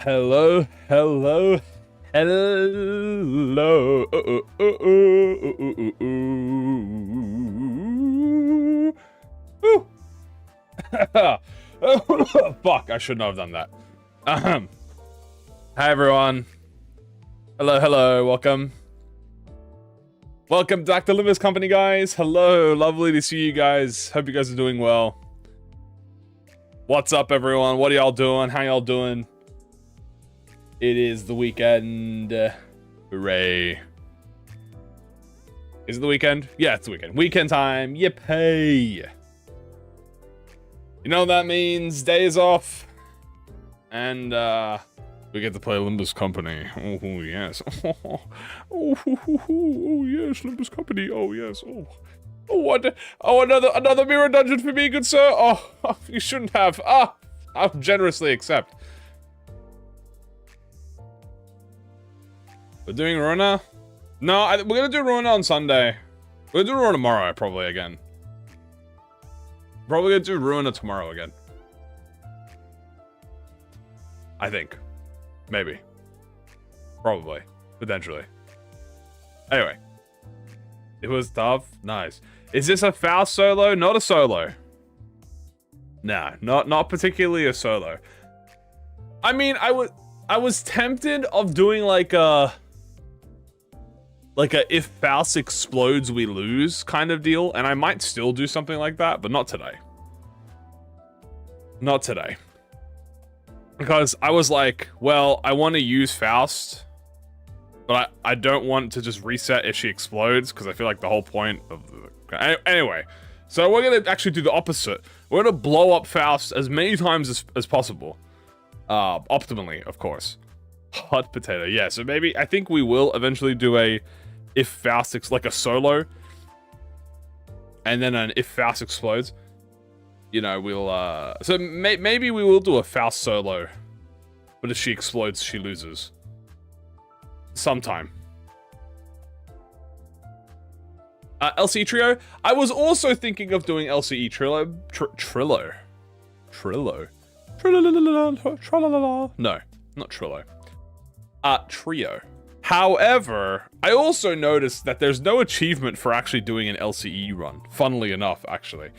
Hello, hello, hello. Ooh. Fuck, I should not have done that. Hi everyone. Hello, hello, welcome. Welcome back to Limbus Company, guys. Hello, lovely to see you guys. Hope you guys are doing well. What's up, everyone? What are y'all doing? How y'all doing? It is the weekend. Hooray. Is it the weekend? Yeah, it's the weekend. Weekend time. Yippee. You know what that means? Days off. And, we get to play Limbus Company. Oh, yes. Oh, yes, Limbus Company. Oh, yes. Oh, what? Oh, another mirror dungeon for me, good sir. Oh, you shouldn't have. I'll generously accept. We're doing Runa? No, we're gonna do Runa on Sunday. We're gonna do Runa tomorrow, probably again. Probably gonna do Runa tomorrow again. I think. Maybe. Probably. Potentially. Anyway. It was tough. Nice. Is this a Faust solo? Not a solo. Nah, not particularly a solo. I mean, I was tempted of doing like a if Faust explodes we lose kind of deal, and I might still do something like that, but not today. Not today. Because I was like, well, I want to use Faust, but I don't want to just reset if she explodes, because I feel like the whole point of the... Anyway, so we're going to actually do the opposite. We're going to blow up Faust as many times as possible. Optimally, of course. Hot potato, yeah, so maybe, I think we will eventually do a if Faust, like a solo, and then an if Faust explodes. You know, we'll, so maybe we will do a Faust solo, but if she explodes, she loses. Sometime. LCE Trio? I was also thinking of doing LCE Trillo. Trillo. No, not Trillo. Trio. However, I also noticed that there's no achievement for actually doing an LCE run. Funnily enough, actually.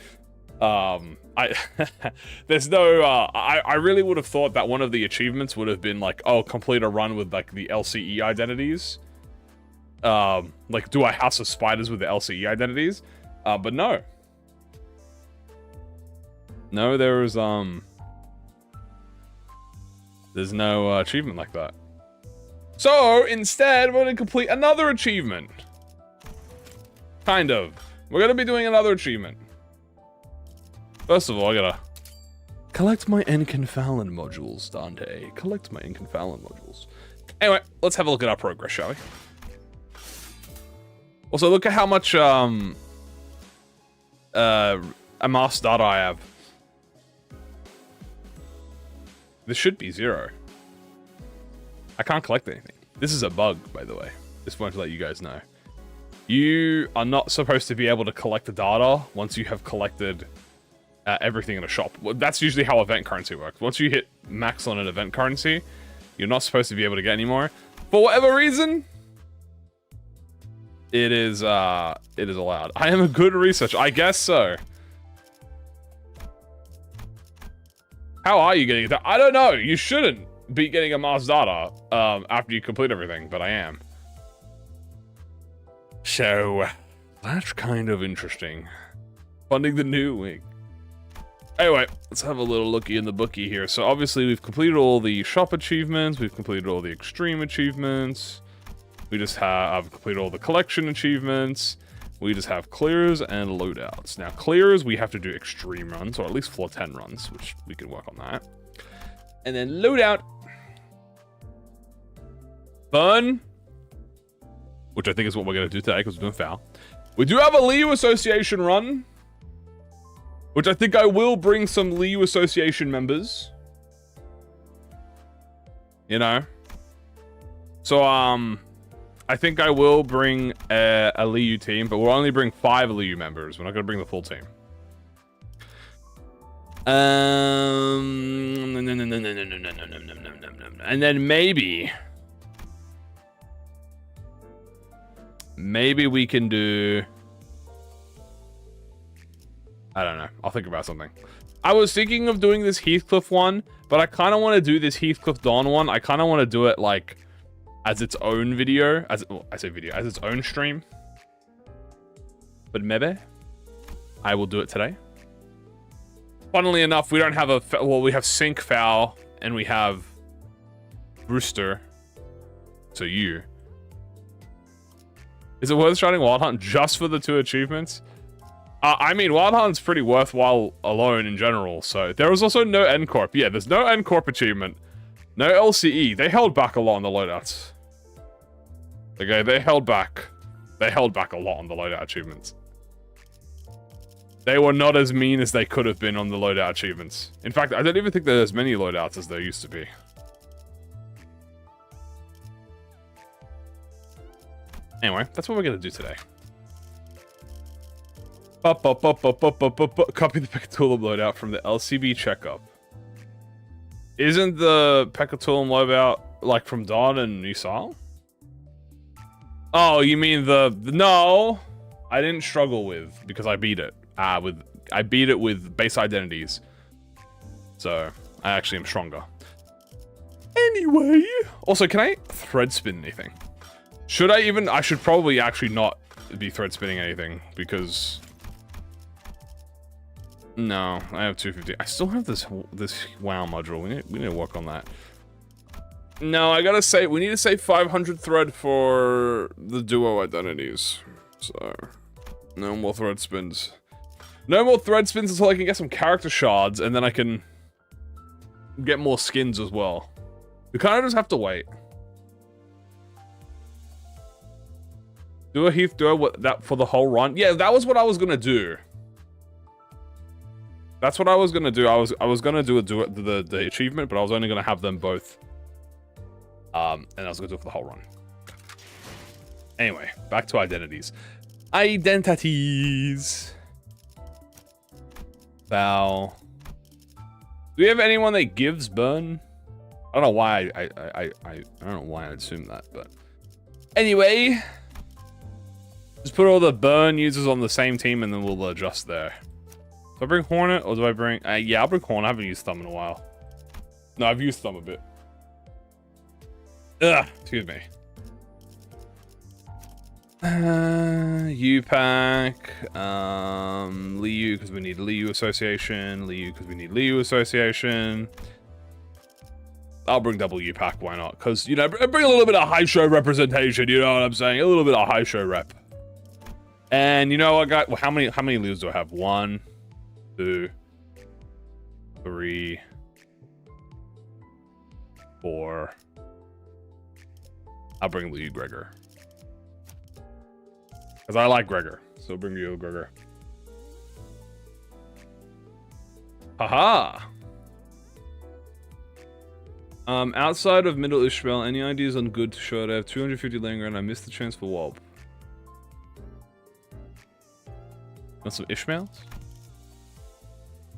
There's no, I really would have thought that one of the achievements would have been like, oh, complete a run with like the LCE identities. Like do a House of Spiders with the LCE identities. But no. No, there's no achievement like that. So, instead, we're going to complete another achievement. Kind of. We're going to be doing another achievement. First of all, I gotta collect my Enconfalon modules, Dante. Collect my Enconfalon modules. Anyway, let's have a look at our progress, shall we? Also, look at how much, amassed data I have. This should be 0. I can't collect anything. This is a bug, by the way. Just wanted to let you guys know. You are not supposed to be able to collect the data once you have collected everything in a shop. Well, that's usually how event currency works. Once you hit max on an event currency, you're not supposed to be able to get any more. For whatever reason, it is allowed. I am a good researcher. I guess so. How are you getting it? I don't know. You shouldn't be getting a Mars data after you complete everything, but I am. So, that's kind of interesting. Funding the new wing. Anyway, let's have a little looky in the bookie here. So obviously we've completed all the shop achievements, we've completed all the extreme achievements, we just have completed all the collection achievements, we just have clears and loadouts. Now clears, we have to do extreme runs, or at least floor 10 runs, which we can work on that. And then loadout. Fun. Which I think is what we're going to do today, because we're doing foul. We do have a Liu Association run, which I think I will bring some Liu Association members. You know? So, I think I will bring a Liu team, but we'll only bring 5 Liu members. We're not going to bring the full team. And then maybe we can do, I don't know. I'll think about something. I was thinking of doing this Heathcliff one, but I kind of want to do this Heathcliff Dawn one. I kind of want to do it like as its own video, as its own stream. But maybe I will do it today. Funnily enough, we don't have we have Sync Foul and we have Rooster. So you. Is it worth starting Wild Hunt just for the 2 achievements? I mean, Wild Hunt's pretty worthwhile alone in general, so... There was also no NCorp. Yeah, there's no NCorp achievement. No LCE. They held back a lot on the loadouts. Okay, they held back. They held back a lot on the loadout achievements. They were not as mean as they could have been on the loadout achievements. In fact, I don't even think there's as many loadouts as there used to be. Anyway, that's what we're going to do today. Copy the Pecatulum loadout from the LCB checkup. Isn't the Pecatulum loadout like from Dawn and Nisal? Oh, you mean no, I didn't struggle with because I beat it. I beat it with base identities. So I actually am stronger. Anyway, also, can I thread spin anything? Should I even? I should probably actually not be thread spinning anything because. No, I have 250. I still have this WoW module. We need to work on that. No, I gotta say we need to save 500 thread for the duo identities. So no more thread spins. No more thread spins until I can get some character shards, and then I can get more skins as well. We kind of just have to wait. Do a Heath duo that for the whole run? Yeah, that was what I was gonna do. That's what I was gonna do. I was gonna do the achievement, but I was only gonna have them both. And I was gonna do it for the whole run. Anyway, back to identities. Identities. Val. Do we have anyone that gives burn? I don't know why I don't know why I assumed that, but anyway, just put all the burn users on the same team, and then we'll adjust there. Do I bring Hornet or do I bring? Yeah, I'll bring Hornet. I haven't used Thumb in a while. No, I've used Thumb a bit. Ugh, excuse me. U-Pack, Liu because we need Liu Association, Liu because we need Liu Association. I'll bring double U-Pack, why not? Because, you know, bring a little bit of high show representation, you know what I'm saying? A little bit of high show rep. And you know, I got, well, how many Lius do I have? 1, 2, 3, 4. I'll bring Liu Gregor. Because I like Gregor. So bring you Gregor. Haha! Outside of Middle Ishmael, any ideas on good to show? I have 250 Langer and I missed the chance for Wob. Want some Ishmaels?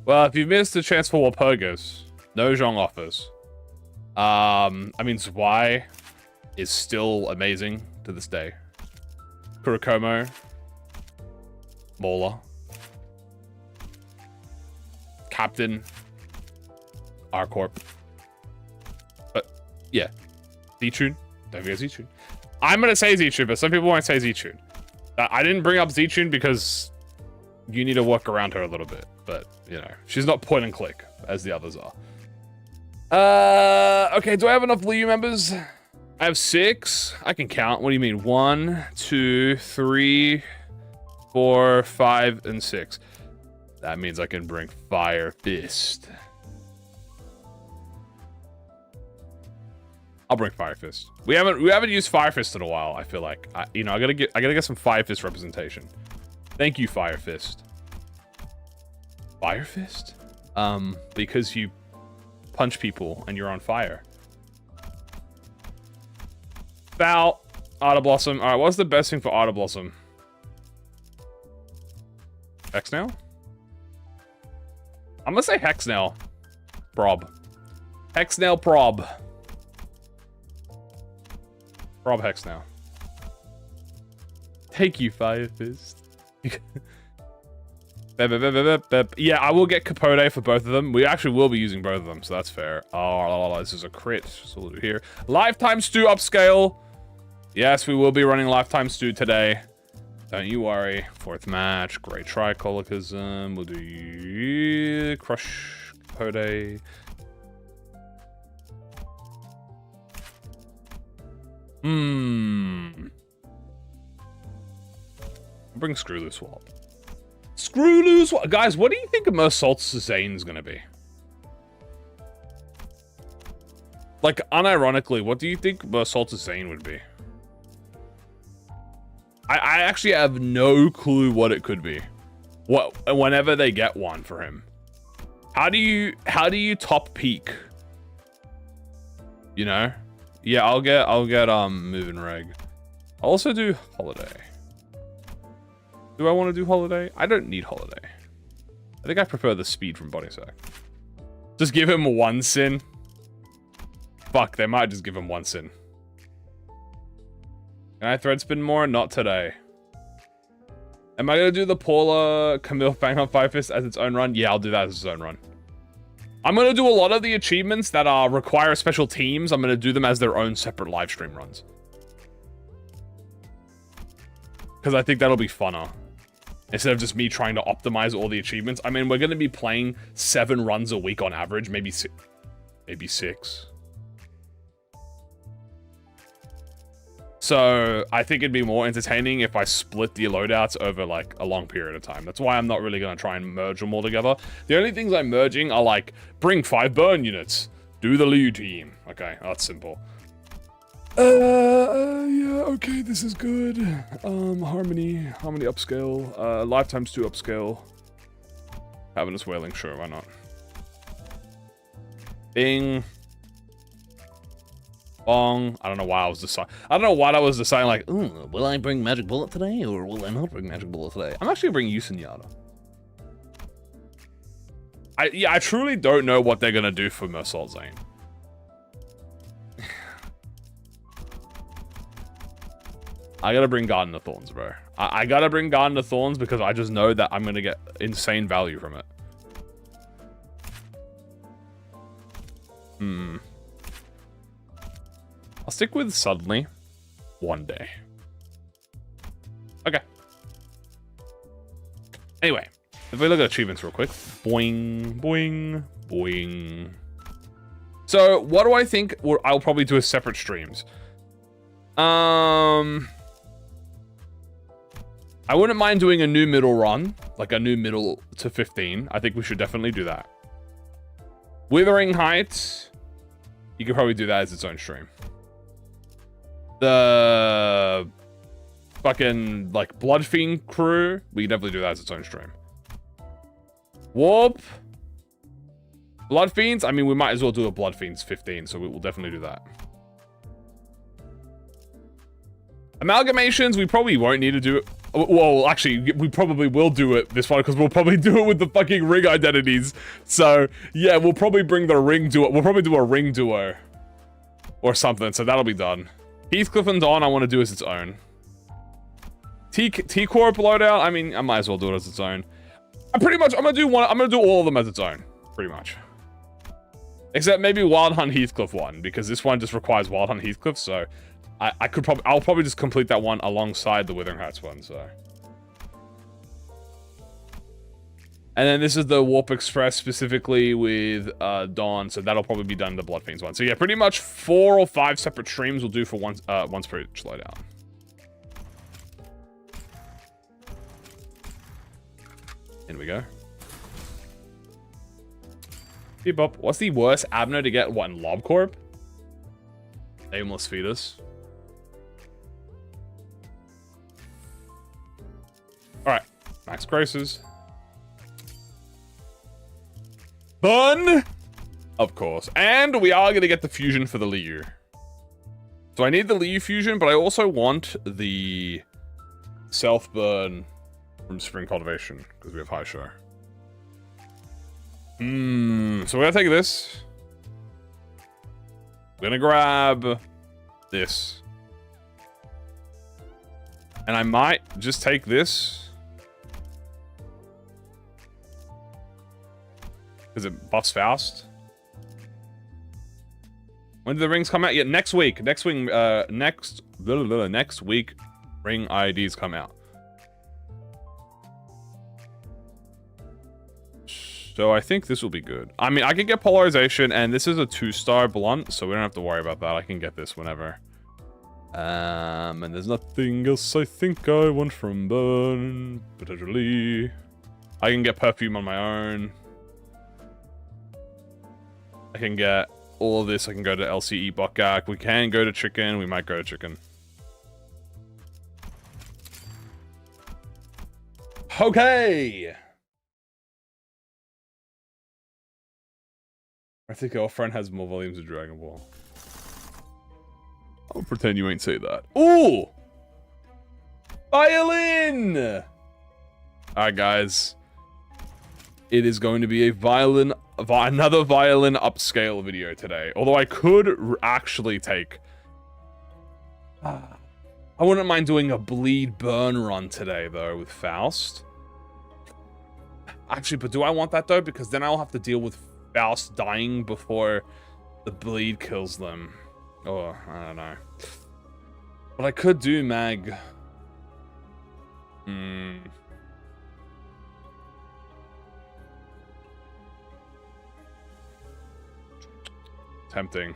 Well, if you missed the chance for Walpurgis, no Zhong offers. I mean, Zwei is still amazing to this day. Kurokomo. Mola. Captain. R-Corp. But, yeah. Z-Tune. Don't forget Z-Tune. I'm gonna say Z-Tune, but some people won't say Z-Tune. I didn't bring up Z-Tune because you need to work around her a little bit. But, you know, she's not point and click as the others are. Okay, do I have enough Liu members? I have 6. I can count. What do you mean? 1, 2, 3, 4, 5, and 6. That means I can bring Fire Fist. I'll bring Fire Fist. We haven't used Fire Fist in a while. I feel like I gotta get some Fire Fist representation. Thank you, Fire Fist. Fire Fist? Because you punch people and you're on fire. Foul. Otter Blossom. Alright, what's the best thing for Otter Blossom? X now? I'm gonna say Hexnail. Prob. Hexnail prob. Prob Hexnail. Thank you, Fire Fist. Yeah, I will get Capote for both of them. We actually will be using both of them, so that's fair. Oh, this is a crit. So we'll do here. Lifetime Stew upscale. Yes, we will be running Lifetime Stew today. Don't you worry. Fourth match. Great Tricolorism. We'll do Crush Capote. Bring Screwloose Swap. Screwloose Swap. Guys, what do you think Mersault's Zane's gonna be? Like, unironically, what do you think Mersault's Zane would be? I actually have no clue what it could be. Whenever they get one for him. How do you top peak? You know? Yeah, I'll get Moving Reg. I'll also do Holiday. Do I want to do Holiday? I don't need Holiday. I think I prefer the speed from Body Sack. Just give him one sin. Fuck, they might just give him one sin. Can I thread spin more? Not today. Am I gonna do the Paula Camille Fang on Fire Fist as its own run? Yeah, I'll do that as its own run. I'm gonna do a lot of the achievements that require special teams. I'm gonna do them as their own separate live stream runs. Because I think that'll be funner. Instead of just me trying to optimize all the achievements. I mean, we're gonna be playing 7 runs a week on average. Maybe 6. So I think it'd be more entertaining if I split the loadouts over like a long period of time. That's why I'm not really going to try and merge them all together. The only things I'm merging are like, bring 5 burn units, do the Liu team. Okay, that's simple. Yeah, okay, this is good. Harmony upscale, Lifetime Stew upscale. Having us wailing, sure, why not? Bing. Bong. I don't know why I was deciding. I don't know why I was deciding like, ooh, will I bring Magic Bullet today or will I not bring Magic Bullet today? I'm actually gonna bring Yusin I truly don't know what they're gonna do for Mersault Zane. I gotta bring Garden of Thorns, bro. I gotta bring Garden of Thorns because I just know that I'm gonna get insane value from it. I'll stick with suddenly one day. Okay. Anyway, if we look at achievements real quick. Boing, boing, boing. So, what do I think I'll probably do as separate streams? I wouldn't mind doing a new middle run. Like a new middle to 15. I think we should definitely do that. Withering Heights. You could probably do that as its own stream. The fucking like Blood Fiend crew, we can definitely do that as its own stream. Warp, Blood Fiends. I mean, we might as well do a Blood Fiends 15, so we will definitely do that. Amalgamations, we probably won't need to do it. Well, actually, we probably will do it this one because we'll probably do it with the fucking ring identities. So yeah, we'll probably bring the ring duo. We'll probably do a ring duo or something. So that'll be done. Heathcliff and Dawn, I want to do as its own. T-Corp loadout, I mean, I might as well do it as its own. I'm gonna do all of them as its own, pretty much. Except maybe Wild Hunt Heathcliff one, because this one just requires Wild Hunt Heathcliff, so I'll probably just complete that one alongside the Withering Heights one, so. And then this is the Warp Express specifically with Dawn, so that'll probably be done the Blood Fiends one. So yeah, pretty much 4 or 5 separate streams we'll do for once per each loadout. In we go. Bebop. What's the worst Abno to get? What, in LobCorp? Aimless Fetus. Alright. Max Graces. Fun! Of course. And we are going to get the fusion for the Liu. So I need the Liu fusion, but I also want the self-burn from Spring Cultivation, because we have High Show. So we're gonna take this. We're gonna grab this. And I might just take this. Because it buffs Faust. When do the rings come out? Yeah, next week. Next week, next week, ring IDs come out. So I think this will be good. I mean, I can get polarization, and this is a 2-star blunt, so we don't have to worry about that. I can get this whenever. And there's nothing else I think I want from Burn, potentially. I can get perfume on my own. I can get all of this. I can go to LCE Buckak. We can go to chicken. We might go to chicken. Okay. I think our friend has more volumes of Dragon Ball. I'll pretend you ain't say that. Ooh! Violin! Alright, guys. It is going to be another violin upscale video today. Although I could actually take... I wouldn't mind doing a bleed burn run today, though, with Faust. Actually, but do I want that, though? Because then I'll have to deal with Faust dying before the bleed kills them. Oh, I don't know. But I could do Mag. Tempting.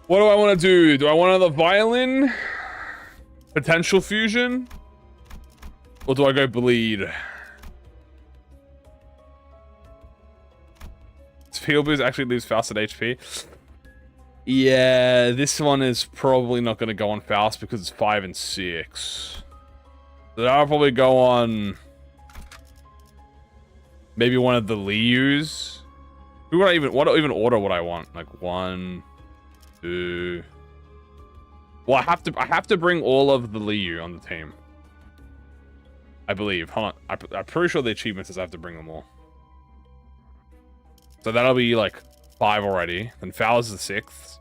What do I want to do? Do I want another violin? Potential fusion? Or do I go bleed? Heal boost actually leaves Faust at HP. Yeah, this one is probably not going to go on Faust because it's 5 and 6. So I'll probably go on maybe one of the Lius. Who would I even? What even order would I want? Like 1, 2. Well, I have to bring all of the Liu on the team. I believe. Hold on. I'm pretty sure the achievement says I have to bring them all. So that'll be like 5 already. Then Faust is the 6th.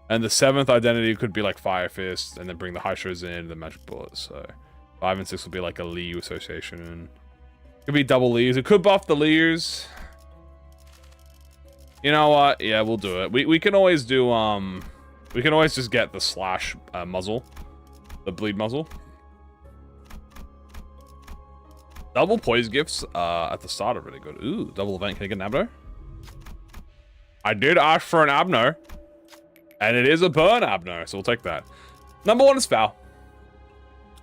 And the 7th identity could be like Fire Fist. And then bring the Hydros in, the Magic Bullet. So 5 and 6 will be like a Liu association. Could be double Lius. It could buff the Lius. You know what? Yeah, we'll do it. We can always do, we can always just get the slash muzzle. The bleed muzzle. Double poise gifts at the start are really good. Ooh, double event. Can I get an Abno? I did ask for an Abno. And it is a burn Abno, so we'll take that. Number 1 is Foul.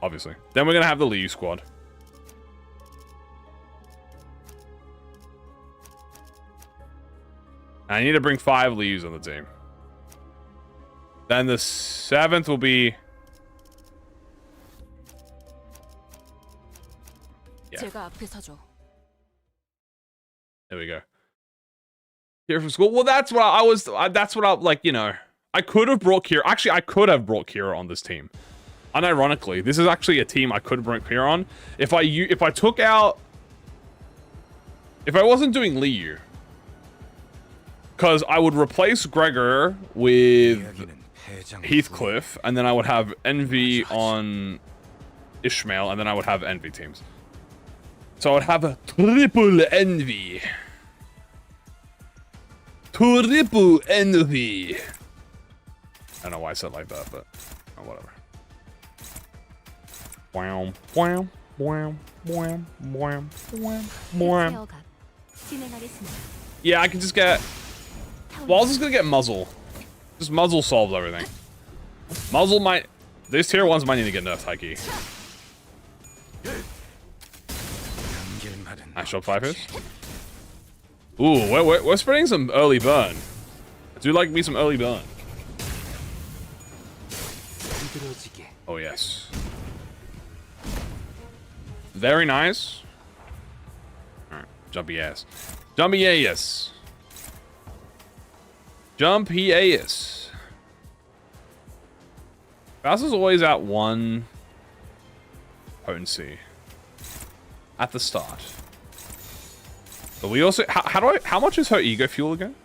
Obviously. Then we're going to have the Liu squad. I need to bring 5 Lius on the team. Then the 7th will be... Yeah. There we go. Kira from school. Well, that's what I was. That's what I like. You know, I could have brought Kira. Actually, I could have brought Kira on this team. Unironically, this is actually a team I could have brought Kira on if I took out. If I wasn't doing Liu, because I would replace Gregor with Heathcliff, and then I would have Envy on Ishmael, and then I would have Envy teams. So I would have a triple Envy. Triple Envy. I don't know why I said it like that, but oh, whatever. Wham, wham, wham, wham, wham, wham, wham. Yeah, I can just get... Well, I was just gonna get Muzzle. Just Muzzle solves everything. Muzzle might... These tier 1s might need to get nerfed high key. Nice job, 5 hits. Ooh, we're spreading some early burn. I do like me some early burn. Oh, yes. Very nice. Alright, jumpy ass. Jumpy ass. Jumpy ass. Faust is always at 1. potency at the start. But we also, how much is her ego fuel again?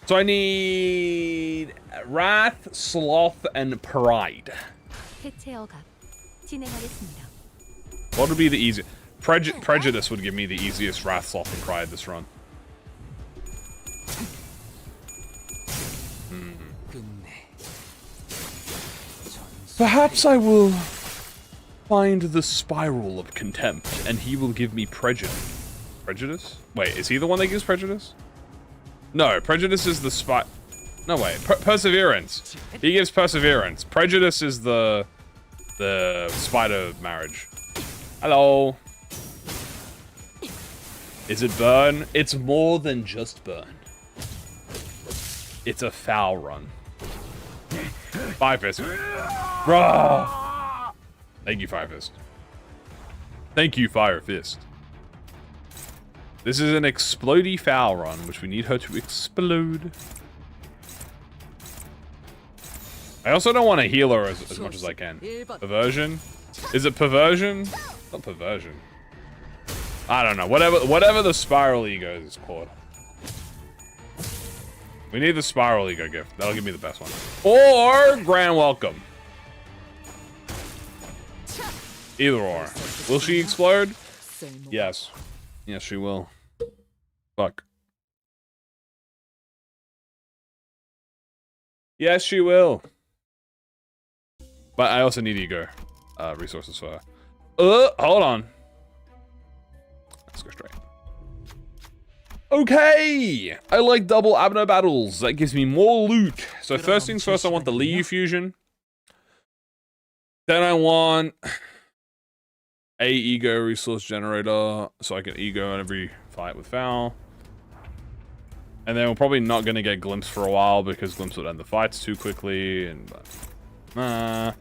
So I need wrath, sloth, and pride. What would be the easiest? Prejudice would give me the easiest wrath, sloth, and pride this run. Perhaps I will find the spiral of contempt, and he will give me prejudice. Prejudice? Wait, is he the one that gives prejudice? No, prejudice is the No, wait. Perseverance. He gives perseverance. Prejudice is the spider marriage. Hello. Is it burn? It's more than just burn. It's a foul run. Fire Fist. Bruh. Thank you, Fire Fist. Thank you, Fire Fist. This is an explodey foul run, which we need her to explode. I also don't want to heal her as much as I can. Perversion? Is it perversion? Not perversion. I don't know. Whatever the spiral ego is called. We need the spiral ego gift. That'll give me the best one. Or grand welcome. Either or. Will she explode? Yes. Yes, she will. Fuck. Yes, she will. But I also need ego resources for her. Hold on. Let's go straight. Okay! I like double Abno battles. That gives me more loot. So first things first, I want the Liu fusion. Then I want a ego resource generator, so I can ego in every fight with Foul. And then we're probably not going to get Glimpse for a while because Glimpse would end the fights too quickly. And we're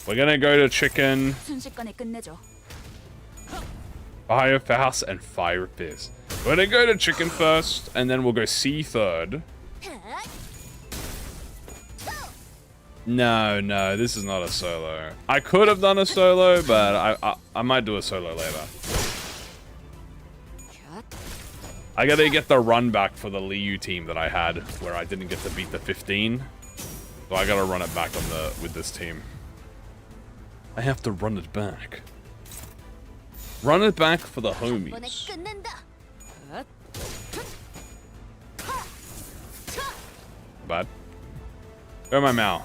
going to go to Chicken, Fire Faust, and Fire Fist. We're going to go to Chicken first, and then we'll go C third. No, this is not a solo. I could have done a solo, but I might do a solo later. I gotta get the run back for the Liu team that I had, where I didn't get to beat the 15. So I gotta run it back on with this team. I have to run it back. Run it back for the homies. Bad. Where am I now?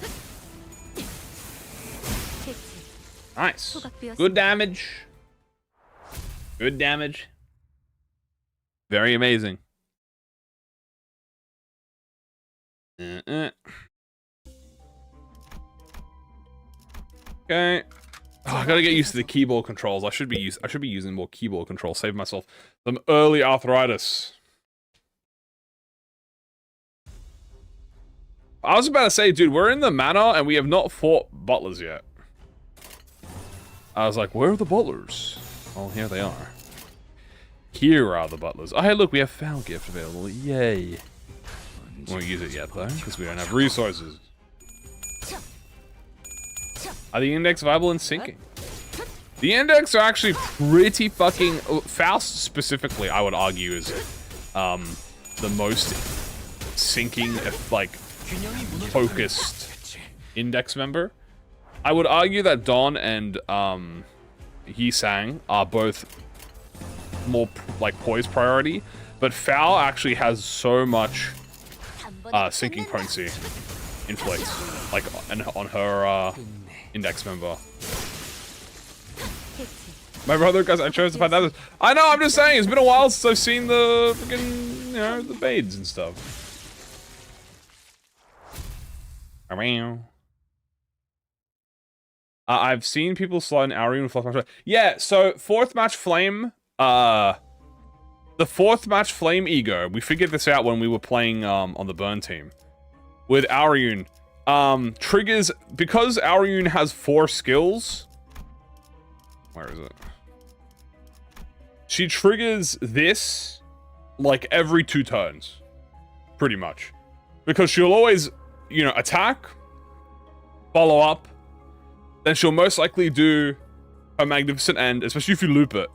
Nice. Good damage. Good damage. Very amazing. Okay. Oh, I gotta get used to the keyboard controls. I should be using more keyboard controls. Save myself some early arthritis. I was about to say, dude, we're in the manor and we have not fought butlers yet. I was like, where are the butlers? Oh, here they are. Here are the butlers. Oh, hey, look, we have Foul Gift available. Yay. Won't use it yet, though, because we don't have resources. Are the index viable in syncing? The index are actually pretty fucking... Faust, specifically, I would argue, is the most syncing, like, focused index member. I would argue that Don and He-Sang are both more like poise priority, but Foul actually has so much syncing potency inflates like on her index member. My brother, guys, I chose to find others. I know, I'm just saying, it's been a while since I've seen the freaking, you know, the Bades and stuff. I've seen people slide an Arian with fourth match. Yeah, so fourth match flame, the fourth match flame ego, we figured this out when we were playing on the burn team. With Arian, triggers, because Arian has 4 skills. Where is it? She triggers this like every 2 turns. Pretty much. Because she'll always, you know, attack, follow up, then she'll most likely do a magnificent end, especially if you loop it.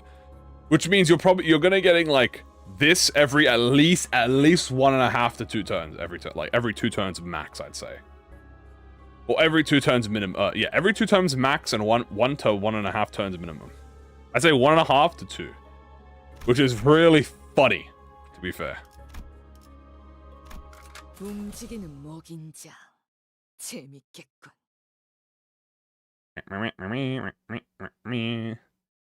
Which means you're gonna getting like this every at least 1.5 to 2 turns every turn, like every 2 turns max, I'd say. Or every 2 turns minimum. Yeah, every 2 turns max and 1 to 1.5 turns minimum. I'd say 1.5 to 2, which is really funny, to be fair.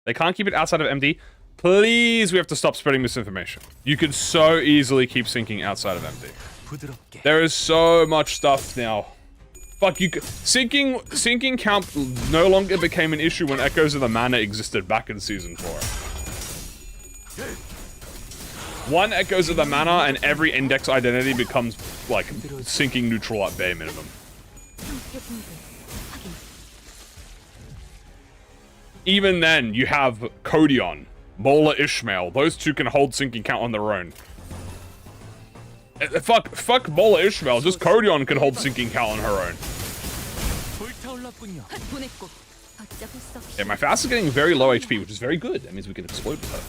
They can't keep it outside of MD. Please, we have to stop spreading misinformation. You could so easily keep sinking outside of MD. There is so much stuff now. Fuck, sinking count no longer became an issue when Echoes of the Mana existed back in Season 4. 1 Echoes of the Mana and every index identity becomes, like, sinking neutral at bare minimum. Even then, you have Codion, Mola Ishmael. Those 2 can hold sinking count on their own. Fuck Mola Ishmael. Just Codion can hold sinking count on her own. Yeah, my Faust is getting very low HP, which is very good. That means we can explode with her.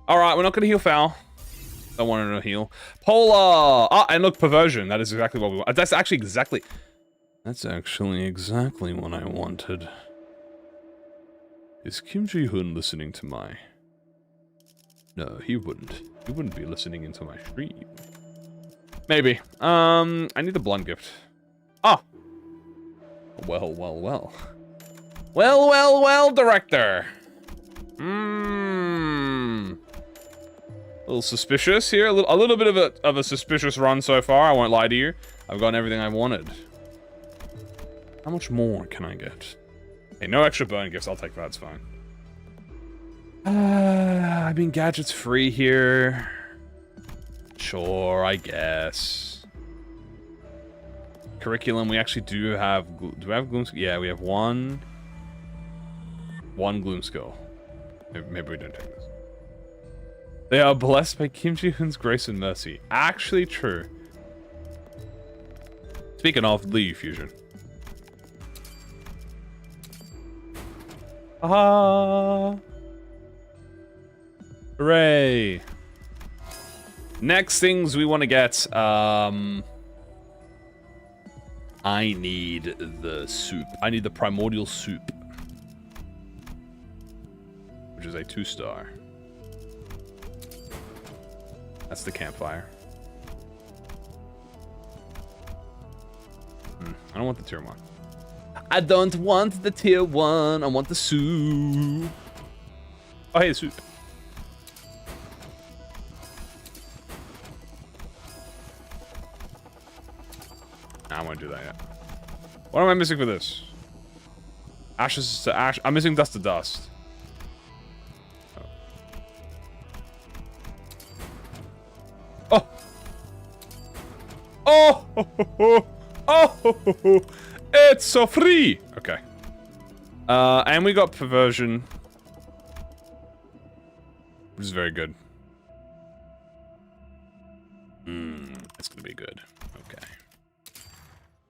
Alright, we're not gonna heal Foul. Don't want to heal. Polar! Ah, and look, Perversion. That is exactly what we want. That's actually exactly what I wanted. Is Kim Ji-hoon listening to my... No, he wouldn't. He wouldn't be listening into my stream. Maybe. I need the blunt gift. Ah! Well. Well, director! A little suspicious here. A little bit of a suspicious run so far, I won't lie to you. I've gotten everything I wanted. How much more can I get? Hey, no extra burn gifts. I'll take that. It's fine. I mean, gadgets free here. Sure, I guess. Curriculum, we actually do have... Do we have Gloom Skill? Yeah, we have one Gloom Skill. Maybe we don't take this. They are blessed by Kim Ji-hoon's grace and mercy. Actually true. Speaking of, Lee Fusion. Ah! Hooray! Next things we want to get, I need the soup. I need the primordial soup. Which is a 2-star. That's the campfire. I don't want the tier 1. I don't want the tier 1. I want the soup. Oh, hey, the soup. Nah, I won't do that yet. What am I missing for this? Ashes to ash. I'm missing dust to dust. Oh, it's so free. Okay. And we got Perversion, which is very good. It's gonna be good. Okay.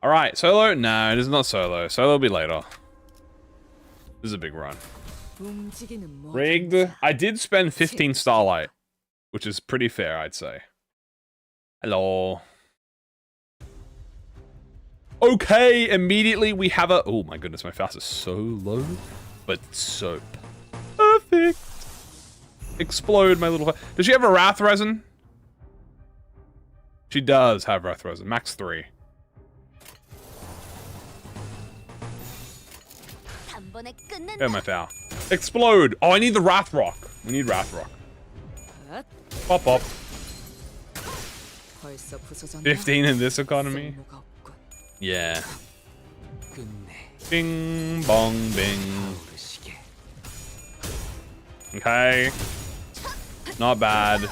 All right, solo? No, it is not solo. Solo will be later. This is a big run. Rigged. I did spend 15 Starlight, which is pretty fair, I'd say. Hello. Okay, immediately we have a... Oh my goodness, my Faust is so low, but so perfect. Explode, my little... Does she have a Wrath Resin? She does have Wrath Resin. Max 3. Go, my Foul. Explode! Oh, I need the Wrath Rock. We need Wrath Rock. Pop up. 15 in this economy? Yeah. Bing, bong, bing. Okay. Not bad.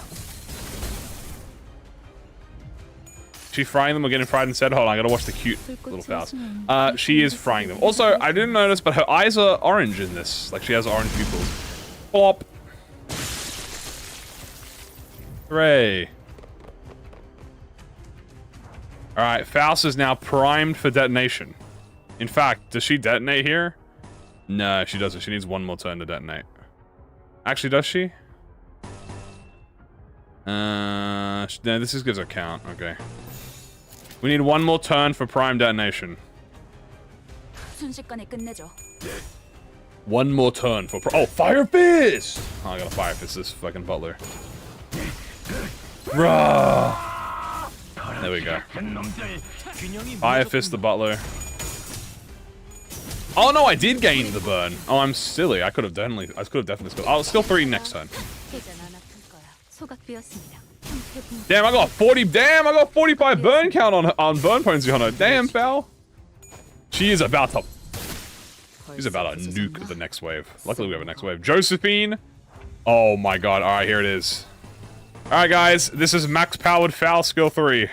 She frying them or getting fried instead? Hold on, I gotta watch the cute little Faust. She is frying them. Also, I didn't notice, but her eyes are orange in this. Like, she has orange pupils. Plop. Hooray. Alright, Faust is now primed for detonation. In fact, does she detonate here? No, she doesn't. She needs one more turn to detonate. Actually, does she? No, this just gives her count. Okay. We need one more turn for prime detonation. One more turn for oh, Fire Fist! Oh, I gotta Fire Fist this fucking butler. Rah! There we go. Fire Fist the butler. Oh no, I did gain the burn. Oh, I'm silly. I could have definitely skilled. I'll skill 3 next turn. Damn, I got 40. Damn, I got 45 burn count on burn potency on her. Damn, Foul. She is about to. She's about to nuke the next wave. Luckily, we have a next wave. Josephine. Oh my god. All right, here it is. All right, guys. This is max powered Foul skill 3.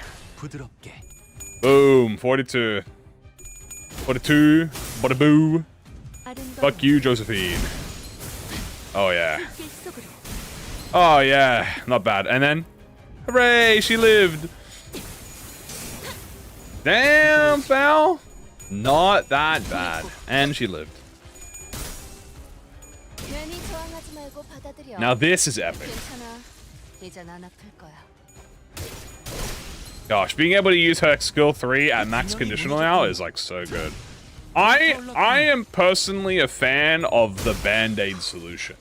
Boom. 42. 42. Bada boo. Fuck you, Josephine. Oh yeah. Oh yeah. Not bad. And then, hooray! She lived. Damn, Foul. Not that bad. And she lived. Now this is epic. Gosh, being able to use her skill 3 at max conditional now is like so good. I am personally a fan of the band-aid solution.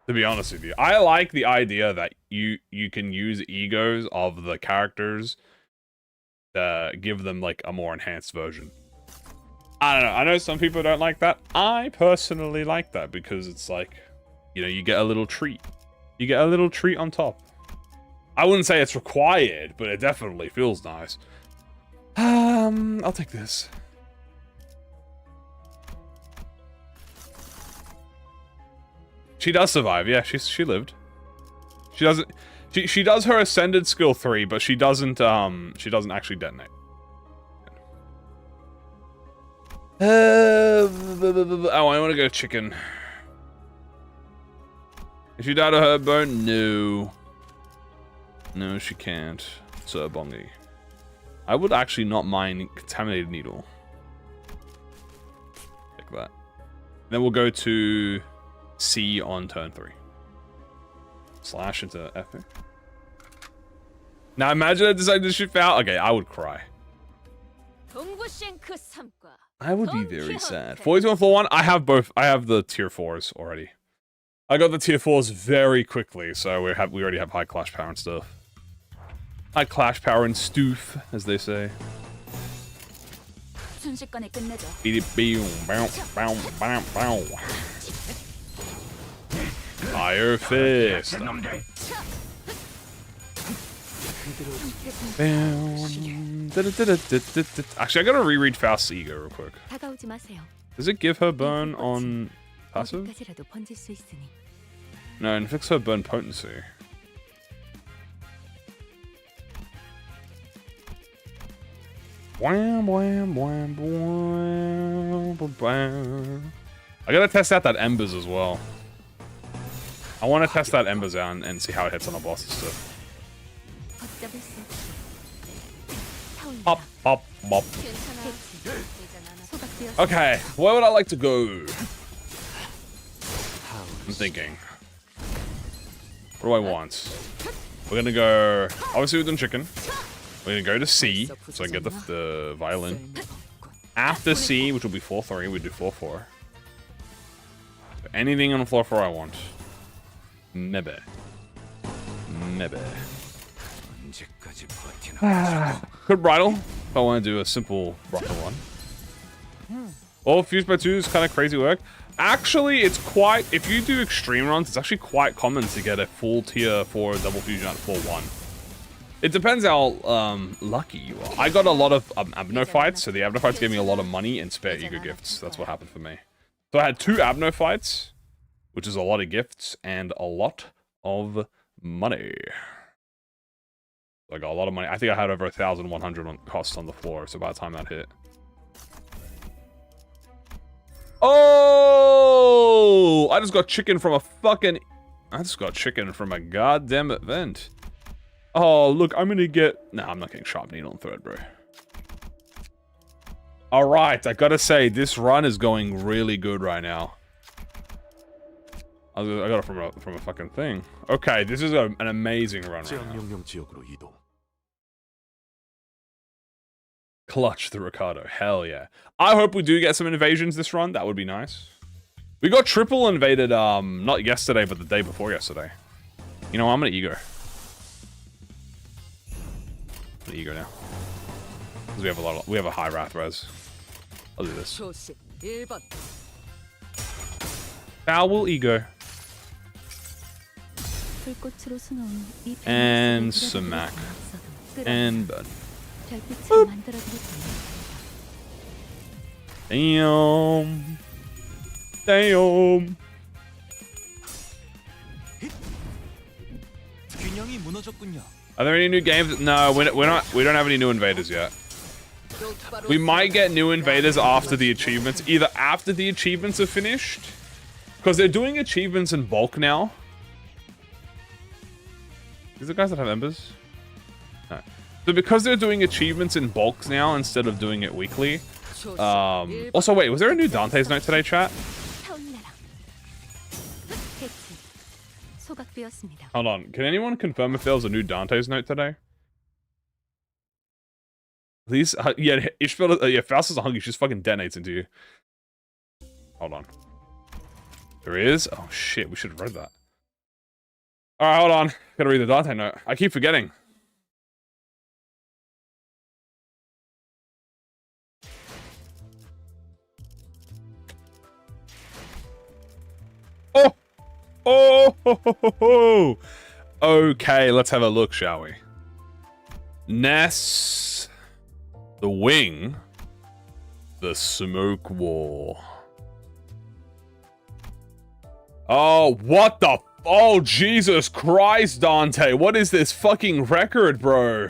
To be honest with you, I like the idea that you can use egos of the characters to give them like a more enhanced version. I don't know. I know some people don't like that. I personally like that because it's like, you know, you get a little treat. You get a little treat on top. I wouldn't say it's required, but it definitely feels nice. I'll take this. She does survive. Yeah, she lived. She doesn't. She does her ascended skill 3, but she doesn't actually detonate. Oh, I want to go chicken. Is she died of her bone? No. No, she can't. Sir Bongi. I would actually not mind Contaminated Needle. Like that. Then we'll go to C on turn 3. Slash into F. Now imagine I decided to shoot Foul. Okay, I would cry. I would be very sad. 42 on floor 1. I have both. I have the tier 4s already. I got the tier 4s very quickly, so we already have high clash power and stuff. High clash power and stoof, as they say. Fire Fist. Actually, I gotta reread Faust's ego real quick. Does it give her burn on passive? No, inflicts her burn potency. Wham, wham, wham, wham, wham. I gotta test out that Embers as well. I want to test that Embers out and see how it hits on the boss and stuff. Pop, pop, pop. Okay, where would I like to go? I'm thinking. What do I want? We're gonna go. Obviously, we've done chicken. We're gonna go to C, so I can get the violin. After C, which will be 4-3, we do 4-4. Anything on floor 4 I want. Maybe. Maybe. Could bridle if I want to do a simple rocker one. Or fused by 2 is kind of crazy work. Actually, it's quite. If you do extreme runs, it's actually quite common to get a full tier 4 double fusion at floor 1. It depends how lucky you are. I got a lot of Abno fights, so the Abno fights gave me a lot of money and spare ego gifts. That's what happened for me. So I had 2 Abno fights, which is a lot of gifts and a lot of money. I got a lot of money. I think I had over 1,100 on costs on the floor, so by the time that hit. Oh! I just got chicken from a fucking... I just got chicken from a goddamn event. Oh, look, I'm gonna get... Nah, I'm not getting sharp needle and thread, bro. Alright, I gotta say, this run is going really good right now. I got it from a fucking thing. Okay, this is an amazing run right now. Clutch the Ricardo. Hell yeah. I hope we do get some invasions this run. That would be nice. We got triple invaded, not yesterday, but the day before yesterday. You know what? I'm gonna ego. I'm gonna ego now. Because we have a high wrath res. I'll do this. Foul will ego. And smack. And burn. Boop. Damn. Damn. Are there any new games? No, we don't have any new invaders yet. We might get new invaders after the achievements, either after the achievements are finished, because they're doing achievements in bulk now. These are guys that have embers? No. So because they're doing achievements in bulk now instead of doing it weekly. Also, wait, was there a new Dante's note today, chat? Hold on, can anyone confirm if there was a new Dante's note today? Please, yeah, yeah, Faust is hungry. She just fucking detonates into you. Hold on. There is? Oh shit, we should have read that. Alright, hold on. Gotta read the Dante note. I keep forgetting. Oh! Oh! Ho, ho, ho, ho. Okay, let's have a look, shall we? Ness. The wing. The smoke wall. Oh, what the... Oh, Jesus Christ, Dante. What is this fucking record, bro?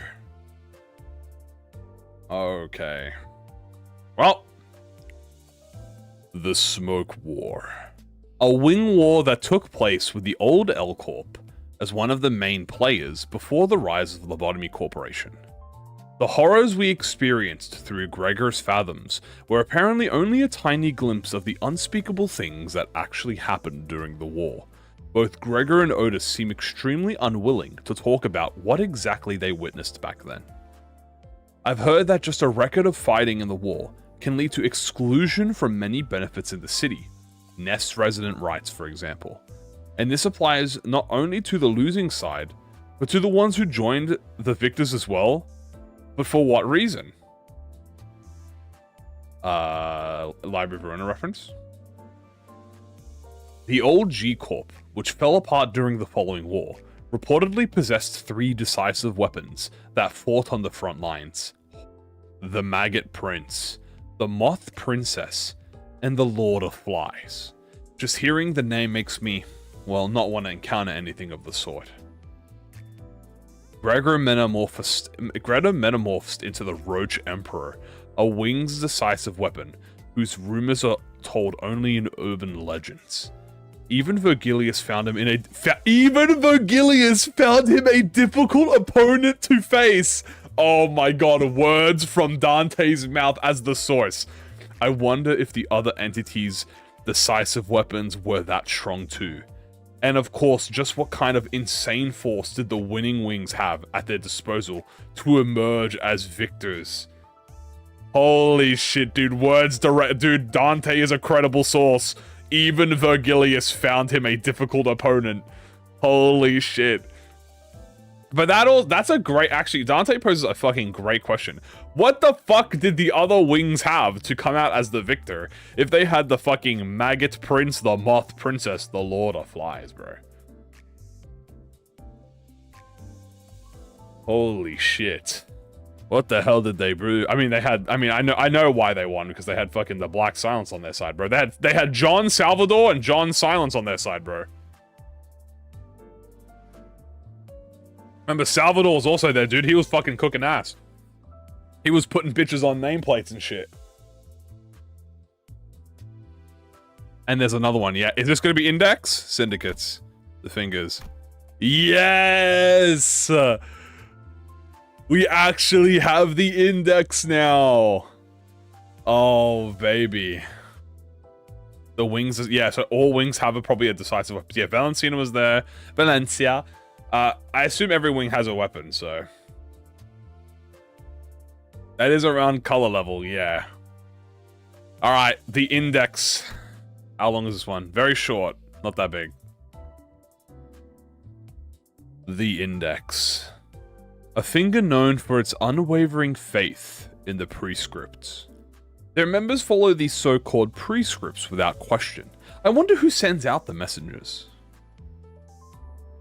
Okay. Well. The Smoke War. A wing war that took place with the old L-Corp as one of the main players before the rise of the Lobotomy Corporation. The horrors we experienced through Gregor's fathoms were apparently only a tiny glimpse of the unspeakable things that actually happened during the war. Both Gregor and Otis seem extremely unwilling to talk about what exactly they witnessed back then. I've heard that just a record of fighting in the war can lead to exclusion from many benefits in the city, Nest resident rights for example, and this applies not only to the losing side, but to the ones who joined the victors as well. But for what reason? Library of Verona reference? The old G-Corp, which fell apart during the following war, reportedly possessed 3 decisive weapons that fought on the front lines. The Maggot Prince, the Moth Princess, and the Lord of Flies. Just hearing the name makes me, well, not want to encounter anything of the sort. Gregor metamorphosed into the Roach Emperor, a wing's decisive weapon, whose rumors are told only in urban legends. Even Virgilius found him a difficult opponent to face. Oh my god, words from Dante's mouth as the source. I wonder if the other entities' decisive weapons were that strong too. And of course, just what kind of insane force did the winning wings have at their disposal to emerge as victors? Holy shit, dude, dude, Dante is a credible source. Even Virgilius found him a difficult opponent. Holy shit. But that's a great, actually, Dante poses a fucking great question. What the fuck did the other wings have to come out as the victor if they had the fucking Maggot Prince, the Moth Princess, the Lord of Flies, bro? Holy shit. What the hell did they brew? I mean, I know why they won, because they had fucking the Black Silence on their side, bro. They had John Salvador and John Silence on their side, bro. Remember, Salvador was also there, dude. He was fucking cooking ass. He was putting bitches on nameplates and shit. And there's another one, yeah. Is this going to be Index? Syndicates. The fingers. Yes! We actually have the index now. Oh, baby. The wings, yeah, so all wings have probably a decisive weapon. Yeah, Valenciana was there. Valencia. I assume every wing has a weapon, so. That is around color level, yeah. Alright, the index. How long is this one? Very short, not that big. The index. A finger known for its unwavering faith in the prescripts. Their members follow these so-called prescripts without question. I wonder who sends out the messengers.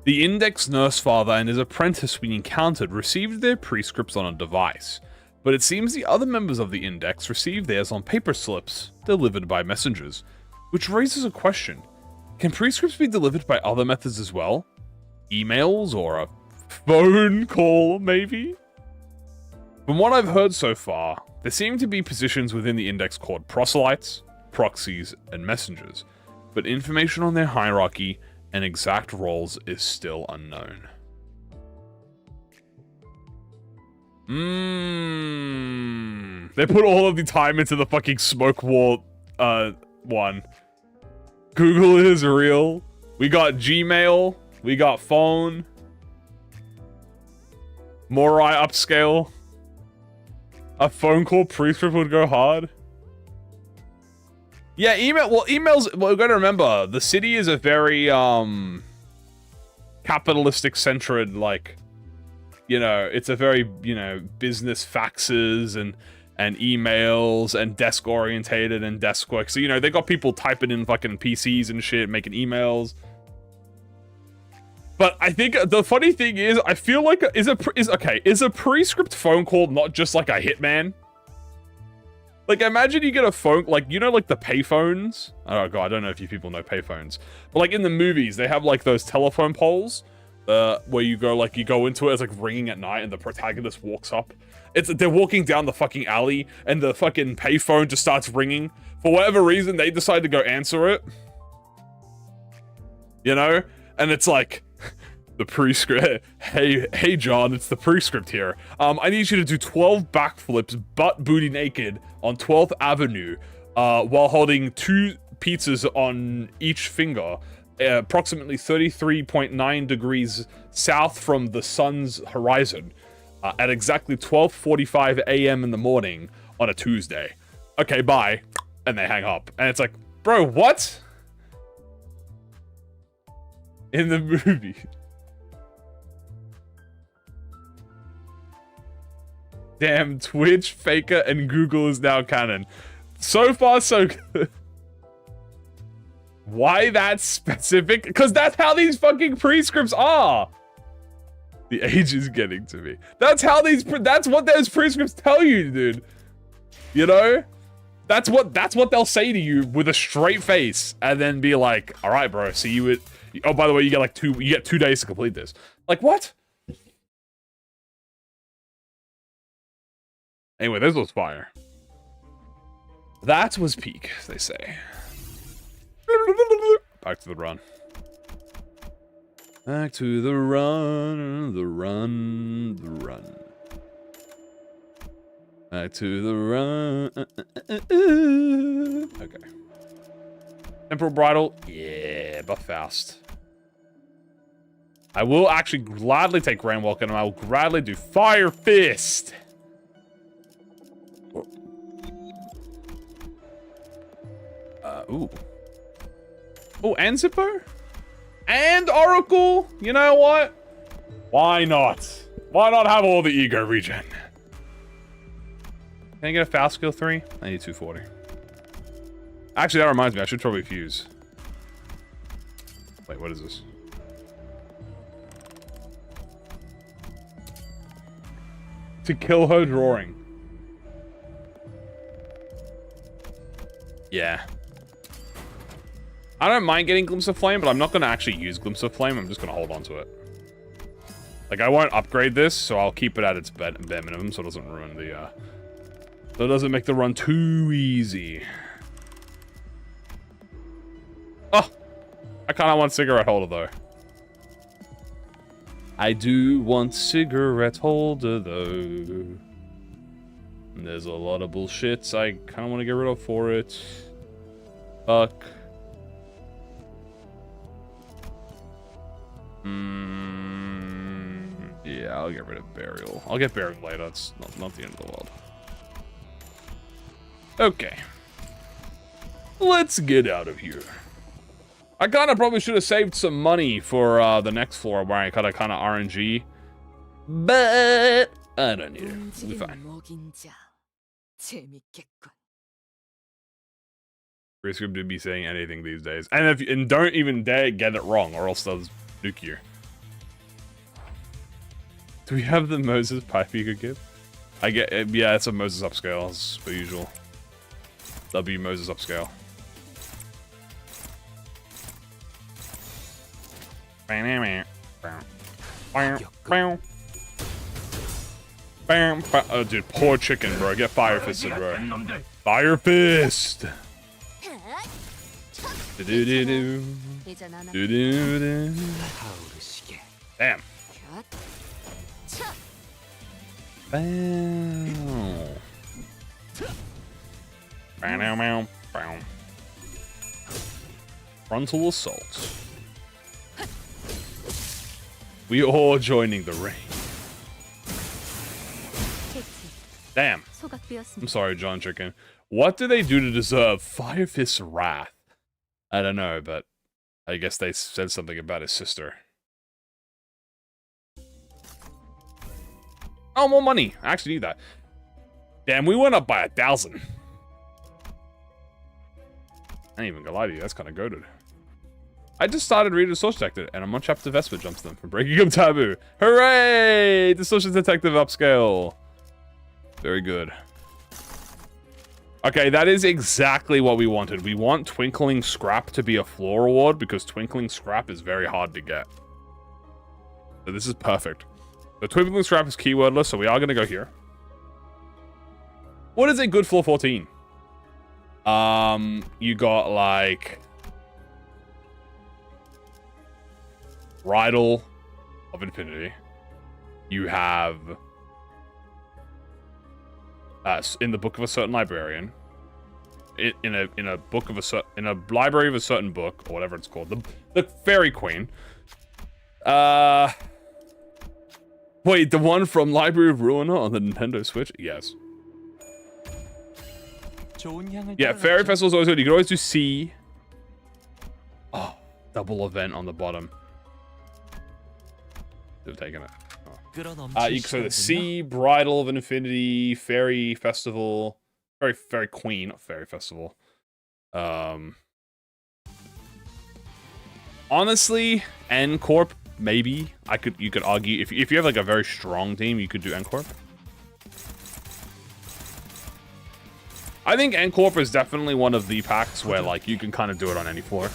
The index nurse father and his apprentice we encountered received their prescripts on a device, but it seems the other members of the index received theirs on paper slips delivered by messengers, which raises a question. Can prescripts be delivered by other methods as well? Emails or a phone call, maybe? From what I've heard so far, there seem to be positions within the index called proselytes, proxies, and messengers, but information on their hierarchy and exact roles is still unknown. They put all of the time into the fucking smoke wall one. Google is real. We got Gmail. We got phone. Morai upscale. A phone call prescript would go hard. Yeah, email. Well, emails. Well, we gotta remember the city is a very capitalistic centered, like, you know, it's a very, you know, business faxes and emails and desk orientated and desk work. So, you know, they got people typing in fucking PCs and shit, making emails. But I think the funny thing is, I feel like is a prescript phone call not just like a hitman? Like, imagine you get a phone, like, you know, like the payphones? Oh god, I don't know if you people know payphones. But like in the movies, they have like those telephone poles where you go, like, you go into it, it's like ringing at night and the protagonist walks up. They're walking down the fucking alley and the fucking payphone just starts ringing. For whatever reason, they decide to go answer it. You know? And it's like, the prescript. Hey, John, it's the prescript here. I need you to do 12 backflips, butt booty naked, on 12th Avenue, while holding 2 pizzas on each finger, approximately 33.9 degrees south from the sun's horizon, at exactly 12:45 a.m. in the morning on a Tuesday. Okay, bye. And they hang up. And it's like, bro, what? In the movie. Damn, Twitch, Faker, and Google is now canon. So far, so good. Why that specific? Because that's how these fucking prescripts are. The age is getting to me. That's what those prescripts tell you, dude. You know? That's what they'll say to you with a straight face, and then be like, all right, bro, see you at... Oh, by the way, you get 2 days to complete this. Like, what? Anyway, this was fire. That was peak, they say. Back to the run. Back to the run, the run, the run. Back to the run. Okay. Temporal Bridle. Yeah, buff Faust. I will actually gladly take Grand Welcome, and I will gladly do Fire Fist. Ooh. Oh, and Zippo? And Oracle? You know what? Why not? Why not have all the ego regen? Can I get a Faust skill 3? I need 240. Actually, that reminds me, I should probably fuse. Wait, what is this? To kill her drawing. Yeah. I don't mind getting Glimpse of Flame, but I'm not going to actually use Glimpse of Flame. I'm just going to hold on to it. Like, I won't upgrade this, so I'll keep it at its bare minimum so it doesn't ruin the, so it doesn't make the run too easy. Oh! I kind of want cigarette holder, though. I do want cigarette holder though. There's a lot of bullshit I kind of want to get rid of for it. Fuck. Yeah, I'll get rid of burial. I'll get burial later. It's not the end of the world. Okay. Let's get out of here. I kind of probably should have saved some money for the next floor where I kind of RNG. But I don't need it. We'll be fine. Risk to be saying anything these days. And don't even dare get it wrong or else they'll nuke you. Do we have the Moses pipe you could give? I get yeah, it's a Moses upscale as per usual. W Moses upscale. Oh, dude, poor chicken, bro. Get fire fisted, bro. Fire fist. Damn. Bam. Frontal assault. We all joining the ring. Damn. I'm sorry, John Chicken. What do they do to deserve Fire Fist's wrath? I don't know, but I guess they said something about his sister. Oh, more money. I actually need that. Damn, we went up by 1,000. I ain't even gonna lie to you, that's kind of goated. I just started reading Social Detective, and I'm on chapter Vesper jumps them for breaking up taboo. Hooray! The Social Detective upscale. Very good. Okay, that is exactly what we wanted. We want Twinkling Scrap to be a floor reward because Twinkling Scrap is very hard to get. So this is perfect. The Twinkling Scrap is keywordless, so we are going to go here. What is a good floor 14? You got like Bridal of Infinity. You have in the book of a certain librarian. In a book of in a library of a certain book or whatever it's called. The Fairy Queen. Wait, the one from Library of Ruina on the Nintendo Switch? Yes. Yeah, Fairy Festival is always good. You can always do C. Oh, double event on the bottom. They've taken it. Oh. So the C, Bridal of Infinity, Fairy Festival, Fairy Queen, not Fairy Festival. Honestly, N Corp, maybe. You could argue if you have like a very strong team, you could do N Corp. I think N Corp is definitely one of the packs where like you can kind of do it on any floor.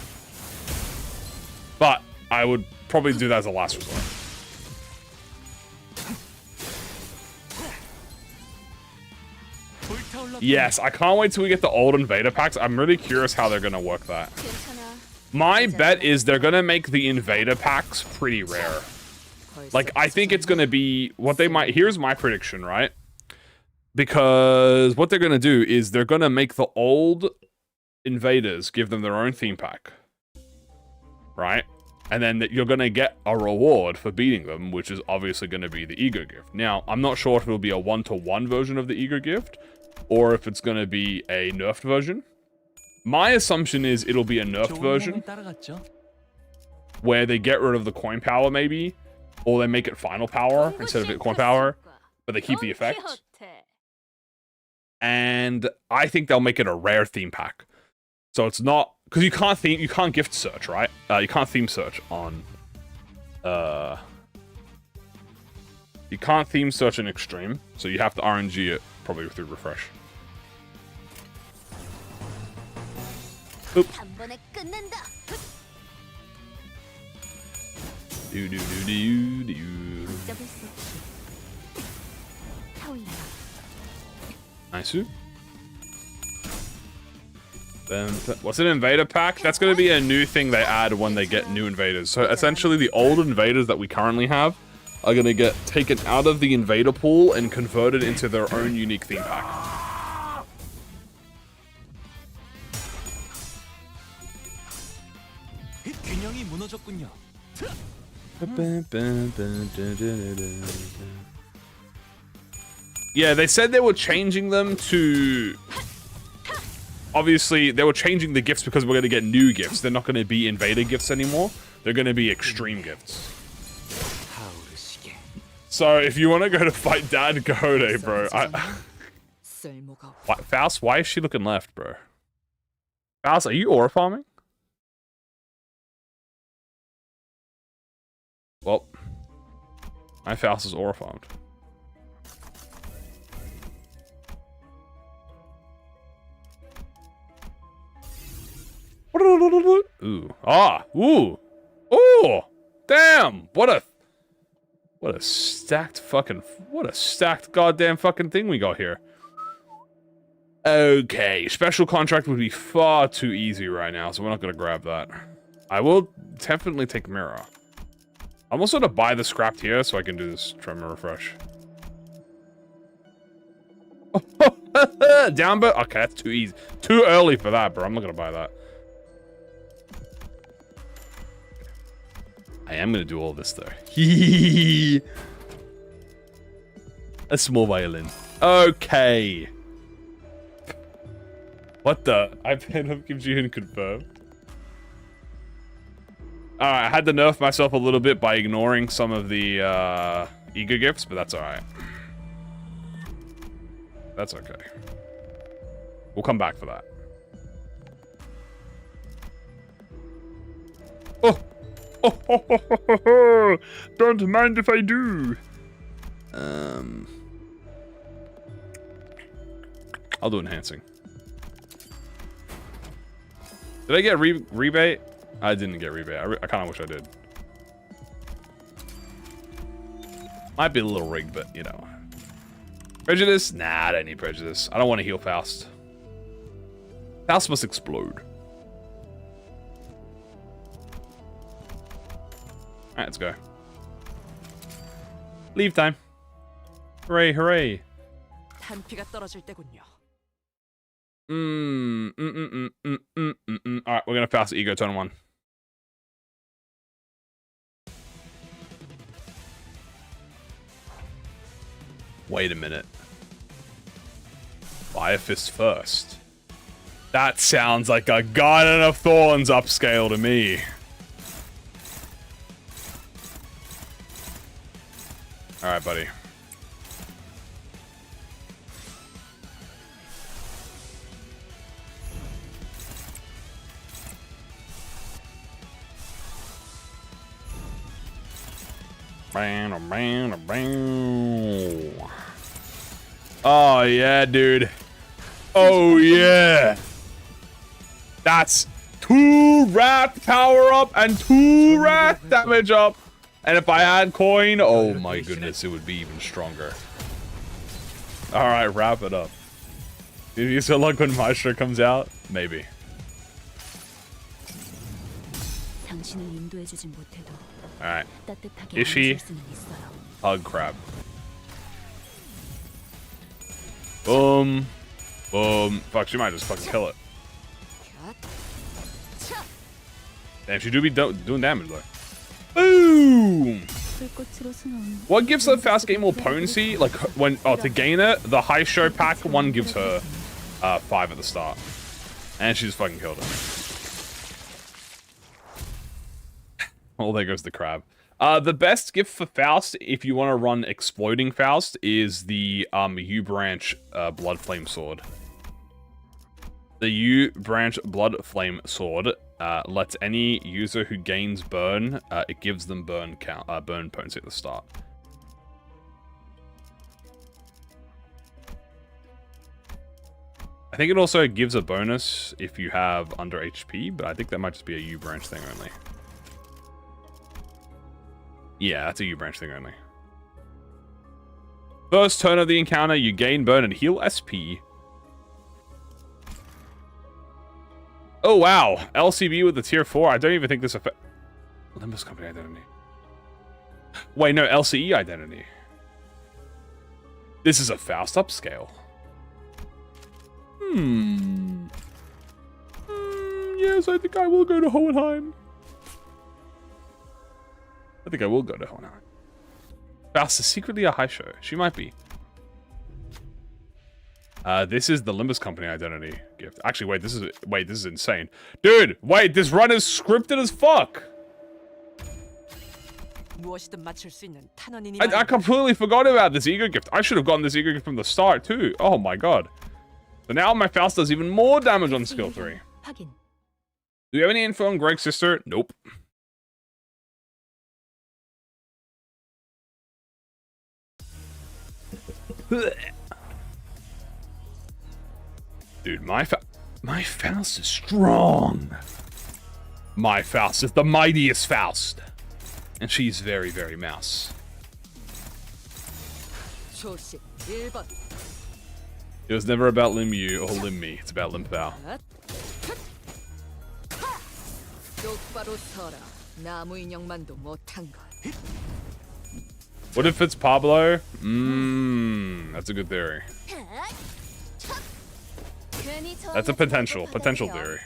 But I would probably do that as a last resort. Yes, I can't wait till we get the old Invader packs. I'm really curious how they're gonna work that. My bet is they're gonna make the Invader packs pretty rare. Like, I think it's gonna be what they might. Here's my prediction, right? Because what they're gonna do is they're gonna make the old Invaders give them their own theme pack, right? And then you're gonna get a reward for beating them, which is obviously gonna be the Ego Gift. Now, I'm not sure if it'll be a 1-to-1 version of the Ego Gift, or if it's gonna be a nerfed version. My assumption is it'll be a nerfed version, where they get rid of the coin power maybe, or they make it final power instead of coin power, but they keep the effects. And I think they'll make it a rare theme pack. So it's not, because you can't gift search, right? You can't theme search on, you can't theme search in Extreme, so you have to RNG it probably through Refresh. Oop. Nice. Then, what's an Invader pack? That's going to be a new thing they add when they get new Invaders. So essentially the old Invaders that we currently have are gonna get taken out of the invader pool and converted into their own unique theme pack. Yeah, they said they were changing them to... Obviously, they were changing the gifts because we're going to get new gifts. They're not going to be invader gifts anymore. They're going to be extreme gifts. So, if you want to go to fight Dad, go there, bro. Faust, why is she looking left, bro? Faust, are you aura farming? Well, my Faust is aura farmed. Ooh. Ah. Ooh. Ooh. Damn. What a stacked goddamn fucking thing we got here. Okay. Special contract would be far too easy right now, so we're not gonna grab that. I will definitely take mirror. I'm also gonna buy the scrapped here so I can do this tremor refresh. Down, but okay, that's too easy. Too early for that, bro. I'm not gonna buy that. I am gonna do all this though. A small violin. Okay. What the? I paid up gives you and confirm. Alright, I had to nerf myself a little bit by ignoring some of the ego gifts, but that's alright. That's okay. We'll come back for that. Oh! Oh, don't mind if I do. I'll do enhancing. Did I get rebate? I didn't get rebate. I kind of wish I did. Might be a little rigged, but you know. Prejudice? Nah, I don't need prejudice. I don't want to heal Faust. Faust must explode. Alright, let's go. Leave time. Hooray, hooray. Alright, we're gonna Faust ego turn 1. Wait a minute. Fire Fist first. That sounds like a Garden of Thorns upscale to me. Alright, buddy. Oh, yeah, dude. Oh, yeah. That's 2 wrath power up and 2 wrath damage up. And if I add coin, oh my goodness, it would be even stronger. Alright, wrap it up. Do you feel like when Maestro comes out? Maybe. Alright. Ishi. Hug crab. Boom. Boom. Fuck, she might just fucking kill it. Damn, she do be doing damage though. Boom! What gives the Faust game more potency? Like, when, to gain it, the high show pack one gives her 5 at the start. And she just fucking killed it. Oh, there goes the crab. The best gift for Faust, if you want to run Exploding Faust, is the U-Branch Blood Flame Sword. The U-Branch Blood Flame Sword lets any user who gains burn, it gives them burn potency at the start. I think it also gives a bonus if you have under HP, but I think that might just be a U-Branch thing only. Yeah, that's a U-Branch thing only. First turn of the encounter, you gain burn and heal SP. Oh, wow. LCB with the tier 4. I don't even think this affects... Limbus Company identity. Wait, no, LCE identity. This is a Faust upscale. Yes, I think I will go to Hohenheim. I think I will go to Hohenheim. Faust is secretly a high show. She might be. This is the Limbus company identity gift. Actually, wait, this is insane. Dude, wait, this run is scripted as fuck. I completely forgot about this ego gift. I should have gotten this ego gift from the start, too. Oh my god. So now my Faust does even more damage on skill 3. Do you have any info on Greg's sister? Nope. Dude, my Faust is strong. My Faust is the mightiest Faust. And she's very, very mouse. It was never about Lim Yu or Lim Me. It's about Lim Bao. What if it's Pablo? That's a good theory. That's a potential theory.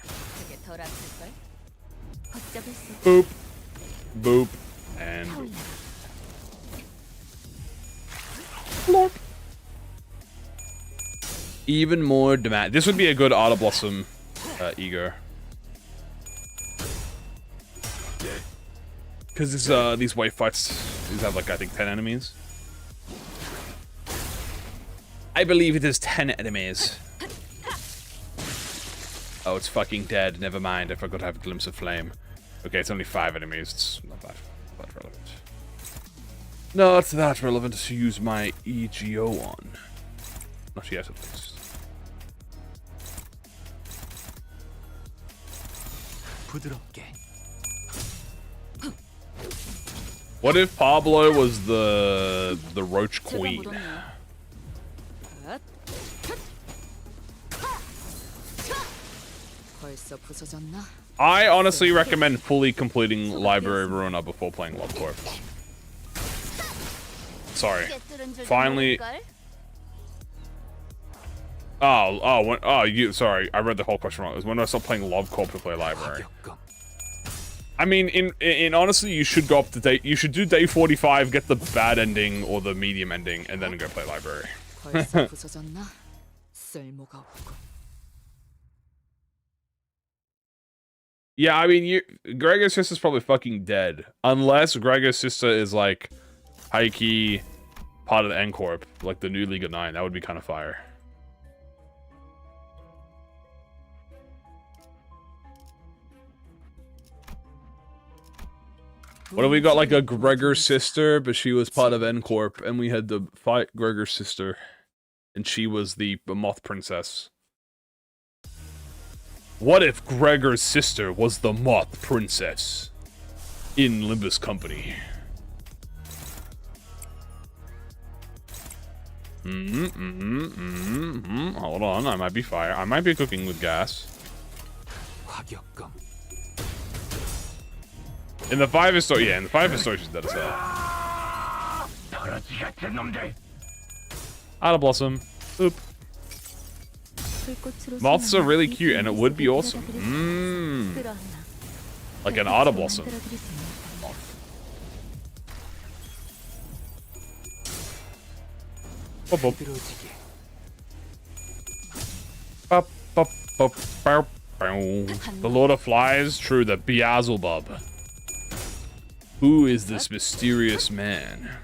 Boop. Boop. And boop. Blorp. Even more demand. This would be a good Auto Blossom ego. Because these wave fights, these have like, I think 10 enemies. I believe it is 10 enemies. Oh, it's fucking dead. Never mind. I forgot to have a glimpse of flame. Okay, it's only 5 enemies. It's not that relevant. Not that relevant to use my EGO on. Not yet, at least. What if Pablo was the Roach Queen? I honestly recommend fully completing Library Ruina before playing Love Corp. Sorry. Finally. Sorry. I read the whole question wrong. It was when I stopped playing Love Corp to play Library. I mean, in honestly, you should go up to day. You should do day 45, get the bad ending or the medium ending, and then go play Library. Yeah, I mean, Gregor's sister's probably fucking dead. Unless Gregor's sister is, like, high-key part of the N-Corp, like the new League of 9. That would be kind of fire. What if we got, like, a Gregor's sister, but she was part of N-Corp, and we had to fight Gregor's sister, and she was the Moth Princess? What if Gregor's sister was the Moth Princess in Limbus Company? Hold on, I might be fire. I might be cooking with gas. In the 5 story, yeah, in the 5 story, she's dead as hell. Auto Blossom. Oop. Moths are really cute, and it would be awesome. Like an Auto Blossom moth. Bop, bop. Bop, bop, bop, bow, bow. The Lord of Flies, true, the Beelzebub. Who is this mysterious man?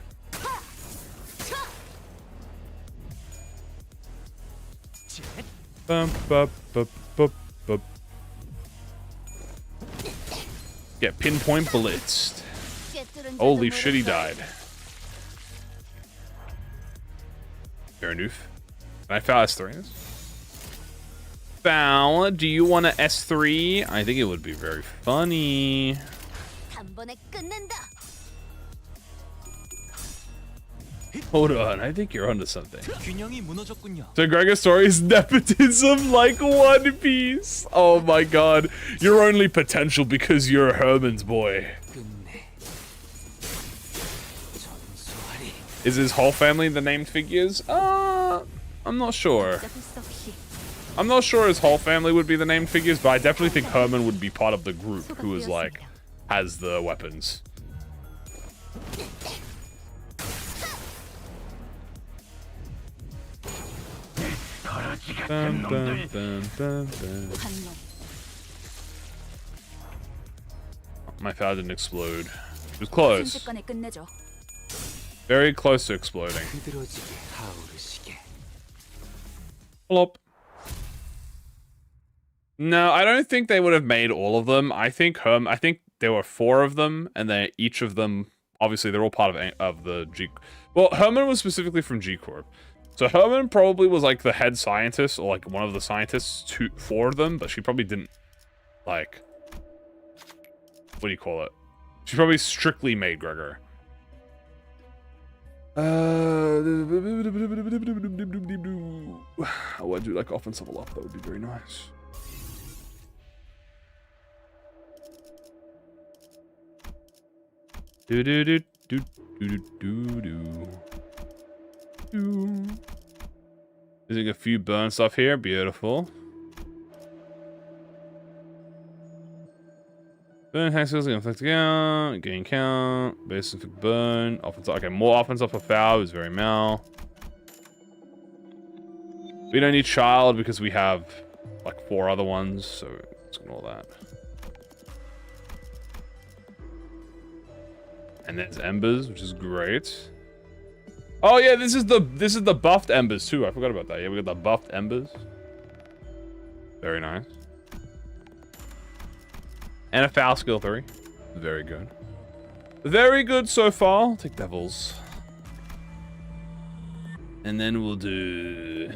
Bum, bup, bup, bup, bup. Get pinpoint blitzed. Holy shit, he died. Fair enough. Can I foul S3 this? Foul, do you want a S3? I think it would be very funny. Hold on, I think you're onto something. So Gregor's story is nepotism like One Piece. Oh my god. You're only potential because you're Herman's boy. Is his whole family the named figures? I'm not sure. I'm not sure his whole family would be the named figures, but I definitely think Herman would be part of the group who is like, has the weapons. Bum, bum, bum, bum, bum. My foul didn't explode. It was close. Very close to exploding. Plop. No, I don't think they would have made all of them. I think there were 4 of them, and they each of them, obviously, they're all part of the G. Well, Herman was specifically from G Corp, so Herman probably was like the head scientist or like one of the scientists for of them, but she probably didn't like. What do you call it? She probably strictly made Gregor. I want to do like offensive level up. That would be very nice. Do do do do do do do do. Using a few burn stuff here. Beautiful. Burn hexes, inflict count, gain count, basic burn, offensive. Okay, more offensive for foul is very mal. We don't need child because we have like 4 other ones, so let's ignore that. And there's embers, which is great. Oh yeah, this is the buffed embers too. I forgot about that. Yeah, we got the buffed embers. Very nice. And a foul skill 3. Very good. Very good so far. I'll take devils. And then we'll do...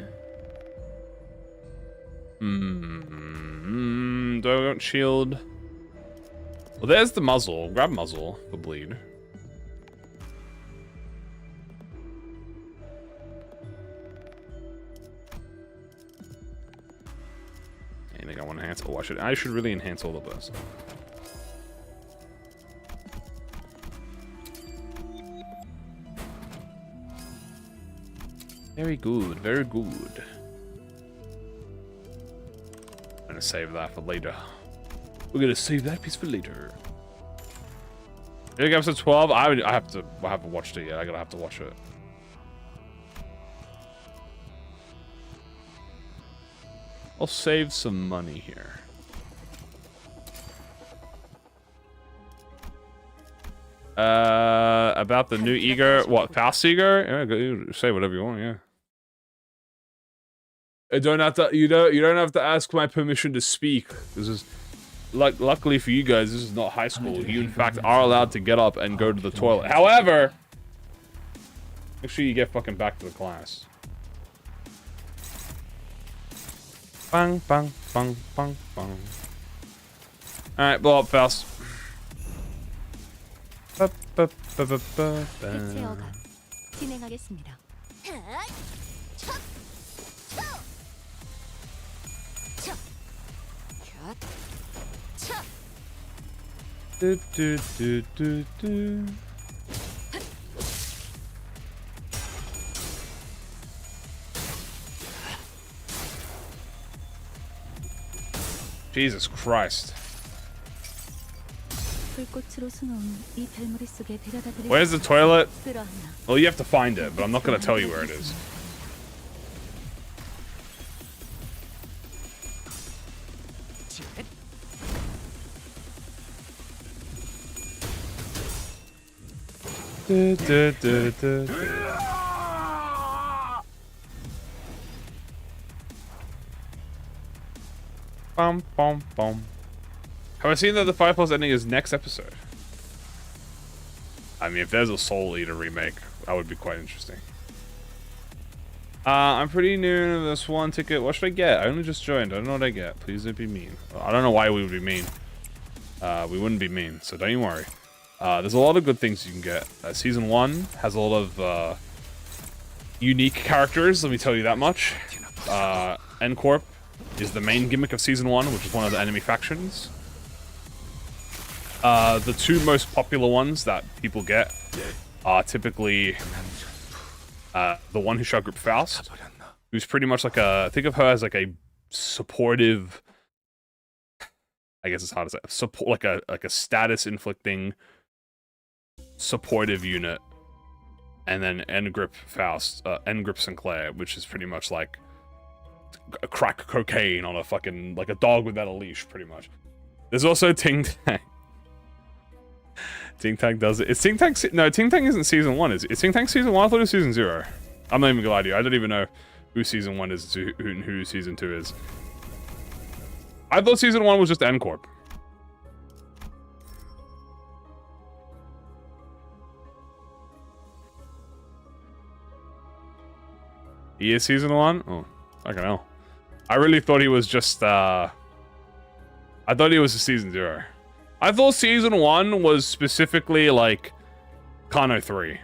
Don't shield. Well, there's the muzzle. Grab muzzle for bleed. Anything I want to enhance? Oh, I should really enhance all the bursts. Very good, very good. I'm gonna save that for later. We're gonna save that piece for later. Episode 12. I haven't watched it yet. I gotta have to watch it. I'll save some money here. About the new Eager, what, Faust Eager? Yeah, say whatever you want, yeah. You don't have to ask my permission to speak. This is luckily for you guys, this is not high school. You in fact are allowed to get up and go to the toilet. However, make sure you get fucking back to the class. Bang, bang, bang, bang, bang. Alright, blow up Faust. Do, do, do, do, do. Jesus Christ. Where's the toilet? Well, you have to find it, but I'm not going to tell you where it is. Bum, bum, bum. Have I seen that the Fire Pulse ending is next episode? I mean, if there's a Soul Eater remake, that would be quite interesting. I'm pretty new to this one ticket. What should I get? I only just joined. I don't know what I get. Please don't be mean. I don't know why we would be mean. We wouldn't be mean, so don't you worry. There's a lot of good things you can get. Season 1 has a lot of unique characters, let me tell you that much. N-Corp is the main gimmick of Season 1, which is one of the enemy factions. The 2 most popular ones that people get are typically the one who shot group Faust, who's pretty much like a, think of her as like a supportive, I guess it's hard to say, support, like a status inflicting supportive unit, and then end grip Faust, end grip Sinclair, which is pretty much like a crack cocaine on a fucking, like a dog without a leash, pretty much. There's also Ting Tang. Ting Tang does it. Is Ting Tang, no, Ting Tang isn't season 1, is it? Is Ting Tang season 1? I thought it was season 0. I'm not even gonna lie to you, I don't even know who season 1 is and who season 2 is. I thought season 1 was just N Corp. He is season 1? Oh, I don't know. I really thought he was just, I thought he was a season 0. I thought season 1 was specifically, like, Kano 3.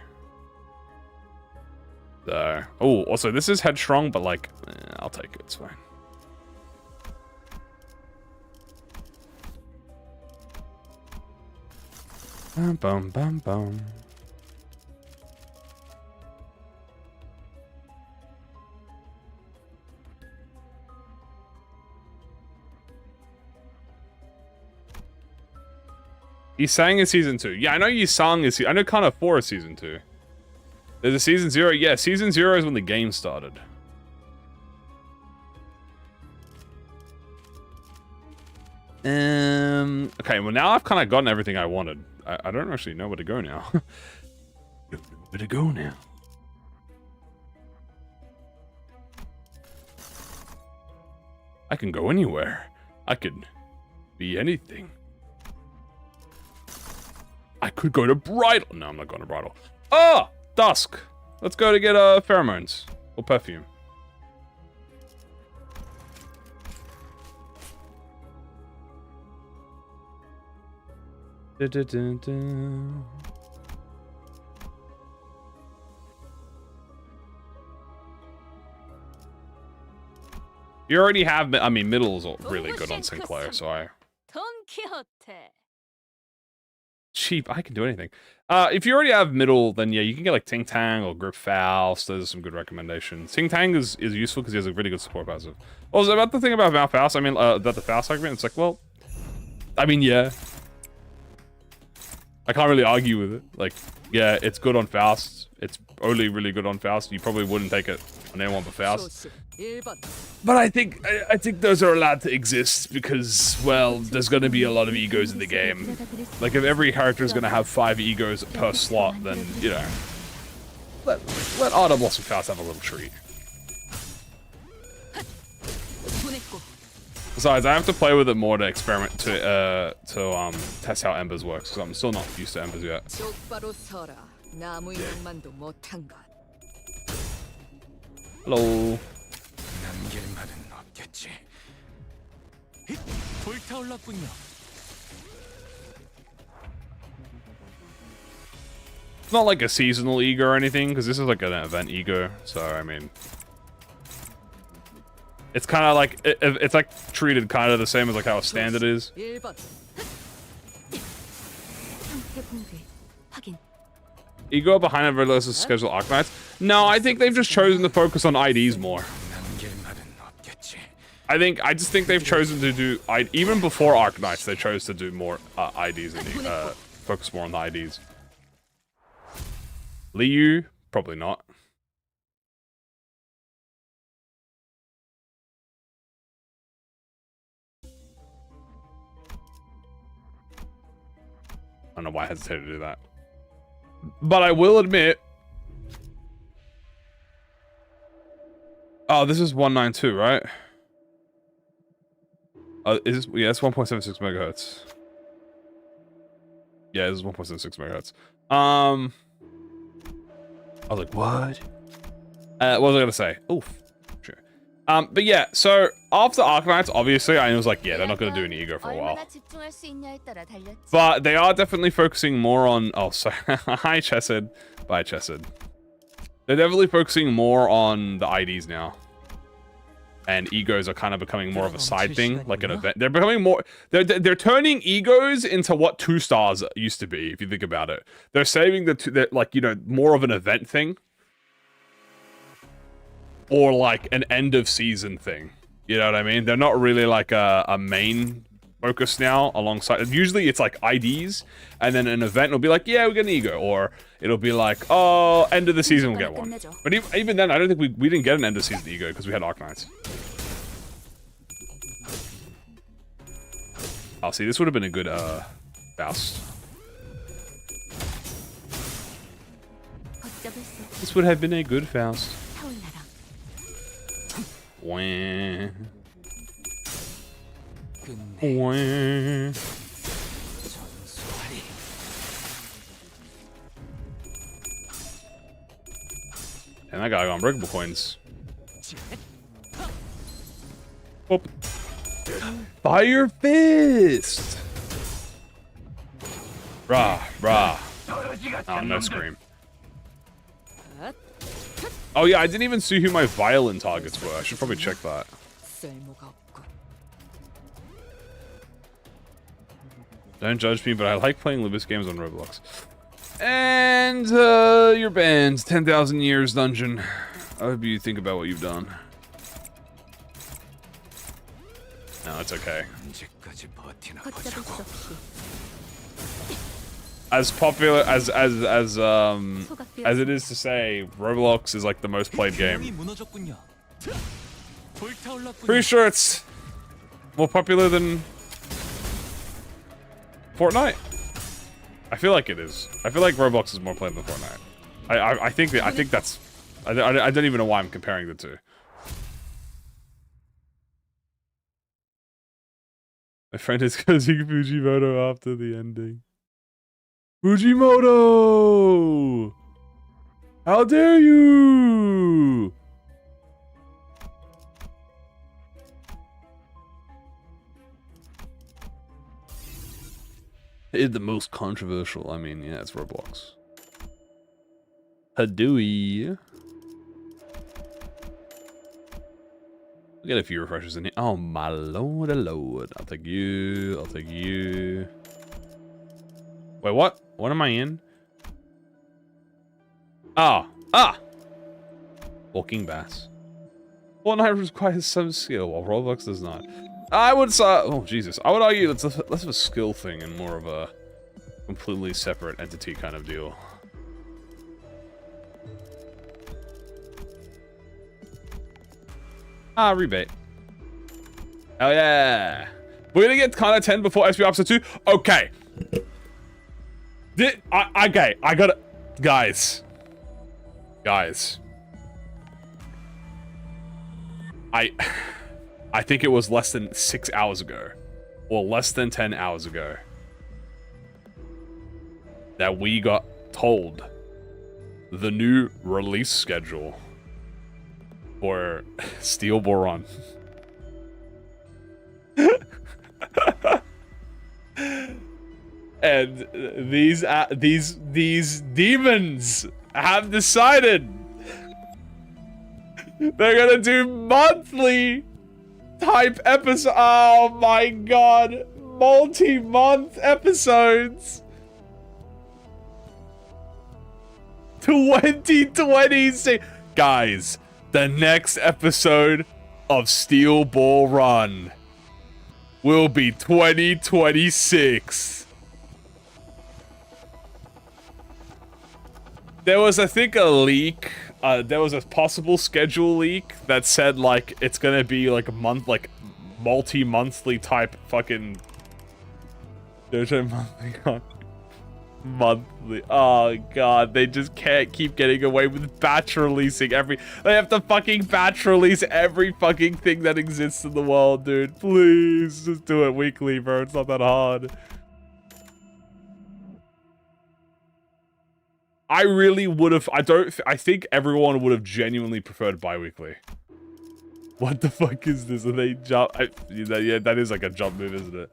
So, oh, also, this is Headstrong, but, like, I'll take it, it's fine. Bum, bum, bum, bum. Yisang is season 2. Yeah, I know Yisang is. I know Kana 4 is season 2. There's a season 0. Yeah, season 0 is when the game started. Okay, well now I've kind of gotten everything I wanted. I don't actually know where to go now. Don't know where to go now. I can go anywhere. I could be anything. I could go to Bridal. No, I'm not going to Bridal. Ah! Dusk! Let's go to get pheromones. Or perfume. Da, da, da, da. You already have, I mean, middle is really good on Sinclair, so I... Cheap, I can do anything. If you already have middle, then yeah, you can get like Ting Tang or Grip Faust. Those are some good recommendations. Ting Tang is useful because he has a really good support passive. Also, about the thing about Faust, I mean, about the Faust argument, it's like, well, I mean, yeah. I can't really argue with it. Like, yeah, it's good on Faust. It's only really good on Faust. You probably wouldn't take it on anyone but Faust. But I think those are allowed to exist because, well, there's going to be a lot of egos in the game. Like, if every character is going to have 5 egos per slot, then, you know, let Art of Blossom Faust have a little treat. Besides, I have to play with it more to experiment to test how Embers works, because I'm still not used to Embers yet. Hello. It's not like a seasonal ego or anything, because this is like an event ego, so I mean... It's kind of like, it's like treated kind of the same as like how a standard is. Ego behind it versus schedule Arknights? No, I think they've just chosen to focus on IDs more. I just think they've chosen to do, even before Arknights, they chose to do more IDs and focus more on the IDs. Liu? Probably not. I don't know why I hesitated to do that. But I will admit... Oh, this is 192, right? Is this, yeah, it's 1.76 megahertz. Yeah, this is 1.76 megahertz. I was like, what? What was I gonna say? Oof. Sure. But yeah, so after Arknights, obviously, I was like, yeah, they're not gonna do an ego for a while. But they are definitely focusing more on... Oh, sorry. Hi, Chesed. Bye, Chesed. They're definitely focusing more on the IDs now. And egos are kind of becoming more of a side thing, like an event. They're becoming more... They're turning egos into what 2 stars used to be, if you think about it. They're saving the like, you know, more of an event thing. or like an end of season thing. You know what I mean? They're not really like a main focus now alongside. Usually it's like IDs, and then an event will be like, yeah, we get an ego, or it'll be like, oh, end of the season we'll get one. But even then, I don't think we didn't get an end of season ego because we had Arknights. Oh, see, this would have been a good Faust. This would have been a good Faust. Wah. Wah. And that guy got unbreakable coins. Whoop. Fire Fist! Rah, rah. Oh, no scream. Oh yeah, I didn't even see who my violin targets were. I should probably check that. Don't judge me, but I like playing Limbus games on Roblox. And, you're banned. 10,000 years dungeon. I hope you think about what you've done. No, it's okay. As popular as it is to say, Roblox is like the most played game. Pretty sure it's more popular than Fortnite. I feel like it is. I feel like Roblox is more played than Fortnite. I think that's. I don't even know why I'm comparing the two. My friend is cursing Fujimoto after the ending. Fujimoto! How dare you! It's the most controversial. I mean, yeah, it's Roblox. Hadooey. We get a few refreshers in here. Oh my lord, lord. I'll take you. I'll take you. Wait, what? What am I in? Ah. Ah! Walking bass. Fortnite requires some skill, while Roblox does not. I would say, oh Jesus, I would argue that's less of a skill thing and more of a completely separate entity kind of deal. Ah, rebate. Hell yeah. We're gonna get kind of 10 before SB episode 2? Okay. Okay, I gotta... Guys. I think it was less than 6 hours ago, or less than 10 hours ago, that we got told the new release schedule for Steel Boron. And these demons have decided they're gonna do monthly type episode. Oh my god, multi-month episodes. 2026. Guys, the next episode of Steel Ball Run will be 2026. There was, I think, a leak. There was a possible schedule leak that said, like, it's gonna be, like, a month, like, multi-monthly type fucking... monthly. Oh, God. They just can't keep getting away with batch releasing every... They have to fucking batch release every fucking thing that exists in the world, dude. Please, just do it weekly, bro. It's not that hard. I really would have... I think everyone would have genuinely preferred bi-weekly. What the fuck is this? Are they jump... yeah, that is like a jump move, isn't it?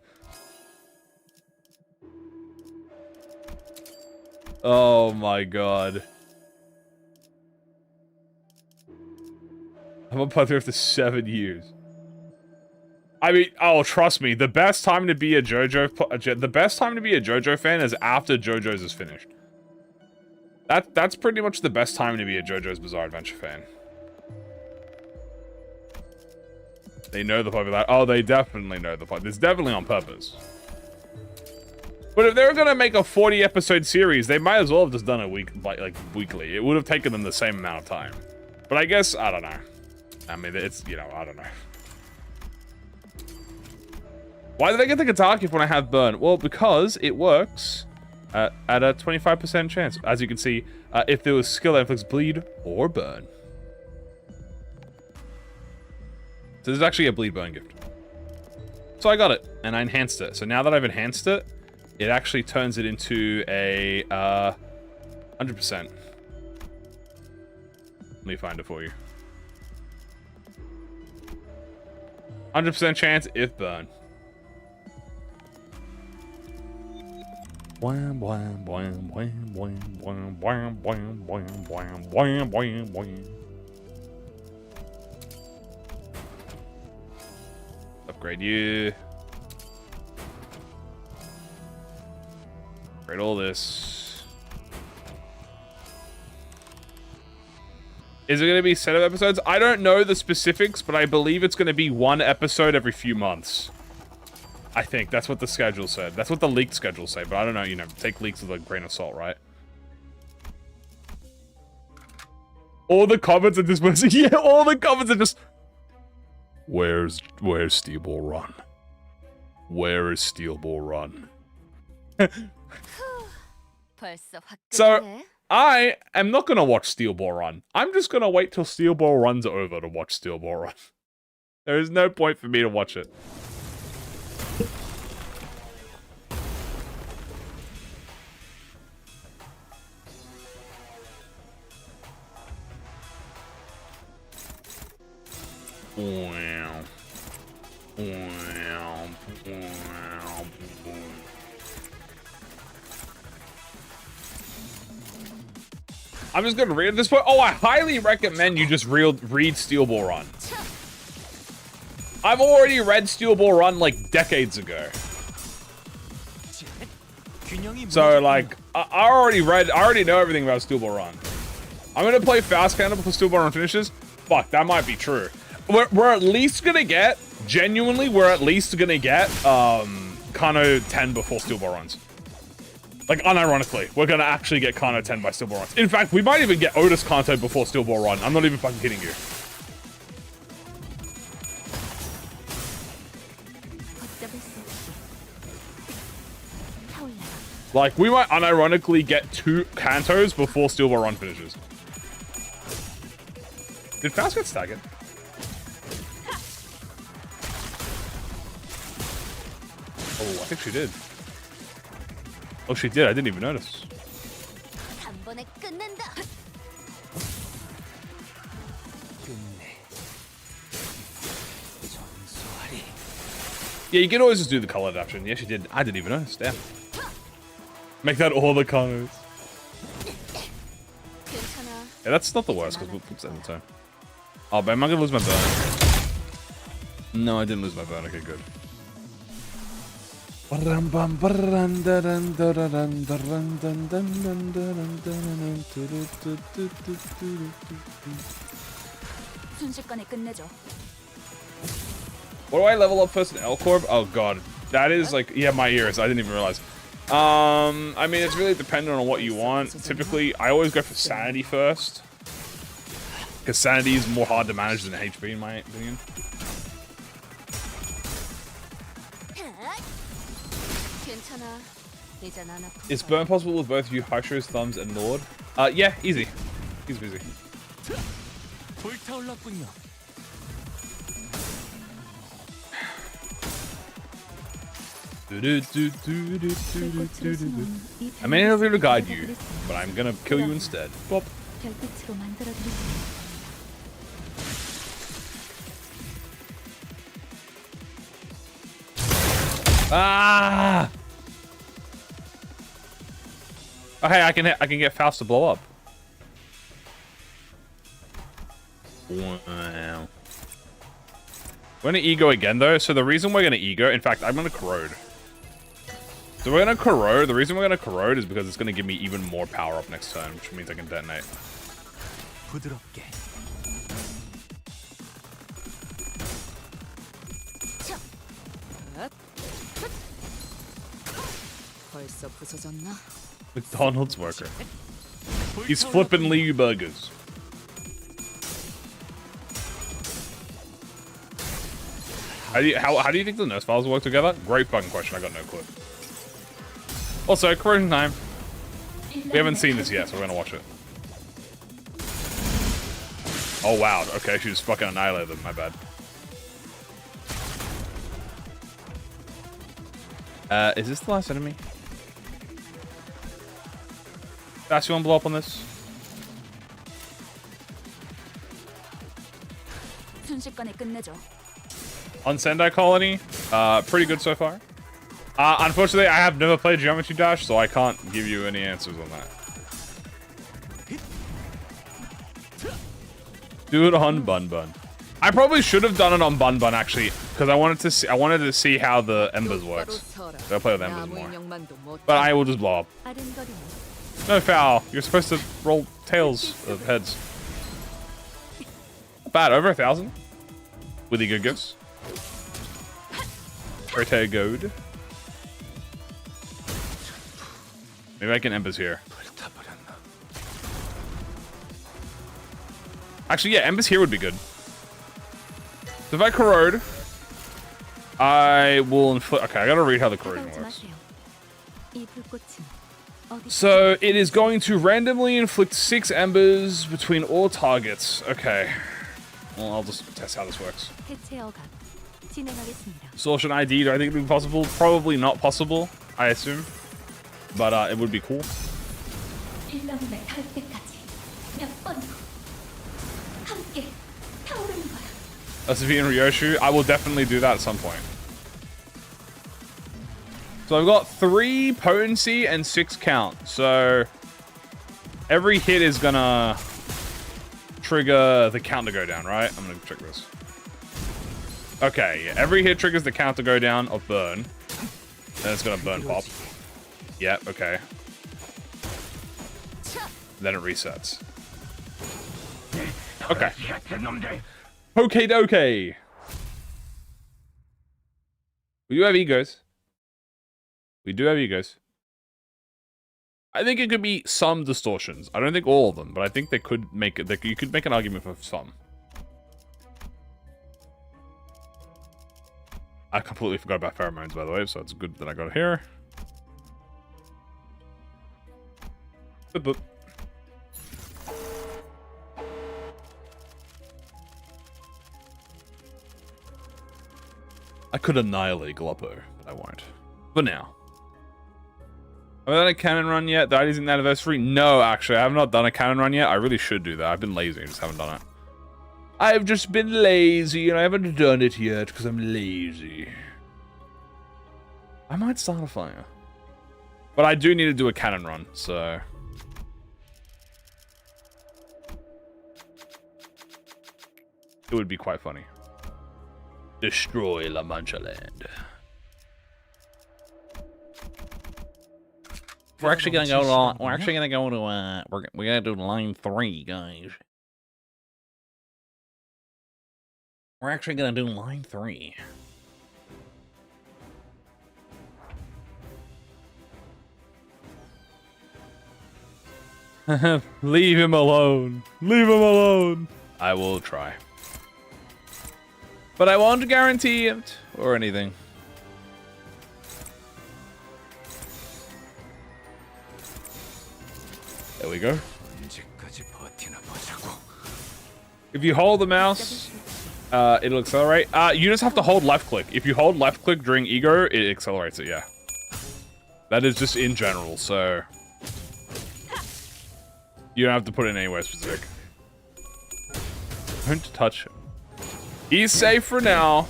Oh my god. I'm gonna play through after 7 years. I mean, oh, trust me, the best time to be a JoJo... The best time to be a JoJo fan is after JoJo's is finished. That's pretty much the best time to be a JoJo's Bizarre Adventure fan. They know the popularity. Oh, they definitely know the popularity. It's definitely on purpose. But if they were gonna make a 40-episode series, they might as well have just done it weekly. It would have taken them the same amount of time. But I guess, I don't know. I mean, it's, you know, I don't know. Why did I get the guitar gift when I have burn? Well, because it works at a 25% chance. As you can see, if there was skill that inflicts bleed or burn. So this is actually a bleed burn gift. So I got it, and I enhanced it. So now that I've enhanced it, it actually turns it into a 100%. Let me find it for you. 100% chance if burn. Wham, wham, wham, wham, wham, wham, wham, wham, wham, wham, wham, wham, wham. Upgrade you. Upgrade all this. Is it going to be a set of episodes? I don't know the specifics, but I believe it's going to be one episode every few months. I think that's what the schedule said. That's what the leaked schedule say, but I don't know, you know, take leaks with a grain of salt, right? All the comments are just, yeah, all the comments are just, where's Steel Ball Run? Where is Steel Ball Run? So, I am not going to watch Steel Ball Run. I'm just going to wait till Steel Ball Run's over to watch Steel Ball Run. There is no point for me to watch it. Wow. Wow. Wow. I'm just gonna read at this point. Oh, I highly recommend you just read Steel Ball Run. I've already read Steel Ball Run like decades ago. So like, I already know everything about Steel Ball Run. I'm gonna play Faust Canada before Steel Ball Run finishes. Fuck, that might be true. We're at least gonna get, genuinely, we're at least gonna get Kano 10 before Steel Ball runs. Like, unironically, we're gonna actually get Kano 10 by Steel Ball runs. In fact, we might even get Otis Kanto before Steel Ball run. I'm not even fucking kidding you. Like, we might unironically get 2 Kantos before Steel Ball run finishes. Did Faust get staggered? Oh, I think she did. Oh, she did. I didn't even notice. Yeah, you can always just do the color adaptation. Yeah, she did. I didn't even notice. Damn. Make that all the colors. Yeah, that's not the worst, because we'll put that in the time. Oh, but am I going to lose my burn? No, I didn't lose my burn. Okay, good. What do I level up first in L-Corp? Oh god. That is like, yeah, my ears. I didn't even realize. I mean, it's really dependent on what you want. Typically, I always go for Sanity first. Because Sanity is more hard to manage than HP, in my opinion. Is burn possible with both you, Haisho's, Thumbs, and Nord? Yeah, easy. He's busy. I may not be able to guide you, but I'm gonna kill you instead. Bop. Ah! Oh, hey, I can get Faust to blow up. Wow. We're gonna ego again though, so the reason we're gonna ego, in fact, I'm gonna corrode. So we're gonna corrode. The reason we're gonna corrode is because it's gonna give me even more power up next turn, which means I can detonate. 벌써 부서졌나? McDonald's worker. He's flipping Lee burgers. How do you think the nurse files work together? Great fucking question. I got no clue. Also, corrosion time. We haven't seen this yet, so we're gonna watch it. Oh wow. Okay, she just fucking annihilated them. My bad. Is this the last enemy? Dash, you wanna blow up on this? On Sendai Colony, pretty good so far. Unfortunately, I have never played Geometry Dash, so I can't give you any answers on that. Do it on Bun Bun. I probably should have done it on Bun Bun actually, because I wanted to see how the Embers works. So I'll play with Embers more. But I will just blow up. No foul. You're supposed to roll tails of heads. Not bad. Over 1,000 with the good gifts. Pretty good. Maybe I can Embers here. Actually, yeah, Embers here would be good. So if I corrode, I will inflict. Okay, I gotta read how the corrosion works. So it is going to randomly inflict 6 embers between all targets. Okay. Well, I'll just test how this works. Distortion ID, do I think it would be possible? Probably not possible, I assume. But it would be cool. SV and Ryoshu, I will definitely do that at some point. So I've got 3 potency and 6 count. So every hit is gonna trigger the count to go down, right? I'm gonna check this. Okay, yeah. Every hit triggers the count to go down of burn. Then it's gonna burn pop. Yeah, okay. Then it resets. Okay. Okay, dokie. We do have egos. We do have egos. I think it could be some distortions. I don't think all of them, but I think they could make it. You could make an argument for some. I completely forgot about pheromones, by the way, so it's good that I got it here. Boop, boop. I could annihilate Gloppo, but I won't. For now. Have I done a cannon run yet? That isn't the anniversary? No, actually, I have not done a cannon run yet. I really should do that. I've been lazy, I just haven't done it. I've just been lazy, and I haven't done it yet, because I'm lazy. I might start a fire. But I do need to do a cannon run, so... it would be quite funny. Destroy La Mancha Land. We're actually gonna go to. We're actually gonna go to. We gotta do line 3, guys. We're actually gonna do line 3. Leave him alone. Leave him alone. I will try. But I won't guarantee it or anything. There we go. If you hold the mouse, it'll accelerate. You just have to hold left click. If you hold left click during ego, it accelerates it, yeah. That is just in general, so... you don't have to put it in anywhere specific. Don't touch him. He's safe for now.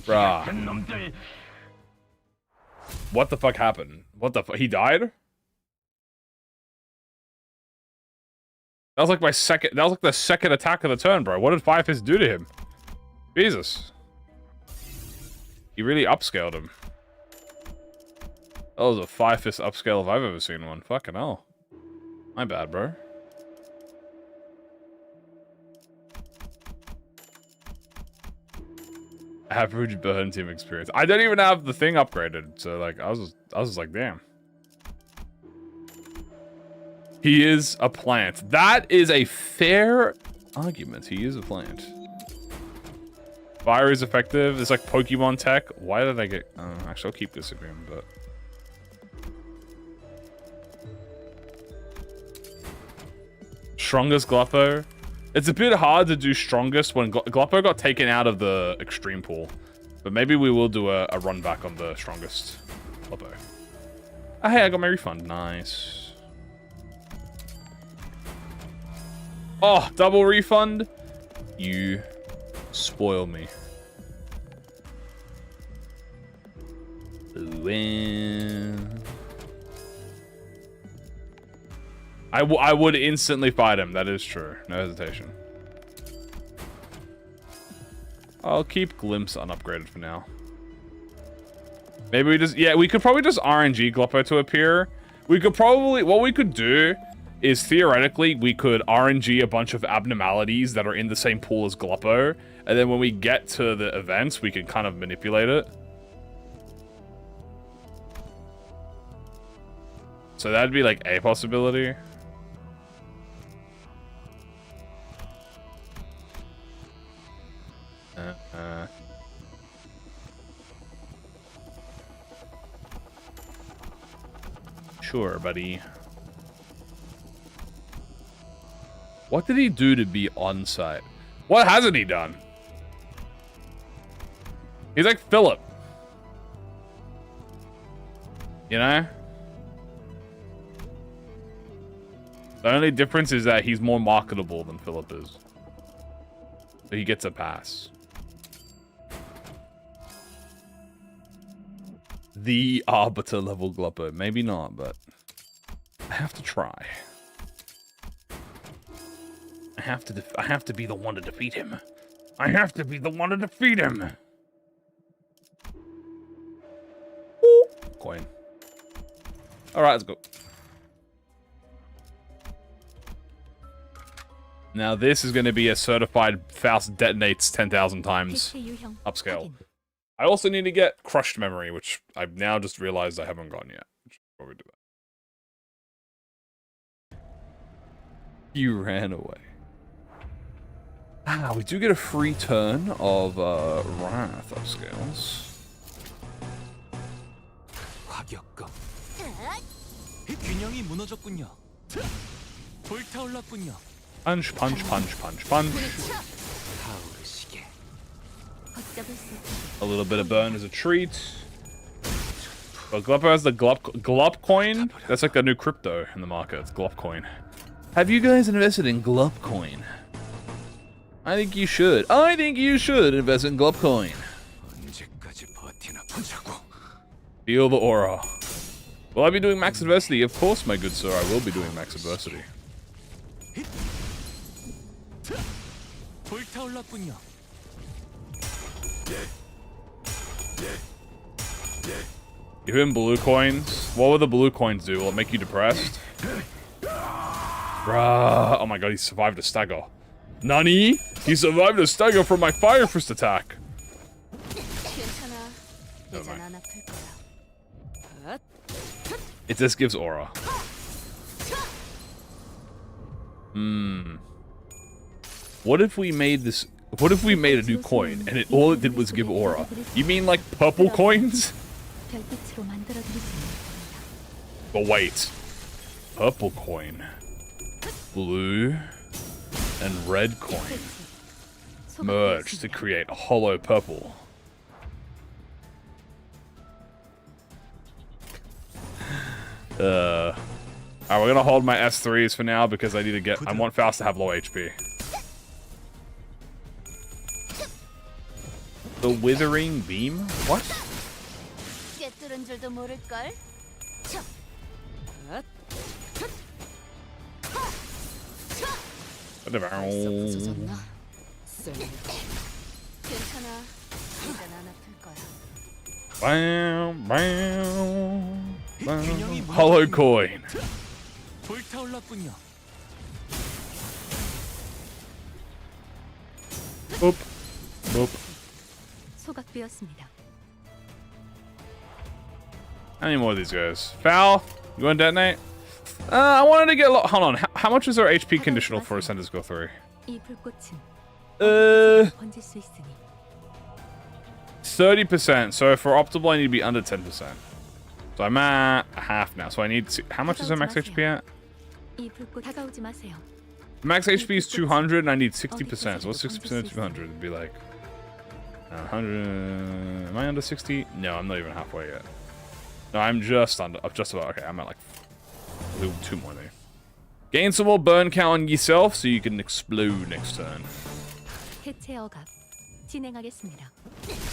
Bruh. What the fuck happened? What the fuck? He died? That was like my second. That was like the second attack of the turn, bro. What did Fire Fist do to him? Jesus. He really upscaled him. That was a Fire Fist upscale if I've ever seen one. Fucking hell. My bad, bro. Average burn team experience. I don't even have the thing upgraded, so like I was just like, damn. He is a plant. That is a fair argument. He is a plant. Fire is effective. It's like Pokemon tech. Why did I get... actually, I'll keep this again, but... Strongest Gluppo. It's a bit hard to do strongest when Gluppo got taken out of the extreme pool. But maybe we will do a run back on the strongest Gluppo. Oh, hey, I got my refund. Nice. Oh, double refund? You spoil me. I would instantly fight him. That is true. No hesitation. I'll keep Glimpse unupgraded for now. Maybe we just... Yeah, we could probably just RNG Gluppo to appear. We could probably... What we could do is, theoretically, we could RNG a bunch of abnormalities that are in the same pool as Gluppo. And then when we get to the events, we can kind of manipulate it. So that'd be like a possibility. Sure, buddy. What did he do to be on site? What hasn't he done? He's like Philip. You know? The only difference is that he's more marketable than Philip is. So he gets a pass. The Arbiter level Gluppo. Maybe not, but I have to try. I have to be the one to defeat him. I have to be the one to defeat him. Ooh, coin. All right, let's go. Now this is going to be a certified Faust detonates 10,000 times upscale. I also need to get crushed memory, which I've now just realized I haven't gotten yet. Which probably do that. You ran away. Ah, we do get a free turn of Wrath upscales. Punch, punch, punch, punch, punch. A little bit of burn is a treat. But Gluppo has the Glup coin. That's like the new crypto in the market. It's Glup coin. Have you guys invested in Glup coin? I think you should. I think you should invest in Glup coin. Feel the aura. Will I be doing max adversity? Of course, my good sir, I will be doing max adversity. Give him blue coins. What will the blue coins do? Will it make you depressed? Bruh. Oh my god, he survived a stagger. Nani? He survived a stagger from my fire fist attack. It just gives aura. What if we made this... What if we made a new coin and all it did was give aura? You mean like purple coins? But wait. Purple coin. Blue. And red coin. Merge to create a hollow purple. Alright, we're gonna hold my S3s for now because I need to get... I want Faust to have low HP. The Withering Beam? What? Whatever. Bam, bam, bam. Hollow coin. Boop. Boop. 소각되었습니다. How many more of these guys? Foul? You want to detonate? I wanted to get hold on. How much is our HP conditional for Ascenders Go 3? 이 불꽃은 30%. 번질 수 있으니 30%. So for optimal, I need to be under 10%. So I'm at half now. So I need to. How much is our max HP at? 이 불꽃 다가오지 마세요. Max HP is 200, and I need 60%. So what's 60% of 200? It'd be like 100. Am I under 60? No, I'm not even halfway yet. No, I'm just under. I'm just about. Okay, I'm at like two more there. Gain some more burn count on yourself, so you can explode next turn. 해체 억압 진행하겠습니다.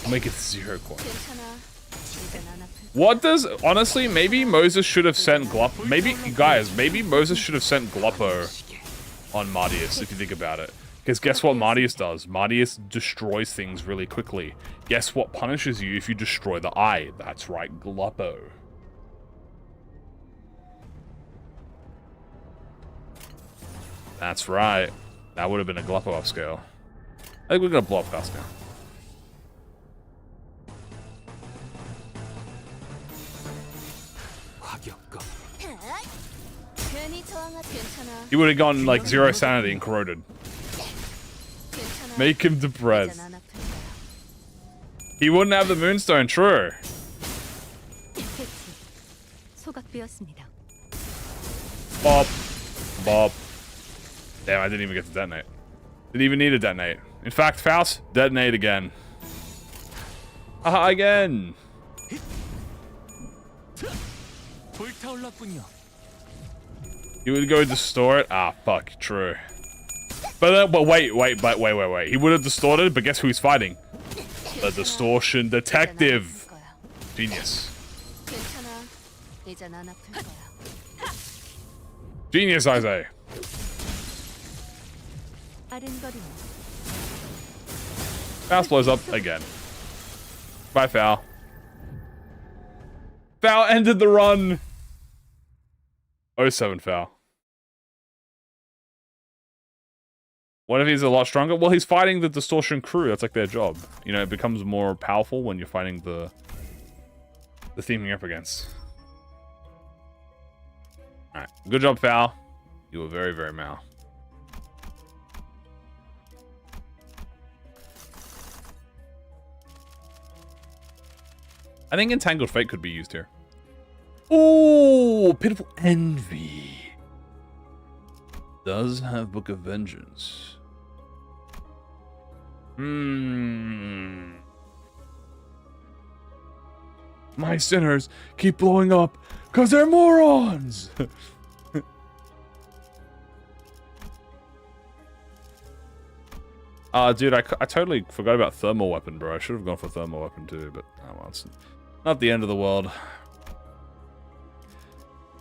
Make it 0 coin. 괜찮아. 이젠 안 아플. What does honestly? Maybe Moses should have sent Glup. Maybe guys, maybe Moses should have sent Gluppo on Mardius. If you think about it, because guess what Mardius does? Mardius destroys things really quickly. Guess what punishes you if you destroy the eye? That's right, Gluppo. That's right. That would have been a Gluppo upscale. I think we're gonna blow up Faust now. He would have gone like 0 sanity and corroded. Make him depressed. He wouldn't have the Moonstone, true. 소각되었습니다. Bop. Bop. Damn, I didn't even get to detonate. Didn't even need to detonate. In fact, Faust, detonate again. Haha, again. He would go distort it. Ah, fuck, true. But wait. He would have distorted, but guess who he's fighting? The distortion detective. Genius. Genius, I say. Faust blows up again. Bye, Foul. Foul ended the run. 07 Foul. What if he's a lot stronger? Well, he's fighting the Distortion crew. That's like their job. You know, it becomes more powerful when you're fighting the team you're up against. Alright. Good job, Foul. You were very, very mal. I think Entangled Fate could be used here. Ooh, Pitiful Envy. Does have Book of Vengeance. My sinners keep blowing up because they're morons. Dude, I totally forgot about Thermal Weapon, bro. I should have gone for Thermal Weapon too, but oh well, it's not the end of the world.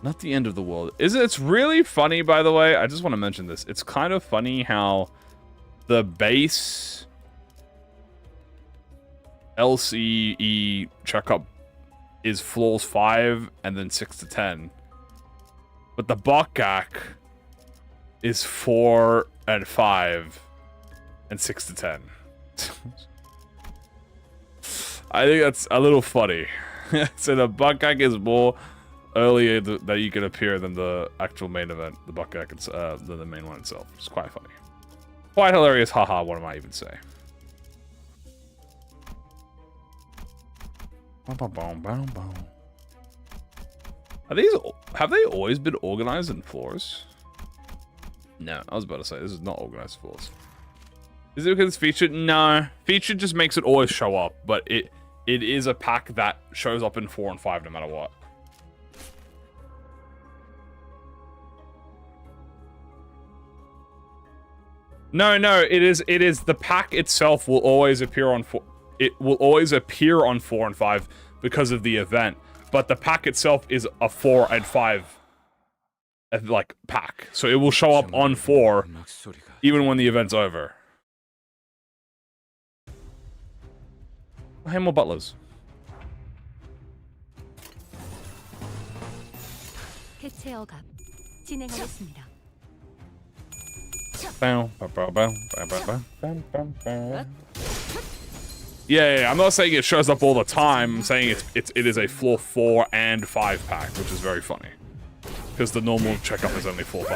Not the end of the world. It's really funny, by the way. I just want to mention this. It's kind of funny how the base LCE checkup is floors 5 and then 6 to 10. But the Bakak is 4 and 5 and 6 to 10. I think that's a little funny. So the Bakak is more earlier that you can appear than the actual main event, the Bakak, than the main one itself. It's quite funny. Quite hilarious, haha, what am I even say? Have they always been organized in floors? No, I was about to say, this is not organized floors. Is it because it's featured? No. Featured just makes it always show up, but it is a pack that shows up in 4 and 5 no matter what. No, it is the pack itself will always appear on 4. It will always appear on 4 and 5 because of the event, but the pack itself is a 4 and 5 like pack, so it will show up on 4 even when the event's over. Hey, more butlers. 해체 억압 진행하겠습니다. Yeah, I'm not saying it shows up all the time. I'm saying it is a floor 4 and 5 pack, which is very funny. Because the normal checkup is only floor 5.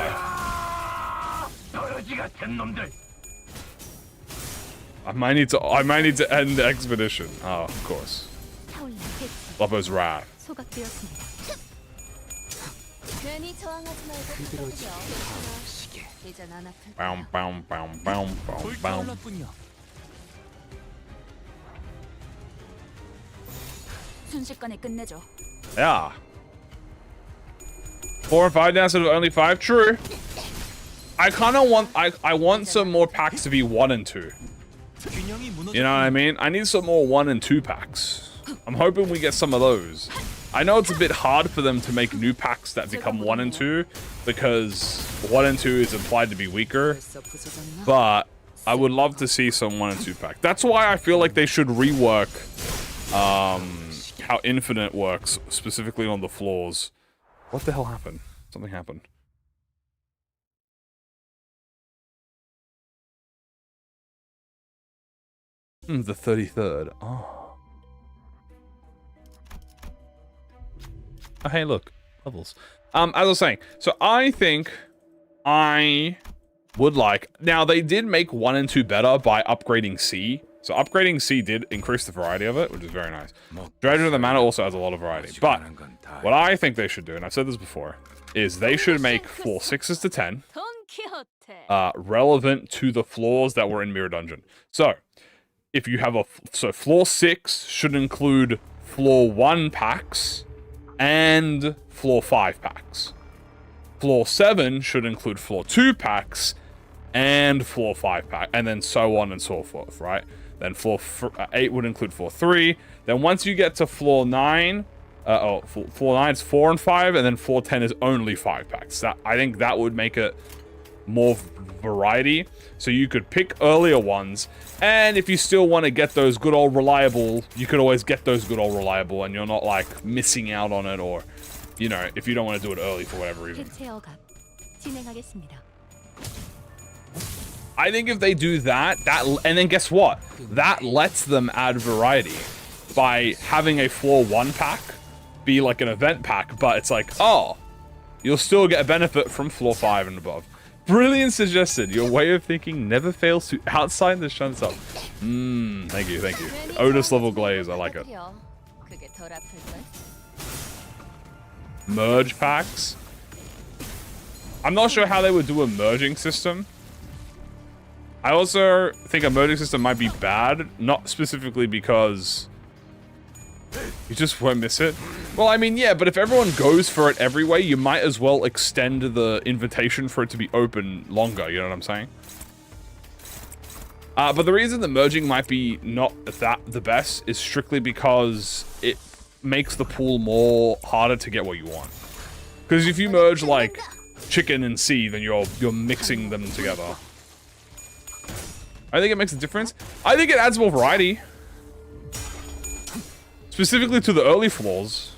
I might need to end the expedition. Oh, of course. 타올라 해체. Lobo's wrath. 소각되었습니다. 괜히 저항하지 말고 이젠 안 아플 거야. Bow. 순식간에 끝내줘. Yeah. 4 and 5 now instead of only 5. True. I kind of want I want some more packs to be 1 and 2. You know what I mean? I need some more 1 and 2 packs. I'm hoping we get some of those. I know it's a bit hard for them to make new packs that become 1 and 2 because 1 and 2 is implied to be weaker. But I would love to see some 1 and 2 pack. That's why I feel like they should rework how Infinite works, specifically on the floors. What the hell happened? Something happened. The 33rd. Oh, hey, look. Levels. As I was saying, so I think I would like... Now, they did make 1 and 2 better by upgrading C. So upgrading C did increase the variety of it, which is very nice. Dredger of the Mana also has a lot of variety. But what I think they should do, and I've said this before, is they should make floor 6s to 10 relevant to the floors that were in Mirror Dungeon. So, if you have so floor 6 should include floor 1 packs and floor 5 packs. Floor 7 should include floor 2 packs and floor 5 pack, and then so on and so forth, right? Then floor 8 would include floor 3. Then once you get to floor 9, floor 9 is 4 and 5, and then floor 10 is only 5 packs. I think that would make it more variety, so you could pick earlier ones, and if you still want to get those good old reliable, you could always get those good old reliable, and you're not like missing out on it, or you know, if you don't want to do it early for whatever reason. 해체 억압. 진행하겠습니다. I think if they do that, and then guess what? That lets them add variety by having a floor 1 pack be like an event pack, but it's like, oh, you'll still get a benefit from floor 5 and above. Brilliant suggestion. Your way of thinking never fails to outside the shunt up. Thank you. Otis level glaze, I like it. 그게 덜 아플걸? Merge packs. I'm not sure how they would do a merging system. I also think a merging system might be bad, not specifically because you just won't miss it. Well, I mean, yeah, but if everyone goes for it every way, you might as well extend the invitation for it to be open longer, you know what I'm saying? But the reason the merging might be not the best is strictly because it makes the pool more harder to get what you want. Because if you merge like chicken and sea, then you're mixing them together. I think it makes a difference. I think it adds more variety. Specifically to the early floors.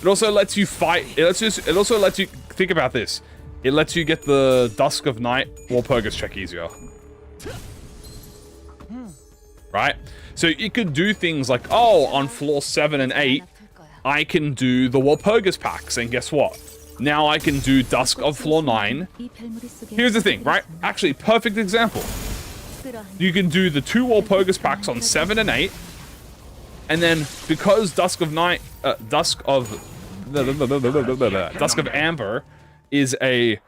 It also lets you fight. It also lets you think about this. It lets you get the Dusk of Night Walpurgis check easier. Right? So you could do things like, oh, on floor 7 and 8, I can do the Walpurgis packs, and guess what? Now I can do Dusk of floor 9. Here's the thing, right? Actually, perfect example. You can do the 2 Walpurgis packs on 7 and 8, and then because Dusk of Amber is a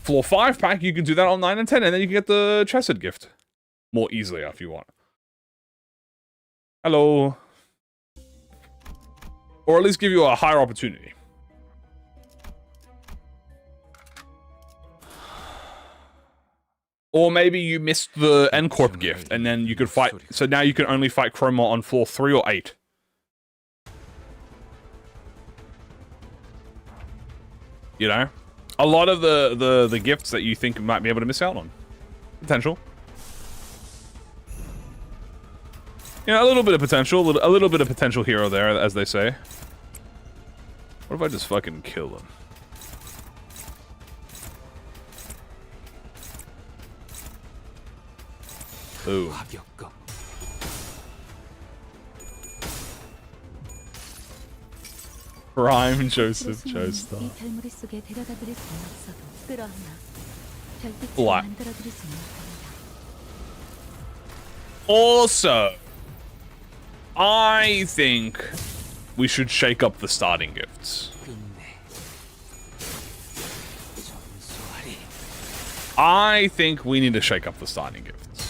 floor 5 pack, you can do that on 9 and 10, and then you can get the Chesed gift more easily if you want. Hello. Or at least give you a higher opportunity. Or maybe you missed the N-Corp gift, and then you could fight... So now you can only fight Chroma on floor 3 or 8. You know? A lot of the gifts that you think you might be able to miss out on. Potential. You know, a little bit of potential. A little bit of potential here or there, as they say. What if I just fucking kill them? Ooh. Prime Joseph Joestar. 이 결무리 속에 데려다 드릴 수는 없어도 그러나 별빛을 Black. 만들어 드릴 수는 있습니다. Also, I think we should shake up the starting gifts. I think we need to shake up the starting gifts.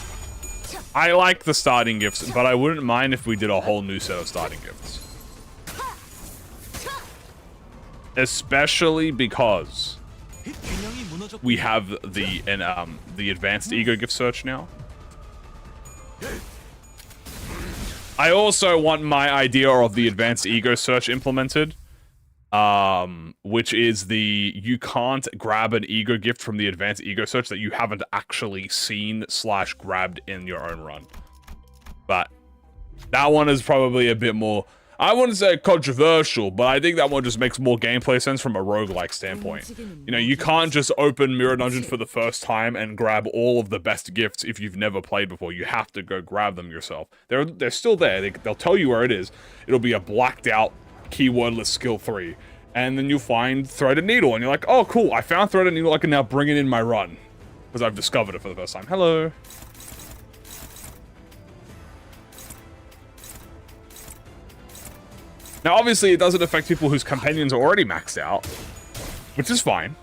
I like the starting gifts, but I wouldn't mind if we did a whole new set of starting gifts. Especially because we have the advanced ego gift search now. I also want my idea of the advanced ego search implemented, which is you can't grab an ego gift from the advanced ego search that you haven't actually seen / grabbed in your own run. But that one is probably a bit more, I wouldn't say controversial, but I think that one just makes more gameplay sense from a roguelike standpoint. You know, you can't just open Mirror Dungeon for the first time and grab all of the best gifts if you've never played before. You have to go grab them yourself. They're still there. They'll tell you where it is. It'll be a blacked out keywordless skill 3. And then you'll find Threaded Needle, and you're like, oh cool, I found Threaded Needle, I can now bring it in my run. Because I've discovered it for the first time. Hello. Now, obviously, it doesn't affect people whose companions are already maxed out, which is fine.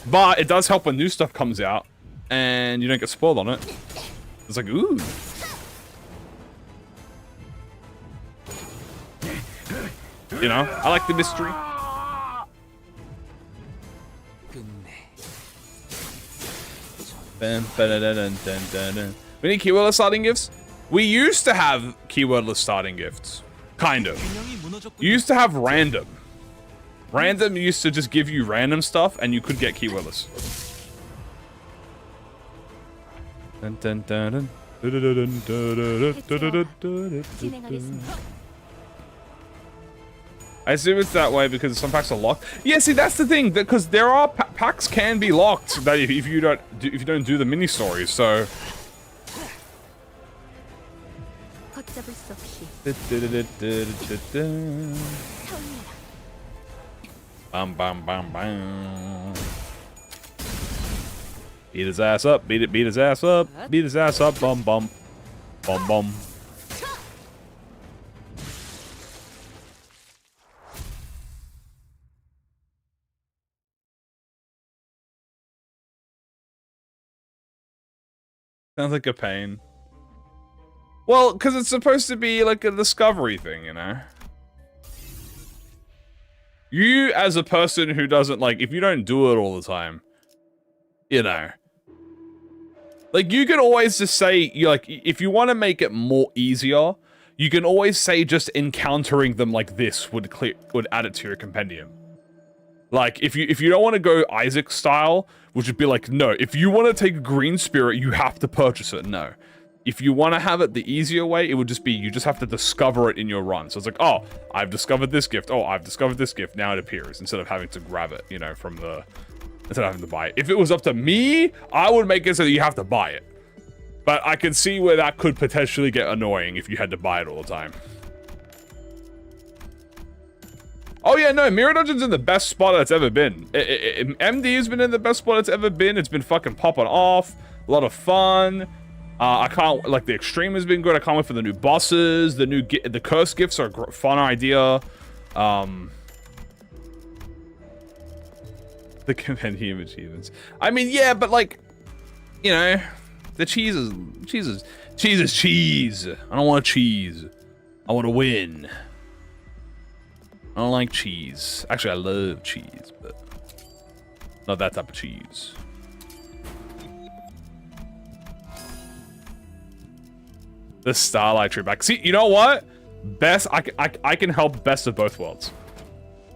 But it does help when new stuff comes out, and you don't get spoiled on it. It's like, ooh. You know, I like the mystery. We need keywordless starting gifts? We used to have keywordless starting gifts. Kind of. You used to have random. Random used to just give you random stuff, and you could get keywordless. Dun, dun, dun, dun. 진행하겠습니다. I assume it's that way because some packs are locked. Yeah, see, that's the thing, because there are packs can be locked that if you don't do the mini stories. So. 걷잡을 수 없이 Bam, bam, bam, bam. Beat his ass up. Beat his ass up. Beat his ass up. Bum, bum. Bum, bum. Sounds like a pain. Well, because it's supposed to be like a discovery thing, you know? You, as a person who doesn't, like, if you don't do it all the time, you know, like, you can always just say, you like, if you want to make it more easier, you can always say just encountering them like this would add it to your compendium. Like, if you don't want to go Isaac style, which would be like, no, if you want to take Green Spirit, you have to purchase it. No. If you want to have it the easier way, it would just be, you just have to discover it in your run. So it's like, oh, I've discovered this gift. Oh, I've discovered this gift. Now it appears, instead of having to grab it, you know, instead of having to buy it. If it was up to me, I would make it so that you have to buy it. But I can see where that could potentially get annoying if you had to buy it all the time. Oh yeah, no, Mirror Dungeon's in the best spot it's ever been. MD has been in the best spot it's ever been. It's been fucking popping off. A lot of fun. I can't, like, the extreme has been good. I can't wait for the new bosses. The curse gifts are a fun idea. The compendium achievements. I mean, yeah, but like, you know, the cheese is cheese. I don't want cheese. I want to win. I don't like cheese. Actually, I love cheese, but not that type of cheese. The Starlight tree back. See, you know what? I can help best of both worlds.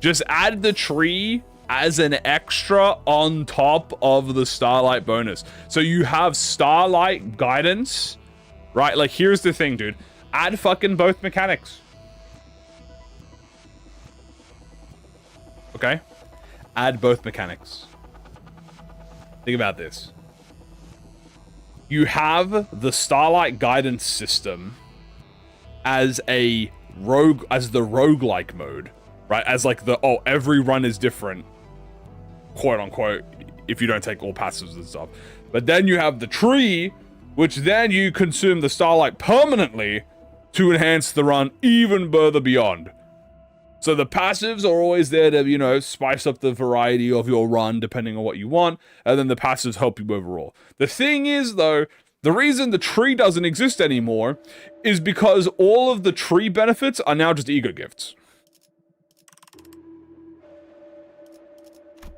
Just add the tree as an extra on top of the Starlight bonus. So you have Starlight guidance, right? Like, here's the thing, dude. Add fucking both mechanics. Okay? Add both mechanics. Think about this. You have the Starlight guidance system as a rogue, as the roguelike mode, right? As like the, oh, every run is different, quote unquote, if you don't take all passives and stuff. But then you have the tree, which then you consume the starlight permanently to enhance the run even further beyond. So the passives are always there to, you know, spice up the variety of your run depending on what you want, and then the passives help you overall. The thing is, though, the reason the tree doesn't exist anymore is because all of the tree benefits are now just ego gifts.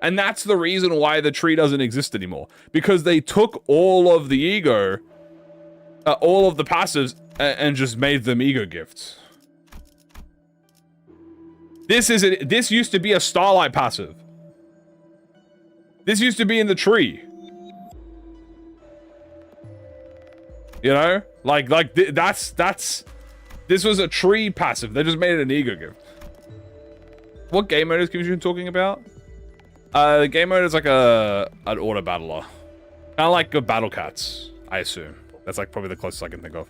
And that's the reason why the tree doesn't exist anymore. Because they took all of the ego, all of the passives, and just made them ego gifts. This used to be a starlight passive. This used to be in the tree. You know? This was a tree passive. They just made it an ego gift. What game mode is Kamui talking about? The game mode is like an auto battler. Kind of like a Battle Cats, I assume. That's like probably the closest I can think of.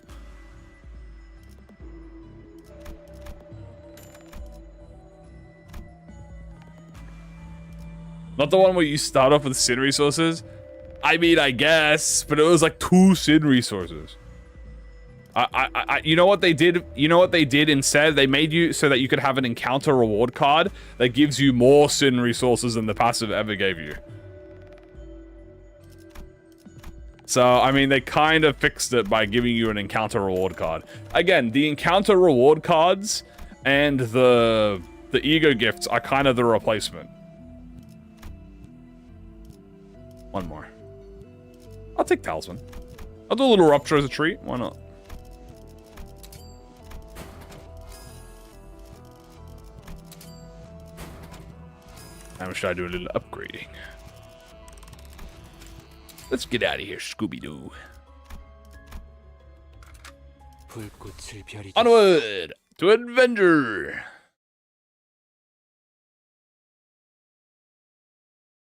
Not the one where you start off with sin resources? I mean, I guess, but it was like 2 sin resources. You know what they did? You know what they did instead? They made you so that you could have an encounter reward card that gives you more sin resources than the passive ever gave you. So, I mean, they kind of fixed it by giving you an encounter reward card. Again, the encounter reward cards and the ego gifts are kind of the replacement. One more. I'll take Talisman. I'll do a little Rupture as a treat. Why not? How should I do a little upgrading? Let's get out of here, Scooby-Doo. Onward to adventure.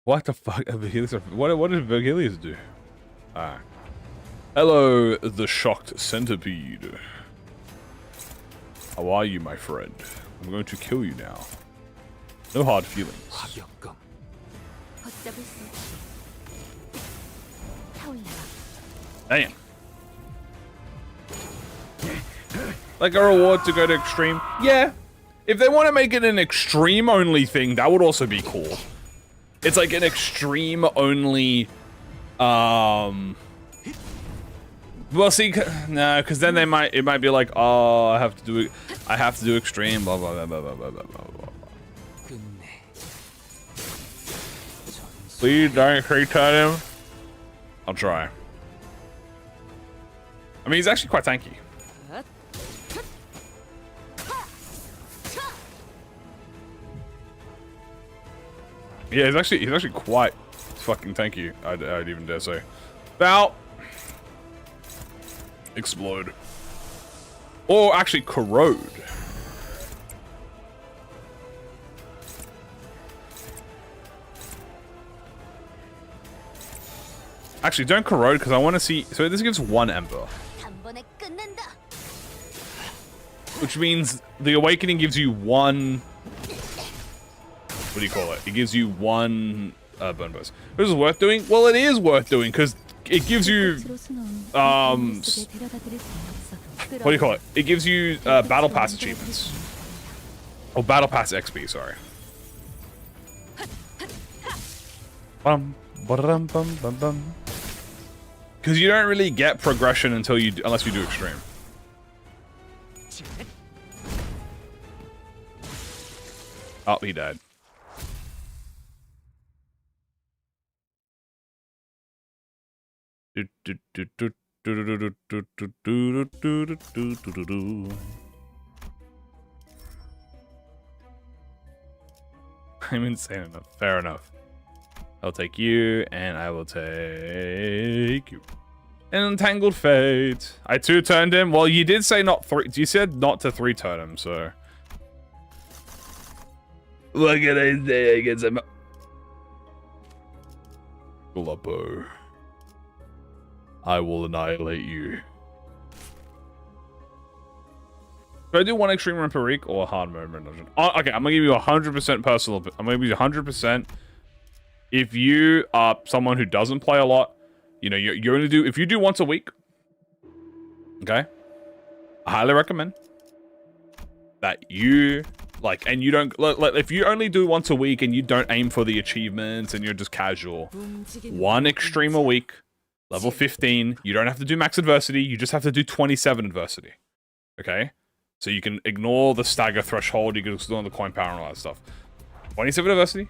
What the fuck? What did Virgilius do? Ah. Hello, the shocked centipede. How are you, my friend? I'm going to kill you now. No hard feelings. Damn. Like a reward to go to extreme? Yeah. If they want to make it an extreme only thing, that would also be cool. It's like an extreme only, well, see, no, because then it might be like, oh, I have to do extreme, blah, blah, blah, blah, blah, blah, blah, blah. Please don't crit him. I'll try. I mean, he's actually quite tanky. Yeah, he's actually quite fucking tanky. I'd even dare say. Bow. Explode. Or actually corrode. Actually, don't corrode because I want to see. So this gives 1 ember, which means the awakening gives you 1. What do you call it? It gives you 1 burn burst. Is it worth doing? Well, it is worth doing because it gives you what do you call it? It gives you battle pass achievements or battle pass XP. Sorry. Because you don't really get progression until unless you do extreme. Oh, he died. I'm insane enough. Fair enough. I'll take you, and I will take you. Entangled Fate. I 2-turned him. Well, you did say not 3. You said not to 3-turn him, so. What can I say against him? Gluppo. I will annihilate you. Should I do one extreme run per week or a hard mode dungeon? Oh, okay, I'm gonna give you 100% personal. I'm gonna give you 100%. If you are someone who doesn't play a lot, you know, you're gonna do, if you do once a week, okay, I highly recommend that you like, and you don't like, if you only do once a week and you don't aim for the achievements and you're just casual, one extreme a week, level 15. You don't have to do max adversity. You just have to do 27 adversity. Okay, so you can ignore the stagger threshold. You can ignore the coin power and all that stuff. 27 adversity,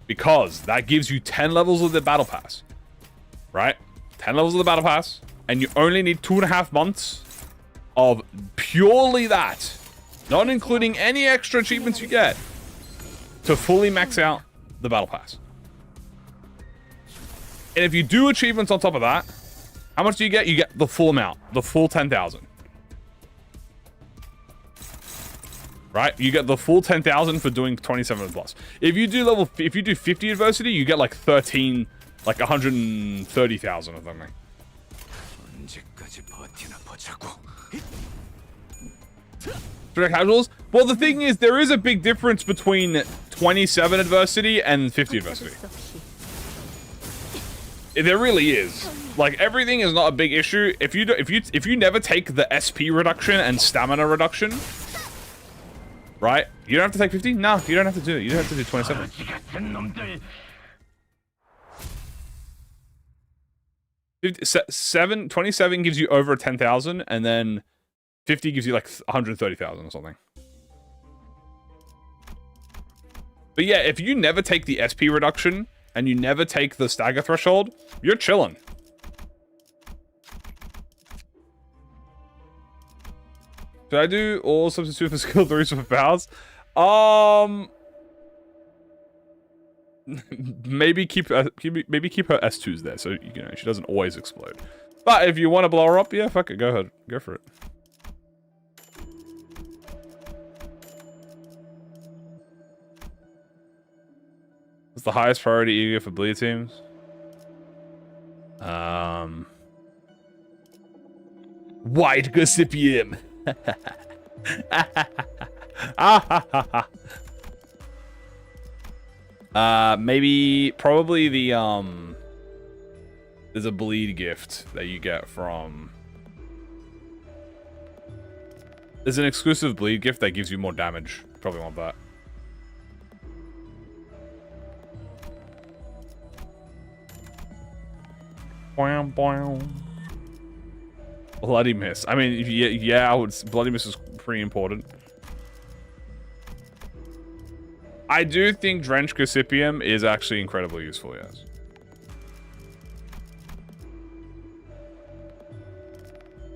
because that gives you 10 levels of the battle pass, right? 10 levels of the battle pass, and you only need 2.5 months of purely that, not including any extra achievements you get, to fully max out the battle pass. And if you do achievements on top of that, how much do you get? You get the full amount, the full 10,000. Right? You get the full 10,000 for doing 27 plus. If you do 50 adversity, you get like 13, like 130,000 of them. For casuals? Well, the thing is, there is a big difference between 27 adversity and 50 adversity. There really is. Like, everything is not a big issue. If you never take the SP reduction and stamina reduction, right? You don't have to take 50? No, you don't have to do it. You don't have to do 27. 27 gives you over 10,000, and then 50 gives you like 130,000 or something. But yeah, if you never take the SP reduction and you never take the stagger threshold, you're chilling. Should I do all substitute for skill 3s for Faust? Maybe keep her S2s there, so you know she doesn't always explode. But if you want to blow her up, yeah, fuck it, go ahead, go for it. What's the highest priority you get for bleed teams? White Gossipium. Maybe, probably the, there's a bleed gift that you get from... There's an exclusive bleed gift that gives you more damage. Probably want that. Boing, boing. Bloody Miss. I mean, yeah, I would. Bloody Miss is pretty important. I do think Drenched Gossipium is actually incredibly useful, yes.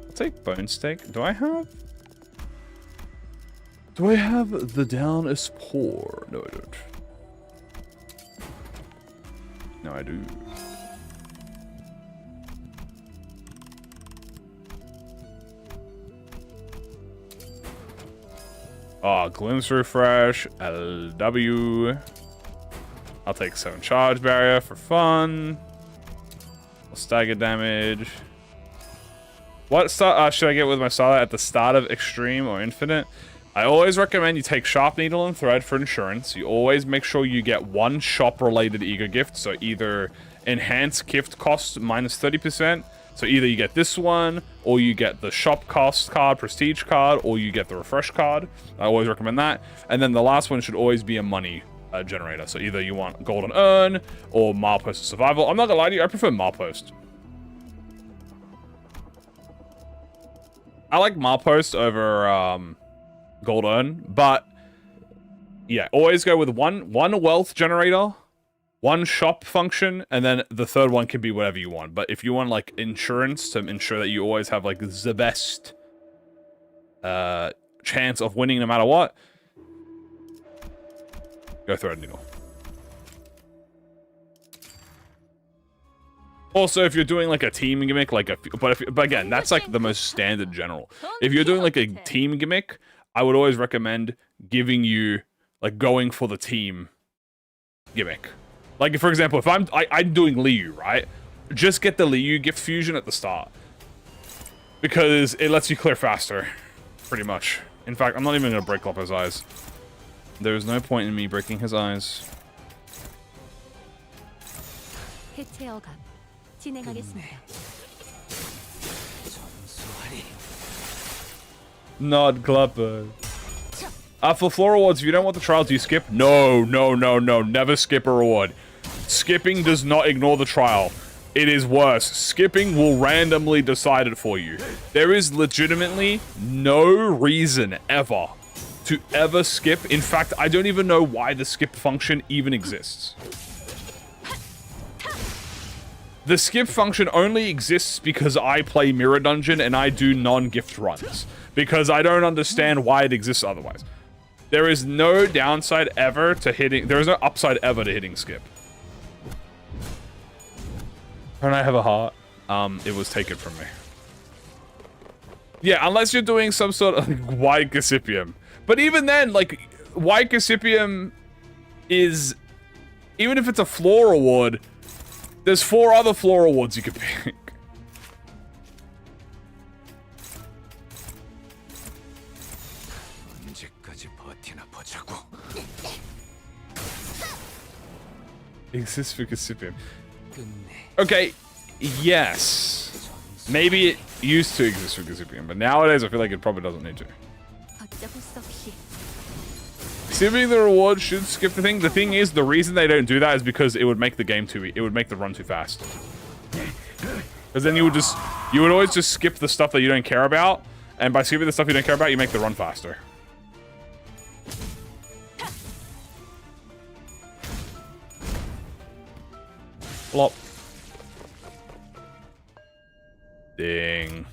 I'll take Bone Steak. Do I have the down is poor? No, I don't. No, I do. Oh, Glimpse Refresh, LW. I'll take 7 Charge Barrier for fun. Stagger damage. What start should I get with my Starlight at the start of Extreme or Infinite? I always recommend you take Sharp Needle and Thread for insurance. You always make sure you get one shop-related Eager gift, so either Enhanced Gift cost minus 30%, so either you get this one, or you get the shop cost card, prestige card, or you get the refresh card. I always recommend that. And then the last one should always be a money generator. So either you want Golden Urn, or Milepost of Survival. I'm not gonna lie to you, I prefer Milepost. I like Milepost over Gold Urn, but yeah, always go with one wealth generator, one shop function, and then the third one can be whatever you want. But if you want like insurance to ensure that you always have like the best chance of winning no matter what, go Thread Needle. Also, if you're doing like a team gimmick, like but again, that's like the most standard general. If you're doing like a team gimmick, I would always recommend giving you like going for the team gimmick. Like, for example, if I'm doing Liu, right? Just get the Liu gift fusion at the start. Because it lets you clear faster. Pretty much. In fact, I'm not even going to break Lopper's eyes. There is no point in me breaking his eyes. 해체 어감 진행하겠습니다. Not Glupper. For floor rewards, if you don't want the trials, do you skip? No, no, no, no. Never skip a reward. Skipping does not ignore the trial. It is worse. Skipping will randomly decide it for you. There is legitimately no reason ever to ever skip. In fact, I don't even know why the skip function even exists. The skip function only exists because I play Mirror Dungeon and I do non-gift runs. Because I don't understand why it exists otherwise. There is no downside ever to hitting... There is no upside ever to hitting skip. Don't I have a heart? It was taken from me. Yeah, unless you're doing some sort of like, White Gossipium. But even then, like, White Gossipium is... Even if it's a floor reward, there's 4 other floor rewards you could pick. Exists for Gossipium. Okay, yes. Maybe it used to exist for Gossipium, but nowadays I feel like it probably doesn't need to. Skipping the reward should skip the thing. The thing is, the reason they don't do that is because it would make the game it would make the run too fast. Because then you would always just skip the stuff that you don't care about, and by skipping the stuff you don't care about, you make the run faster. Flop. Ding.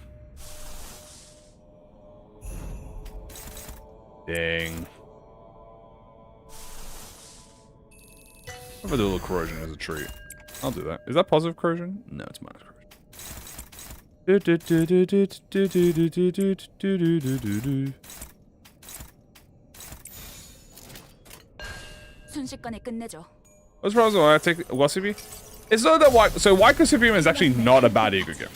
Ding. I'm gonna do a little corrosion as a treat. I'll do that. Is that positive corrosion? No, it's minus corrosion. 순식간에 끝내죠. What's the problem when I take Wasabi? It's not that White... So White Gossipium is actually not a bad ego gift.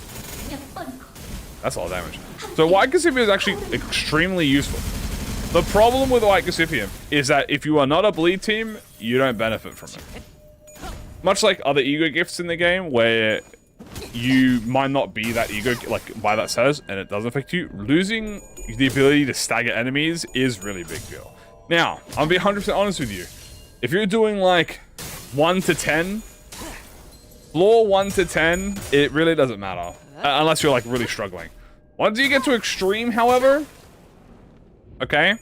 That's a lot of damage. So White Gossipium is actually extremely useful. The problem with White Gossipium is that if you are not a bleed team, you don't benefit from it. Much like other ego gifts in the game, where you might not be that ego, like by that says, and it doesn't affect you, losing the ability to stagger enemies is really a big deal. Now, I'll be 100% honest with you. If you're doing like 1 to 10, floor 1 to 10, it really doesn't matter. Unless you're like really struggling. Once you get to extreme, however, okay?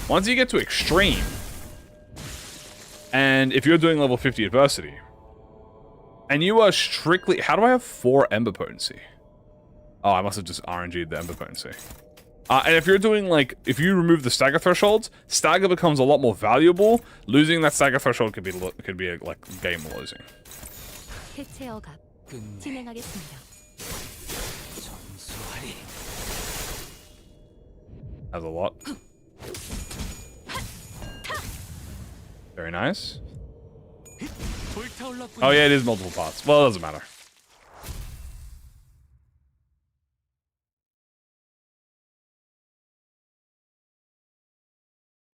Once you get to extreme, and if you're doing level 50 adversity, and you are strictly... How do I have 4 Ember Potency? Oh, I must have just RNG'd the Ember Potency. And if you're doing like... If you remove the stagger thresholds, stagger becomes a lot more valuable. Losing that stagger threshold could be like game losing. 해체 어감 진행하겠습니다. Has a lot. Very nice. Oh yeah, it is multiple parts. Well, it doesn't matter.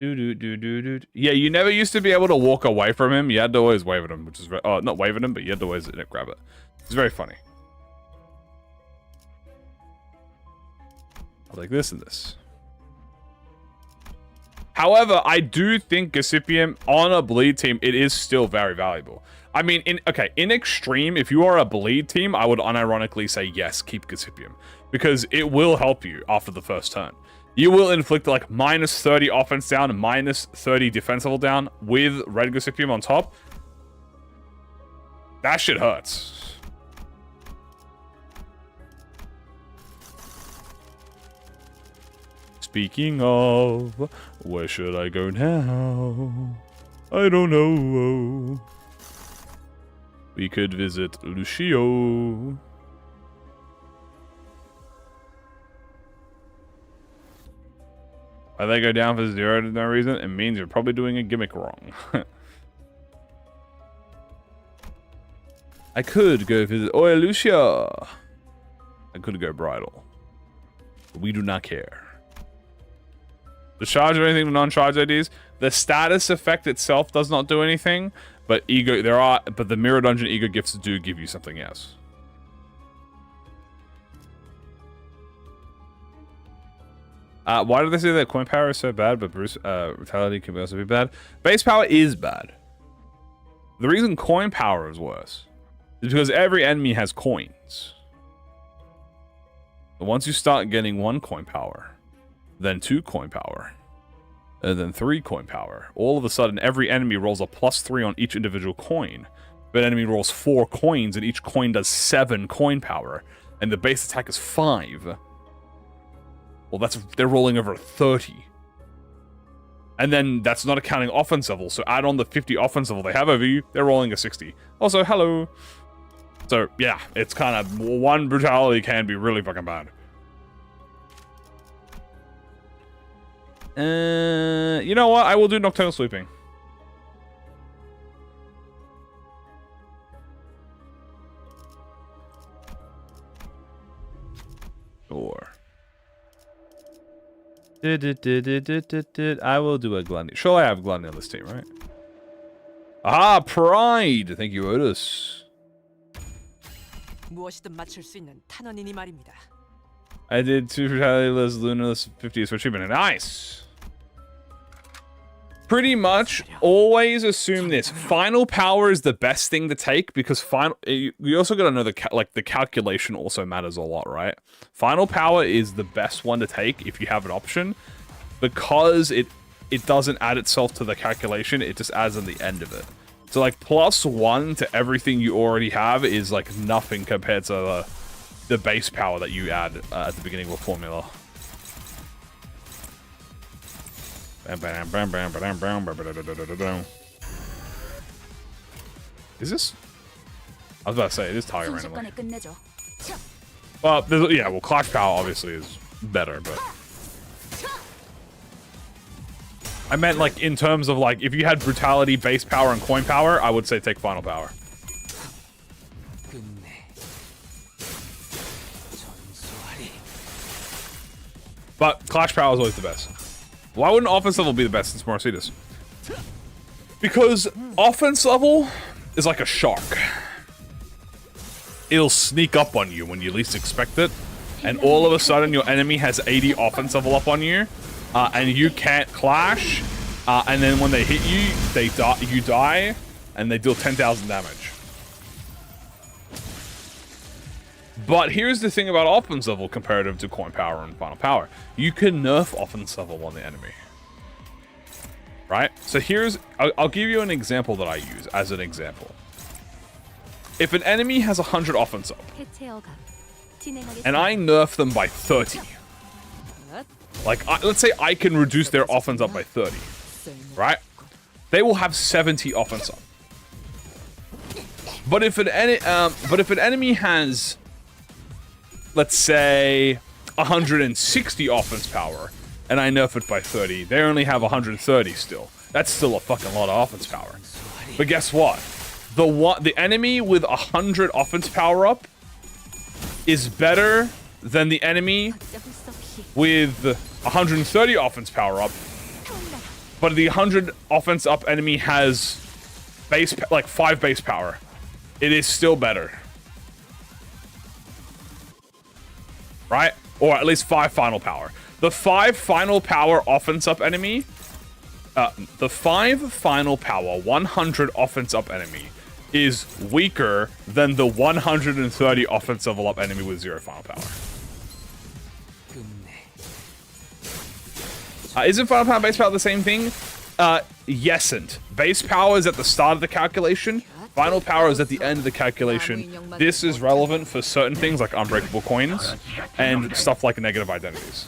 Yeah, you never used to be able to walk away from him. You had to always wave at him, which is very... Oh, not wave at him, but you had to always grab it. It's very funny. Like this and this. However, I do think Gossipium on a bleed team, it is still very valuable. I mean, in extreme, if you are a bleed team, I would unironically say yes, keep Gossipium. Because it will help you after the first turn. You will inflict like minus 30 offense down, minus 30 defense level down with red Gossipium on top. That shit hurts. Speaking of, where should I go now? I don't know. We could visit Lucio. Why they go down for 0 to no reason? It means you're probably doing a gimmick wrong. I could go visit Oi Lucia. I could go bridal. We do not care. The charge or anything with non-charge IDs. The status effect itself does not do anything, but the Mirror Dungeon Ego gifts do give you something else. Why do they say that coin power is so bad, but brutality can also be bad? Base power is bad. The reason coin power is worse is because every enemy has coins. But once you start getting 1 coin power, then 2 coin power, and then 3 coin power, all of a sudden every enemy rolls a +3 on each individual coin. But enemy rolls 4 coins, and each coin does 7 coin power, and the base attack is 5. Well, they're rolling over 30. And then that's not accounting offense level, so add on the 50 offense level they have over you, they're rolling a 60. Also, hello. So, yeah, it's kind of, 1 brutality can be really fucking bad. You know what? I will do Nocturnal Sweeping. Sure. I will do a Gluttony. Surely I have Gluttony on this team, right? Ah, Pride! Thank you, Otis. I did 2 Brutality-less, Lunaless, 50 for achievement. Nice! Pretty much, always assume this. Final power is the best thing to take, because you also gotta know the calculation also matters a lot, right? Final power is the best one to take if you have an option, because it doesn't add itself to the calculation, it just adds on the end of it. So like +1 to everything you already have is like nothing compared to the base power that you add at the beginning of a formula. Is this? I was about to say, it is target randomly. Well, yeah, well, Clash Power obviously is better, but... I meant, like, in terms of, like, if you had Brutality, Base Power, and Coin Power, I would say take Final Power. But Clash Power is always the best. Why wouldn't offense level be the best since Morositas? Because offense level is like a shark. It'll sneak up on you when you least expect it, and all of a sudden your enemy has 80 offense level up on you, and you can't clash, and then when they hit you, you die, and they deal 10,000 damage. But here's the thing about offense level comparative to coin power and final power. You can nerf offense level on the enemy. Right? So I'll give you an example that I use as an example. If an enemy has 100 offense up, and I nerf them by 30, like, let's say I can reduce their offense up by 30, right? They will have 70 offense up. But if an enemy has, let's say, 160 offense power, and I nerf it by 30, they only have 130 still. That's still a fucking lot of offense power. But guess what? The enemy with 100 offense power up is better than the enemy with 130 offense power up. But the 100 offense up enemy has like 5 base power. It is still better. Right? Or at least 5 final power. The 5 final power offense up enemy, the 5 final power 100 offense up enemy is weaker than the 130 offense level up enemy with 0 final power. Isn't final power and base power the same thing? Yesn't. Base power is at the start of the calculation. Final power is at the end of the calculation. This is relevant for certain things like unbreakable coins and stuff like negative identities.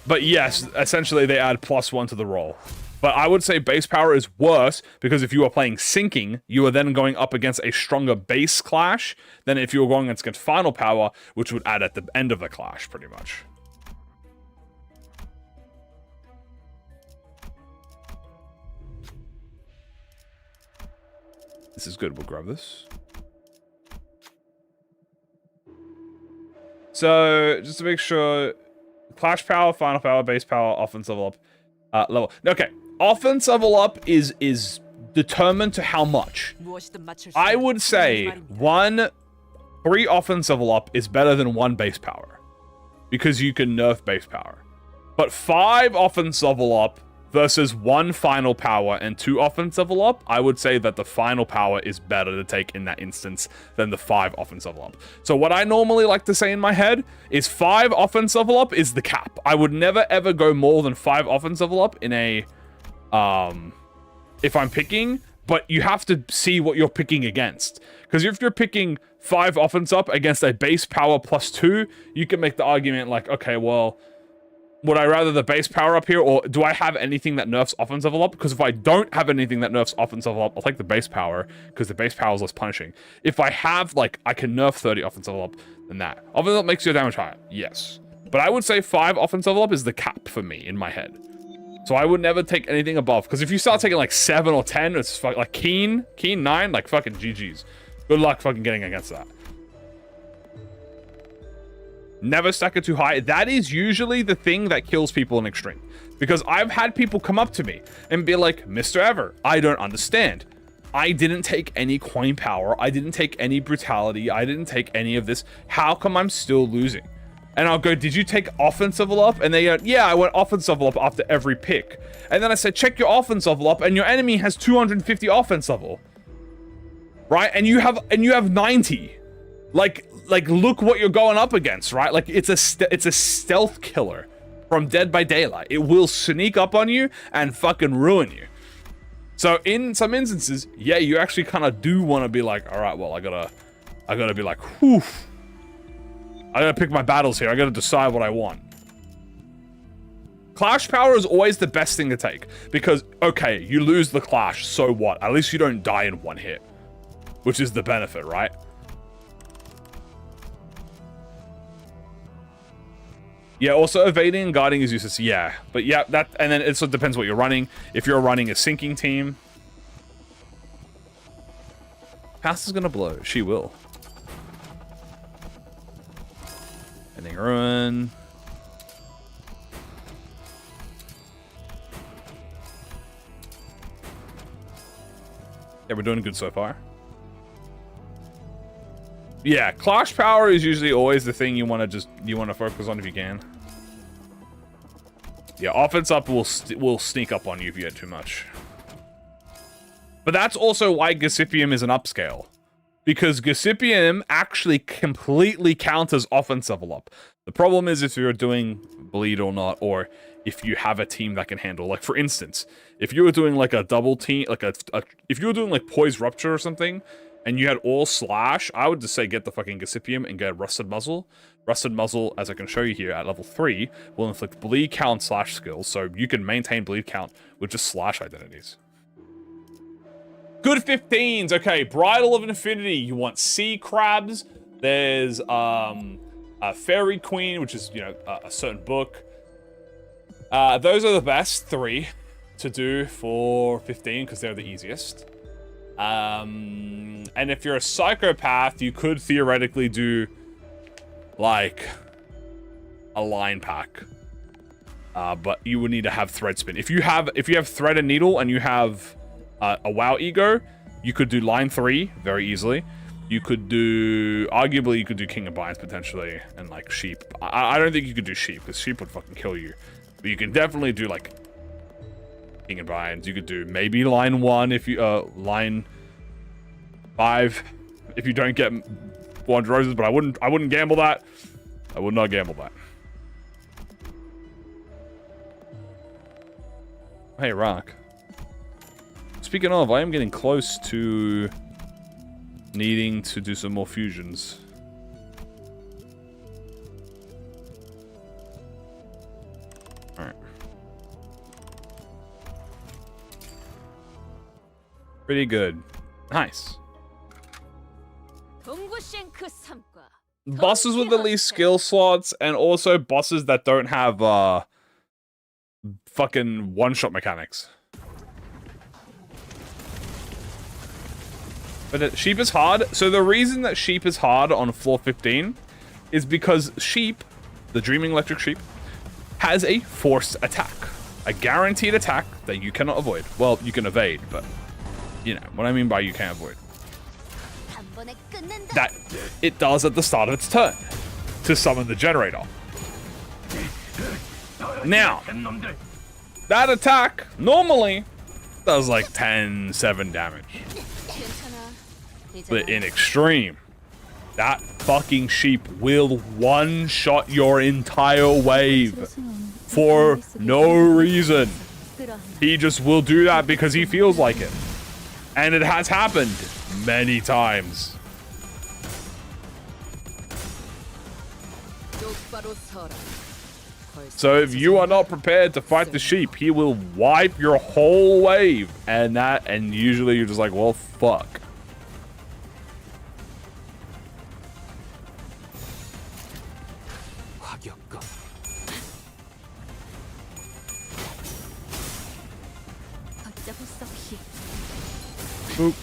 But yes, essentially they add +1 to the roll. But I would say base power is worse because if you are playing sinking, you are then going up against a stronger base clash than if you were going against final power, which would add at the end of the clash, pretty much. This is good. We'll grab this. So, just to make sure, Clash Power, Final Power, Base Power, Offense level up, level. Okay, Offense level up is determined to how much. I would say 3 Offense level up is better than 1 Base Power, because you can nerf Base Power. But 5 Offense level up versus 1 Final Power and 2 Offense level up, I would say that the Final Power is better to take in that instance than the 5 Offense level up. So what I normally like to say in my head is 5 Offense level up is the cap. I would never ever go more than 5 Offense level up in a, if I'm picking, but you have to see what you're picking against. Because if you're picking 5 Offense up against a Base Power +2, you can make the argument like, okay, well, would I rather the Base Power up here, or do I have anything that nerfs Offense level up? Because if I don't have anything that nerfs Offense level up, I'll take the Base Power, because the Base Power is less punishing. If I have, like, I can nerf 30 Offense level up, then that. Offense level up makes your damage higher, yes. But I would say 5 Offense level up is the cap for me, in my head. So I would never take anything above, because if you start taking, like, 7 or 10, it's like Keen 9, like, fucking GG's. Good luck fucking getting against that. Never stack it too high. That is usually the thing that kills people in Extreme. Because I've had people come up to me and be like, Mr. Ever, I don't understand. I didn't take any coin power. I didn't take any brutality. I didn't take any of this. How come I'm still losing? And I'll go, did you take offense level up? And they go, yeah, I went offense level up after every pick. And then I said, check your offense level up, and your enemy has 250 offense level. Right? And you have 90. Like look what you're going up against, right? Like it's a stealth killer from Dead by Daylight. It will sneak up on you and fucking ruin you. So in some instances, yeah, you actually kind of do want to be like, all right, well, I gotta be like, whew. I gotta pick my battles here. I gotta decide what I want. Clash power is always the best thing to take because, okay, you lose the clash, so what? At least you don't die in one hit, which is the benefit, right? Yeah, also evading and guarding is useless. Yeah, but yeah, that, and then it also depends what you're running. If you're running a sinking team, Faust is gonna blow. She will. Ending ruin. Yeah, we're doing good so far. Yeah, clash power is usually always the thing you want to focus on if you can. Yeah, offense up will sneak up on you if you get too much. But that's also why Gasipium is an upscale. Because Gasipium actually completely counters offense level up. The problem is if you're doing bleed or not, or if you have a team that can handle. Like, for instance, if you were doing like a double team, like if you were doing like Poise Rupture or something, and you had all slash, I would just say get the fucking Gasipium and get Rusted Muzzle. Rusted Muzzle, as I can show you here at level 3, will inflict bleed count slash skills, so you can maintain bleed count with just slash identities. Good 15s. Okay, Bridal of Infinity. You want Sea Crabs. There's a Fairy Queen, which is, you know, a certain book. Those are the best 3 to do for 15 because they're the easiest. And if you're a psychopath, you could theoretically do like a line pack. But you would need to have thread spin. If you have thread and needle and you have a WoW ego, you could do line 3 very easily. You could do, arguably you could do King of Binds potentially, and like sheep. I don't think you could do sheep because sheep would fucking kill you. But you can definitely do like King of Binds. You could do maybe line 1 if you line 5 if you don't get 400 roses, but I wouldn't gamble that. I would not gamble that. Hey, Rock. Speaking of, I am getting close to needing to do some more fusions. Alright. Pretty good. Nice. Bosses with the least skill slots, and also bosses that don't have fucking one-shot mechanics. But sheep is hard. So the reason that sheep is hard on floor 15 is because sheep, the Dreaming Electric Sheep, has a forced attack. A guaranteed attack that you cannot avoid. Well, you can evade, but you know what I mean by you can't avoid. That it does at the start of its turn to summon the generator. Now, that attack normally does like 10-7 damage. But in extreme, that fucking sheep will one-shot your entire wave for no reason. He just will do that because he feels like it. And it has happened many times. So if you are not prepared to fight the sheep, he will wipe your whole wave. And usually you're just like, well, fuck. Boop.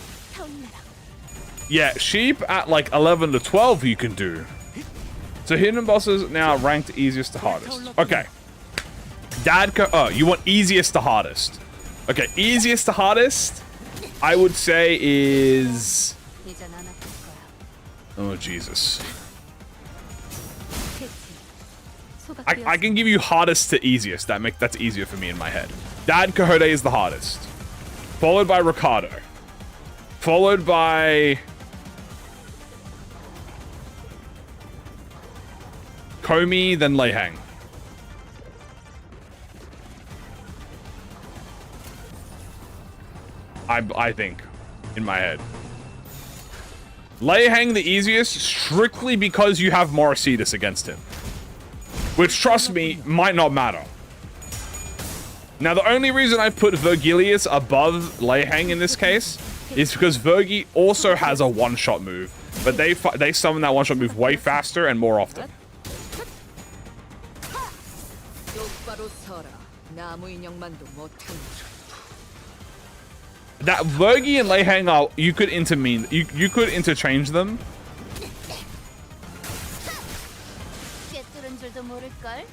Yeah, sheep at like 11 to 12 you can do. So hidden bosses now ranked easiest to hardest. Okay. Oh, you want easiest to hardest. Okay, easiest to hardest, I would say is... Oh, Jesus. I can give you hardest to easiest. That's easier for me in my head. Dad Quixote is the hardest. Followed by Ricardo. Followed by... Kamui, then Lei Hang. I think, in my head. Lei Hang the easiest, strictly because you have Morricetus against him. Which, trust me, might not matter. Now, the only reason I put Vergilius above Lei Hang in this case is because Vergi also has a one-shot move, but they summon that one-shot move way faster and more often. That Vergi and Lei Hang are, you could interchange them.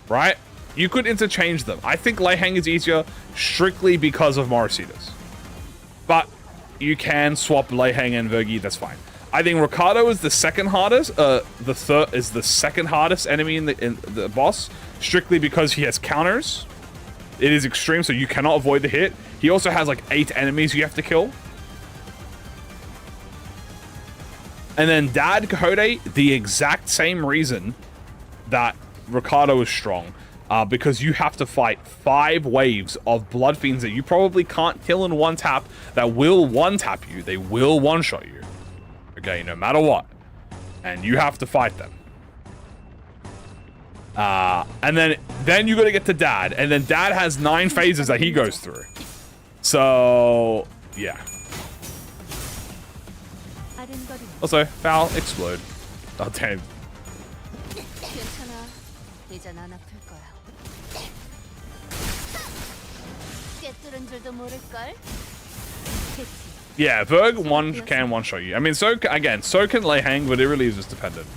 Right? You could interchange them. I think Lei Hang is easier strictly because of Morricetus. But you can swap Lei Hang and Vergi, that's fine. I think Ricardo is the second hardest. The third is the second hardest enemy in the boss, strictly because he has counters. It is extreme, so you cannot avoid the hit. He also has like 8 enemies you have to kill. And then Dad Quixote, the exact same reason that Ricardo is strong. Because you have to fight 5 waves of Blood Fiends that you probably can't kill in one tap that will one-tap you. They will one-shot you. Okay, no matter what. And you have to fight them. And then you gotta get to Dad. And then Dad has 9 phases that he goes through. So, yeah. Also, foul, explode. Oh, damn. Yeah, Verg can one-shot you. I mean, so can Lei Hang, but it really is just dependent.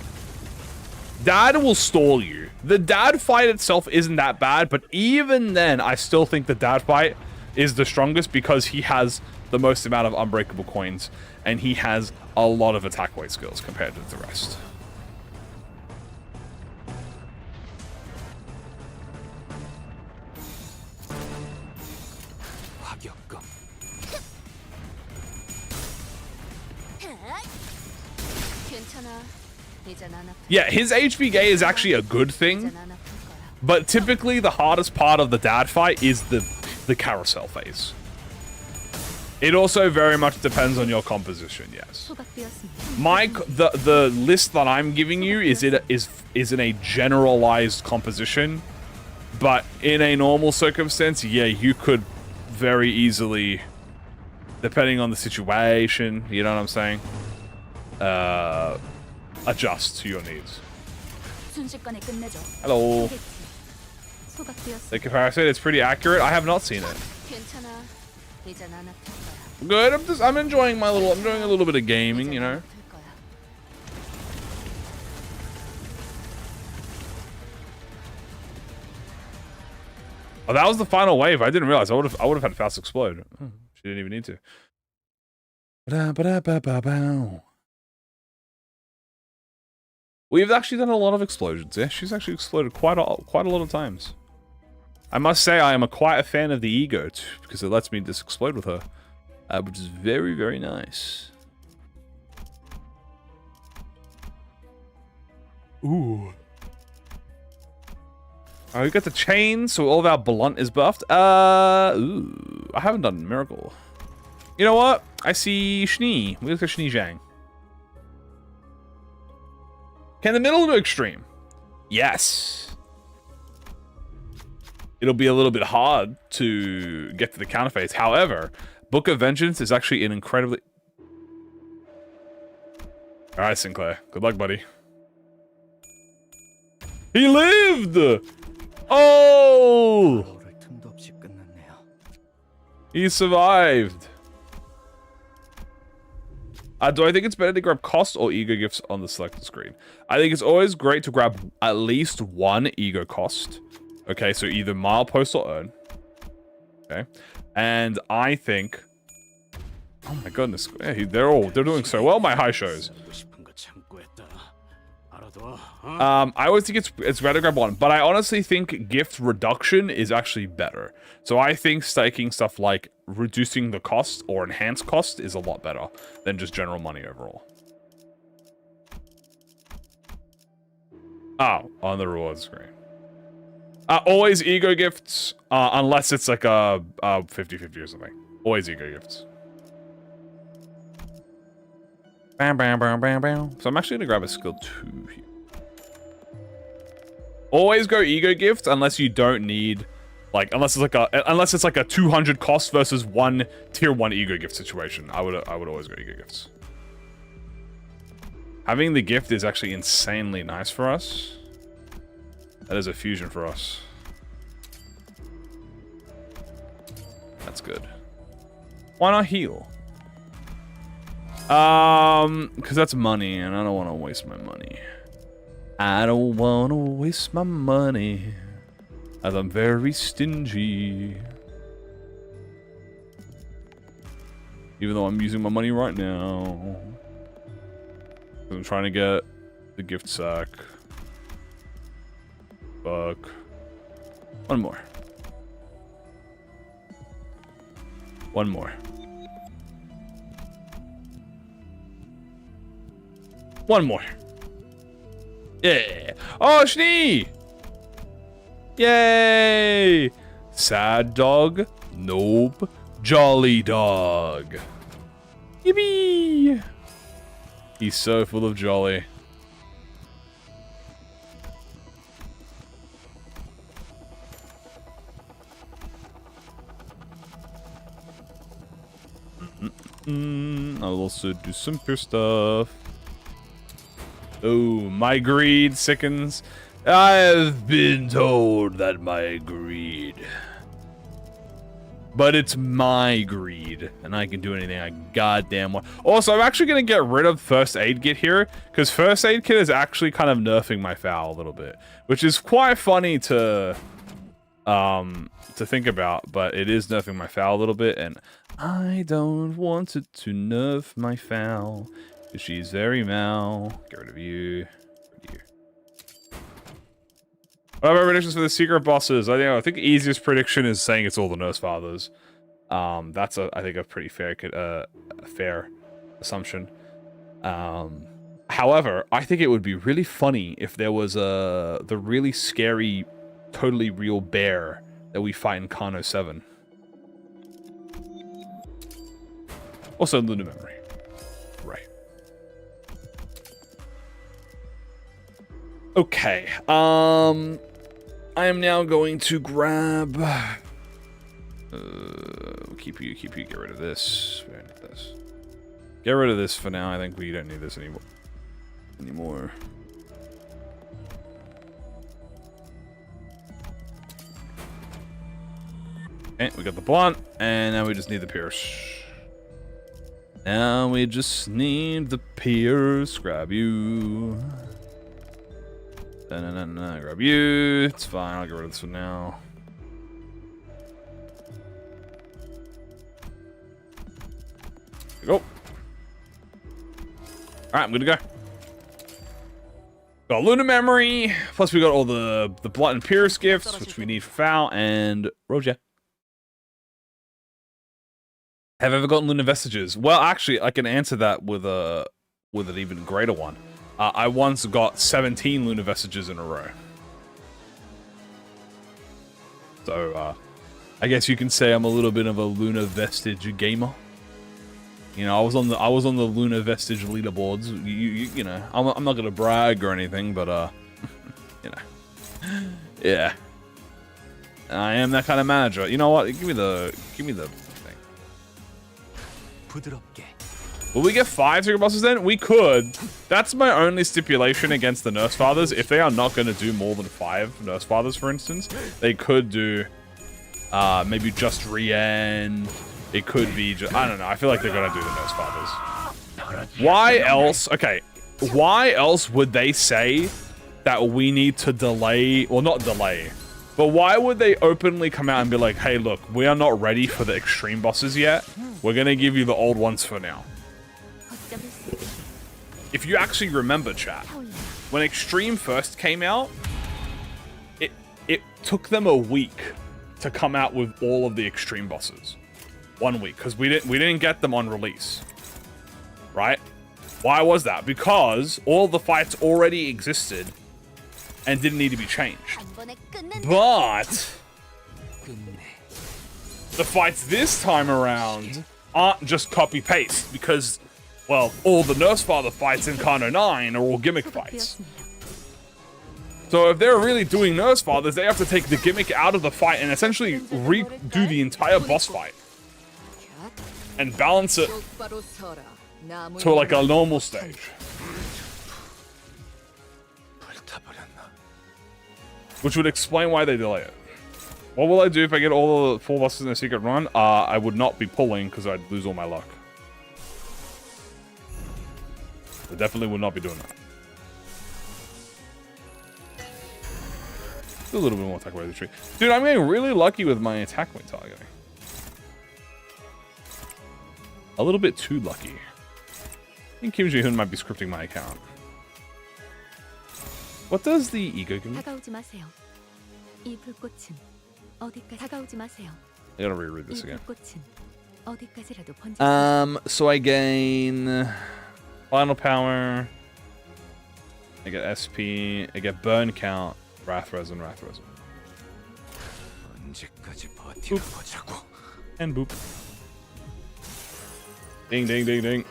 Dad will stall you. The Dad fight itself isn't that bad, but even then, I still think the Dad fight is the strongest because he has the most amount of unbreakable coins, and he has a lot of attack weight skills compared to the rest. Yeah, his HP gain is actually a good thing, but typically the hardest part of the Dad fight is the carousel phase. It also very much depends on your composition, yes. The list that I'm giving you is in a generalized composition, but in a normal circumstance, yeah, you could very easily, depending on the situation, you know what I'm saying? Adjust to your needs. Hello. The comparison, it's pretty accurate. I have not seen it. Good. I'm doing a little bit of gaming, you know. Oh, that was the final wave. I didn't realize. I would have had Faust explode. Oh, she didn't even need to. We've actually done a lot of explosions. Yeah, she's actually exploded quite a lot of times. I must say I am quite a fan of the ego because it lets me just explode with her, which is very, very nice. Ooh. Oh, we got the chain, so all of our blunt is buffed. Ooh, I haven't done Miracle. You know what? I see Schnee. We look at Schnee Zhang. Can the middle do extreme? Yes. It'll be a little bit hard to get to the counter phase. However, Book of Vengeance is actually an incredibly... Alright, Sinclair. Good luck, buddy. He lived! Oh! He survived. Do I think it's better to grab cost or ego gifts on the selected screen? I think it's always great to grab at least one ego cost. Okay, so either milepost or earn. Okay, and I think... Oh my goodness, yeah, they're doing so well, my high shows. I always think it's better to grab one, but I honestly think gift reduction is actually better. So I think staking stuff like reducing the cost or enhanced cost is a lot better than just general money overall. Oh, on the rewards screen. Always ego gifts, unless it's like a 50-50 or something. Always ego gifts. Bam, bam, bam, bam, bam. So I'm actually gonna grab a skill 2 here. Always go ego gift unless you don't need, like, unless it's like a 200 cost versus one tier 1 ego gift situation. I would always go ego gifts. Having the gift is actually insanely nice for us. That is a fusion for us. That's good. Why not heal? Because that's money, and I don't want to waste my money. I don't want to waste my money, as I'm very stingy. Even though I'm using my money right now. I'm trying to get the gift sack. Fuck. One more. One more. One more. Yeah. Oh, Schnee! Yay! Sad dog. Nope. Jolly dog. Yippee! He's so full of jolly. I'll also do some pure stuff. Oh, my greed sickens. I have been told that my greed. But it's my greed, and I can do anything I goddamn want. Also, I'm actually going to get rid of First Aid Kit here, because First Aid Kit is actually kind of nerfing my foul a little bit, which is quite funny to think about, but it is nerfing my foul a little bit, and I don't want it to nerf my foul, because she's very mal. Get rid of you. What about predictions for the secret bosses? I think the easiest prediction is saying it's all the Nurse Fathers. That's I think a pretty fair assumption. However, I think it would be really funny if there was the really scary, totally real bear that we fight in Kano 7. Also, Lunar Memory. Right. Okay. I am now going to grab. Keep you. Get rid of this. Get rid of this for now. I think we don't need this anymore. Okay, we got the blunt, and now we just need the pierce. Now we just need the pierce. Grab you. Grab you. It's fine. I'll get rid of this one now. Alright, I'm gonna go. Got Lunar Memory, plus we got all the Blunt and Pierce gifts, which we need for Foul, and Roger. Have I ever gotten Lunar Vestiges? Well, actually, I can answer that with an even greater one. I once got 17 Lunar Vestiges in a row. So, I guess you can say I'm a little bit of a Lunar Vestige gamer. You know, I was on the Lunar Vestige leaderboards. You know, I'm not gonna brag or anything, but you know, yeah, I am that kind of manager. You know what? Give me the thing. Will we get 5 secret bosses then? We could. That's my only stipulation against the Nurse Fathers. If they are not going to do more than 5 Nurse Fathers, for instance, they could do maybe just Rien. It could be just, I don't know. I feel like they're going to do the Nurse Fathers. Why else? Okay. Why else would they say that we need to delay, well, not delay, but why would they openly come out and be like, hey, look, we are not ready for the extreme bosses yet. We're going to give you the old ones for now. If you actually remember, chat, when Extreme first came out, it took them a week to come out with all of the Extreme bosses. 1 week, because we didn't get them on release. Right? Why was that? Because all the fights already existed and didn't need to be changed. But the fights this time around aren't just copy-paste, because, well, all the Nurse Father fights in Kano 9 are all gimmick fights. So if they're really doing Nurse Fathers, they have to take the gimmick out of the fight and essentially redo the entire boss fight. And balance it to like a normal stage. Which would explain why they delay it. What will I do if I get all the 4 bosses in a secret run? I would not be pulling because I'd lose all my luck. I definitely would not be doing that. Do a little bit more attack weight retreat. Dude, I'm getting really lucky with my attack weight targeting. A little bit too lucky. I think Kim Ji-hoon might be scripting my account. What does the ego give me? I gotta reread this again. So I gain final power. I get SP. I get burn count. Wrath Resin. Boop. And boop. Ding, ding, ding, ding.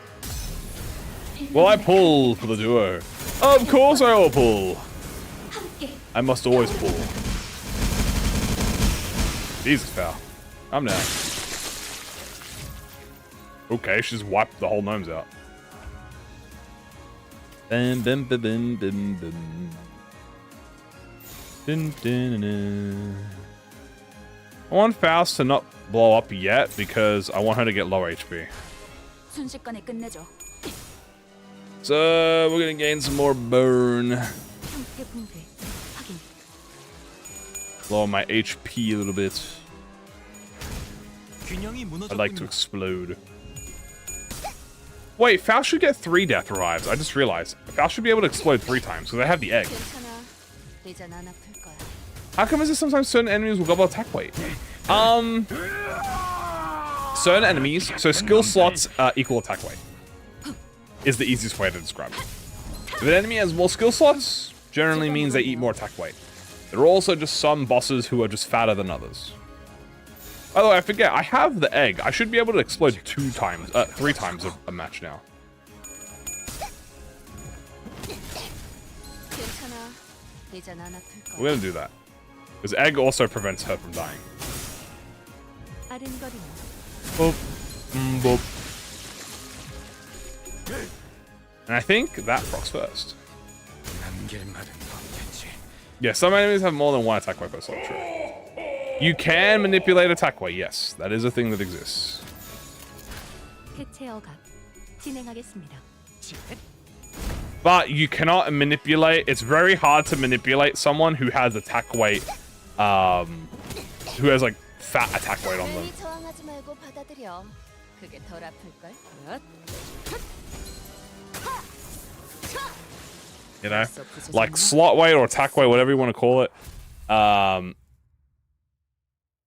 Will I pull for the duo? Of course I will pull. I must always pull. Jesus, pal. I'm down. Okay, she's wiped the whole gnomes out. Bim, bim, bim, bim, bim, bim. Dun, dun, dun, dun. I want Faust to not blow up yet because I want her to get low HP. So we're gonna gain some more burn. Lower my HP a little bit. I'd like to explode. Wait, Faust should get 3 death revives. I just realized. Faust should be able to explode 3 times because I have the egg. How come is it sometimes certain enemies will gobble attack weight? Certain enemies, so skill slots equal attack weight. Is the easiest way to describe it. If an enemy has more skill slots, generally means they eat more attack weight. There are also just some bosses who are just fatter than others. By the way, I forget, I have the egg. I should be able to explode 3 times a match now. We're gonna do that. Because egg also prevents her from dying. Boop. Boop. And I think that procs first. Yeah, some enemies have more than 1 attack weight per slot, true. You can manipulate attack weight, yes. That is a thing that exists. But you cannot manipulate, it's very hard to manipulate someone who has attack weight, who has like fat attack weight on them. You know, like slot weight or attack weight, whatever you want to call it.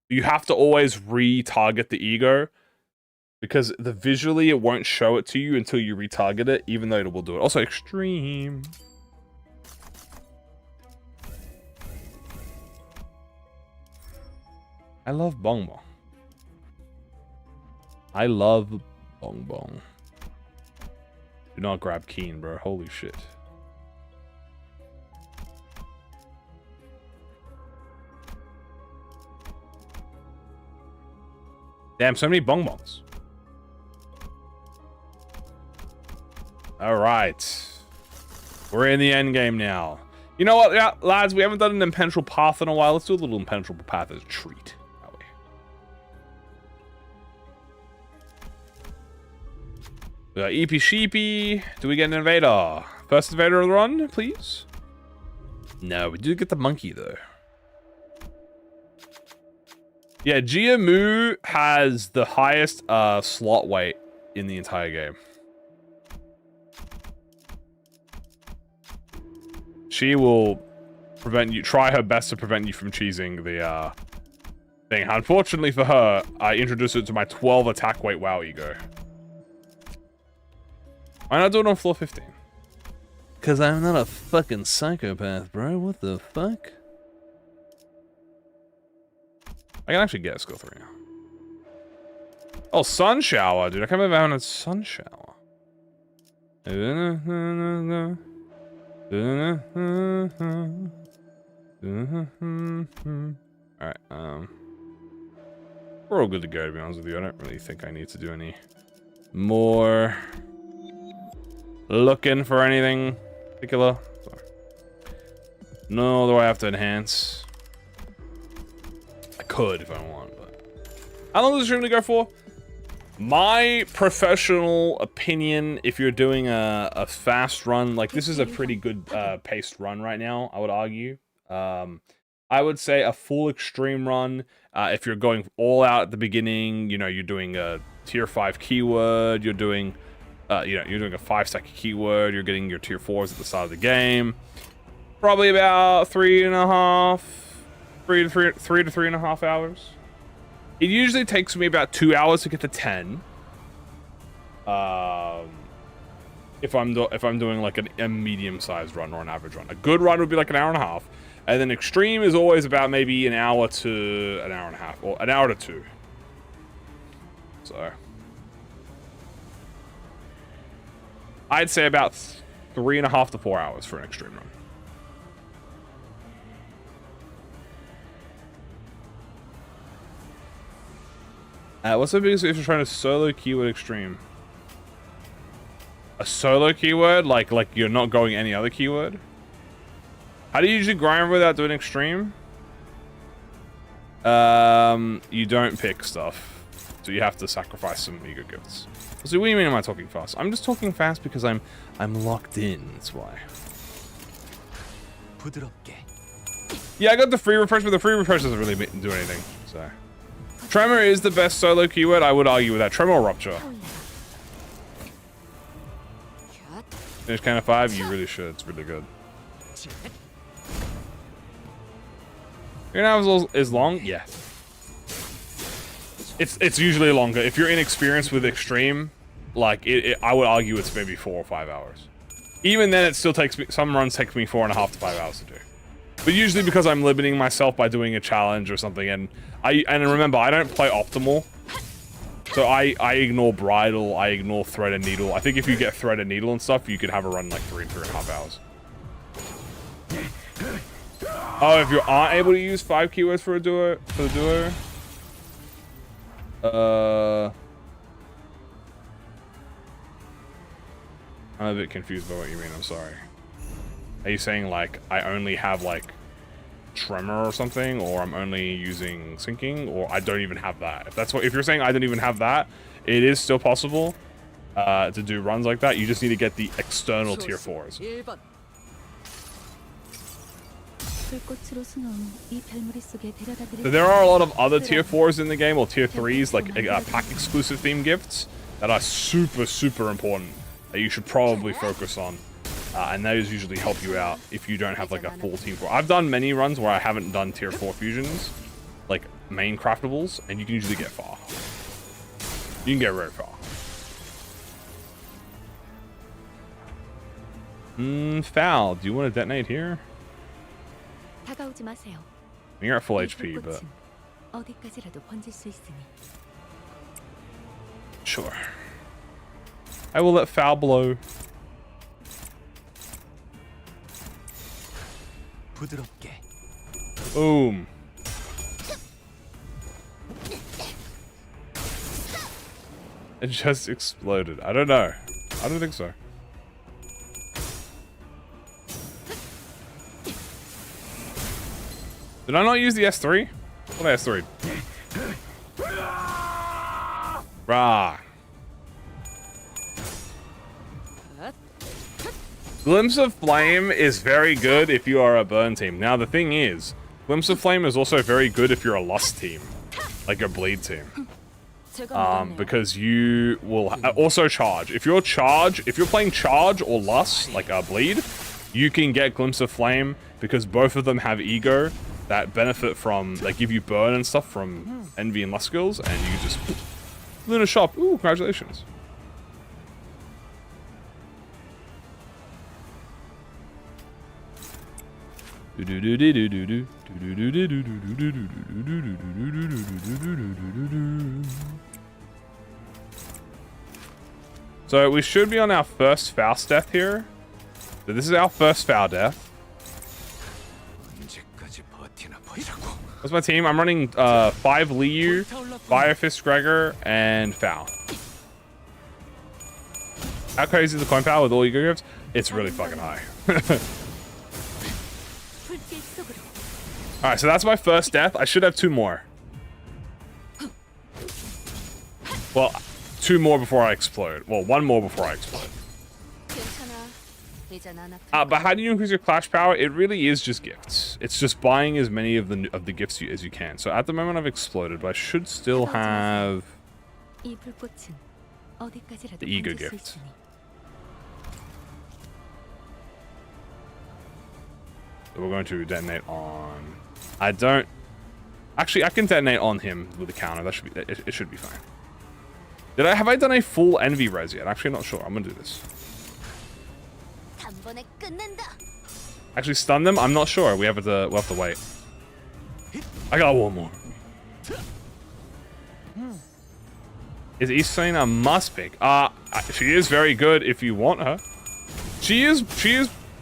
You have to always retarget the ego, because visually it won't show it to you until you retarget it, even though it will do it. Also, extreme. I love Bong Bong. I love Bong Bong. Do not grab Keen, bro. Holy shit. Damn, so many Bong Bongs. Alright. We're in the end game now. You know what, yeah, lads? We haven't done an impenetrable path in a while. Let's do a little impenetrable path as a treat. We got EP Sheepy. Do we get an invader? First invader of the run, please? No, we do get the monkey, though. Yeah, Jiamu has the highest slot weight in the entire game. She will prevent you, try her best to prevent you from cheesing the thing. Unfortunately for her, I introduced it to my 12 attack weight WoW ego. Why not do it on floor 15? Because I'm not a fucking psychopath, bro. What the fuck? I can actually get a skill 3 now. Oh, sun shower, dude. I can't believe I haven't had sun shower. Alright, we're all good to go, to be honest with you. I don't really think I need to do any more looking for anything particular. Sorry. No, do I have to enhance? I could if I want, but how long does the stream to go for? My professional opinion, if you're doing a fast run, like this is a pretty good paced run right now, I would argue. I would say a full extreme run, if you're going all out at the beginning, you know, you're doing a tier 5 keyword, you're doing you know, you're doing a 5-second keyword, you're getting your tier 4s at the start of the game. Probably about 3.5 to 3.5 hours. It usually takes me about 2 hours to get to 10. If I'm doing like a medium-sized run or an average run. A good run would be like an hour and a half. And then extreme is always about maybe an hour to an hour and a half, or an hour to 2. So I'd say about 3.5 to 4 hours for an extreme run. What's the biggest if you're trying to solo keyword extreme? A solo keyword? Like you're not going any other keyword? How do you usually grind without doing extreme? You don't pick stuff. So you have to sacrifice some ego gifts. So what do you mean am I talking fast? I'm just talking fast because I'm locked in, that's why. Yeah, I got the free refresh, but the free refresh doesn't really do anything, so. Tremor is the best solo keyword, I would argue with that. Tremor or Rupture. Finish count of 5, you really should, it's really good. Your nav is long? Yeah. It's usually longer. If you're inexperienced with extreme, like I would argue it's maybe 4 or 5 hours. Even then, it still takes me. Some runs take me 4.5 to 5 hours to do. But usually because I'm limiting myself by doing a challenge or something, and remember I don't play optimal, so I ignore bridle, I ignore thread and needle. I think if you get thread and needle and stuff, you could have a run like 3.5 hours. Oh, if you aren't able to use 5 keywords for the duo. I'm a bit confused by what you mean, I'm sorry. Are you saying like I only have like tremor or something, or I'm only using sinking, or I don't even have that? If you're saying I don't even have that, it is still possible to do runs like that. You just need to get the external tier 4s. So there are a lot of other tier 4s in the game, or tier 3s, like pack exclusive theme gifts that are super important that you should probably focus on. And those usually help you out if you don't have like a full team 4. I've done many runs where I haven't done tier 4 fusions, like main craftables, and you can usually get far. You can get very far. Foul, do you want to detonate here? 다가오지 마세요. You're at full HP, but 어디까지라도 번질 수 있으니. sure. I will let foul blow. 부드럽게. Boom. It just exploded. I don't know. I don't think so. Did I not use the S3? What S3? Rah. Glimpse of Flame is very good if you are a burn team. Now the thing is, Glimpse of Flame is also very good if you're a lust team, like a bleed team. Because you will also charge. If you're playing charge or lust, like a bleed, you can get Glimpse of Flame because both of them have ego that benefit from, they give you burn and stuff from envy and lust skills, and you just Luna shop. Ooh, congratulations. So we should be on our first Faust death here. So this is our first foul death. That's my team. I'm running 5 Liu, Fire Fist Gregor, and Foul. How crazy is the coin power with all ego gifts? It's really fucking high. Alright, so that's my first death. I should have 2 more. Well, 2 more before I explode. Well, 1 more before I explode. But how do you increase your clash power? It really is just gifts. It's just buying as many of the gifts as you can. So at the moment I've exploded, but I should still have the ego gift. So we're going to detonate on... I don't... Actually, I can detonate on him with a counter. That should be... It should be fine. Have I done a full envy res yet? Actually, not sure. I'm gonna do this. Actually, stun them? I'm not sure. We'll have to wait. I got 1 more. Is Isena must pick? She is very good if you want her. She is.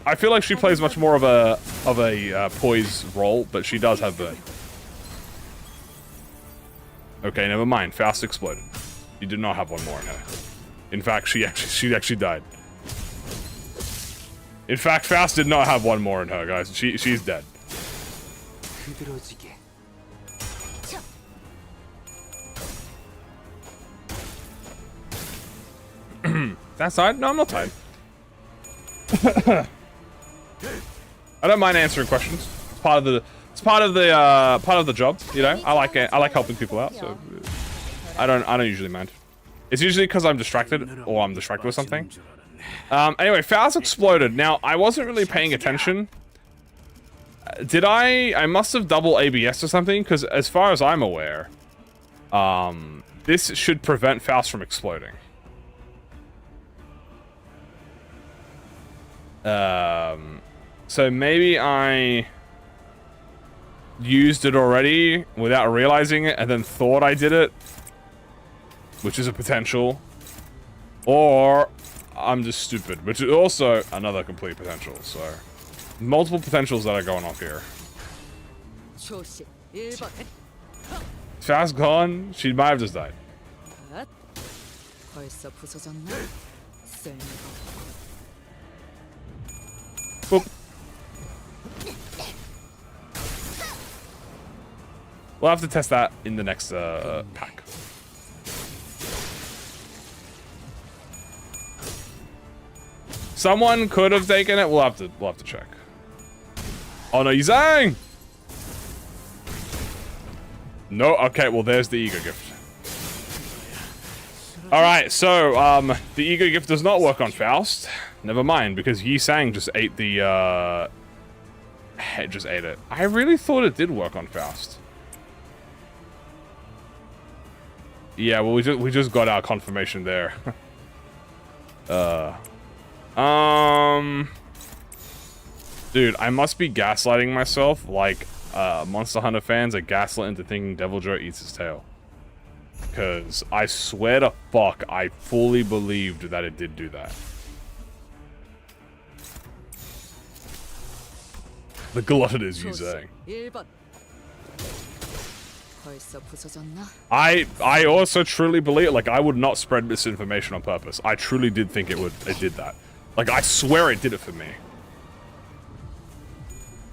I feel like she plays much more of a poise role, but she does have burn. Okay, never mind. Faust exploded. She did not have 1 more in her. In fact, she actually died. In fact, Faust did not have 1 more in her, guys. She's dead. That's tied? No, I'm not tied. I don't mind answering questions. It's part of the job, you know. I like helping people out, so I don't usually mind. It's usually because I'm distracted or I'm distracted with something. Anyway, Faust exploded. Now, I wasn't really paying attention. Did I must have double ABS or something, because as far as I'm aware, this should prevent Faust from exploding. So maybe I used it already without realizing it and then thought I did it, which is a potential. Or I'm just stupid, which is also another complete potential. So multiple potentials that are going off here. Fast gone. She might have just died. Boop. We'll have to test that in the next pack. Someone could have taken it. We'll have to check. Oh no, Yizang! No, okay, well there's the ego gift. Alright, so the ego gift does not work on Faust. never mind, because Yi Sang just ate the, just ate it. I really thought it did work on Faust. Yeah, well, we just got our confirmation there. Dude, I must be gaslighting myself like Monster Hunter fans are gaslit into thinking Devil Joe eats his tail. Because I swear to fuck, I fully believed that it did do that. The glutton is you saying. I also truly believe, like, I would not spread misinformation on purpose. I truly did think it did that. Like, I swear it did it for me.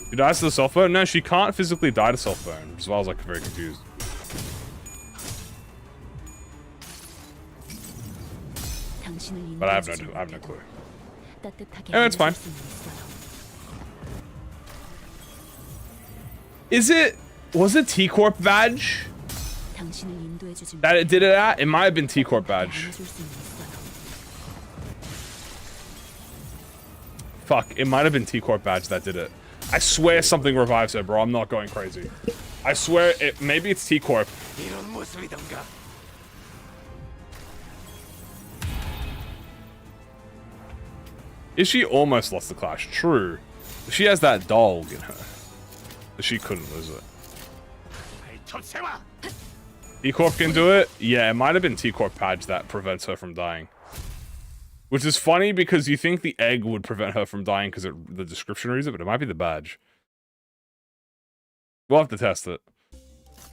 She dies to the self burn? No, she can't physically die to self burn, which is why I was, like, very confused. But I have no clue. Oh, it's fine. Was it T-Corp badge that it did it at? It might have been T-Corp badge. Fuck, it might have been T-Corp badge that did it. I swear something revives her, bro. I'm not going crazy. I swear maybe it's T-Corp. Is she almost lost the clash? True. She has that dog in her. But she couldn't lose it. T-Corp can do it? Yeah, it might have been T-Corp badge that prevents her from dying. Which is funny because you think the egg would prevent her from dying because the description reads it, but it might be the badge. We'll have to test it.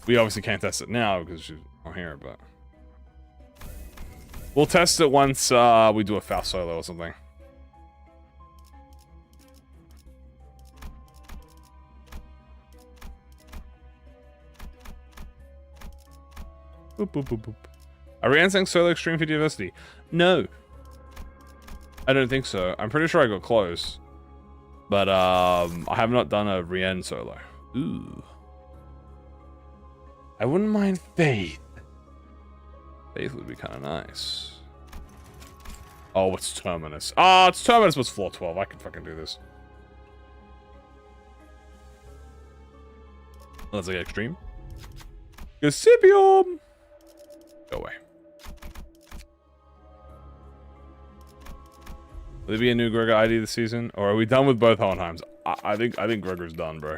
We obviously can't test it now because she's not here, but... We'll test it once we do a Faust solo or something. Boop, boop, boop, boop. Are we answering solo extreme for diversity? No. I don't think so. I'm pretty sure I got close. But, I have not done a Rien solo. Ooh. I wouldn't mind Faith. Faith would be kind of nice. Oh, it's Terminus. Ah, it's Terminus was floor 12. I can fucking do this. Let's get extreme. Gasipium! Go away. Will there be a new Gregor ID this season? Or are we done with both Hohenheims? I think Gregor's done, bro.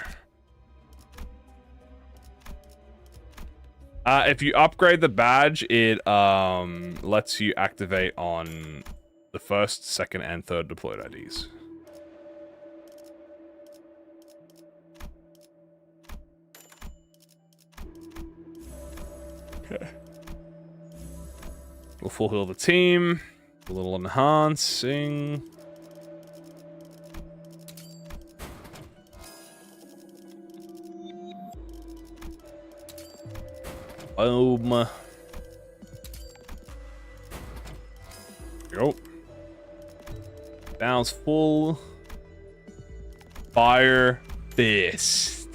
If you upgrade the badge, it lets you activate on the first, second, and third deployed IDs. Okay. We'll full heal the team. A little enhancing. Boom. Go. Down's full. Fire fist.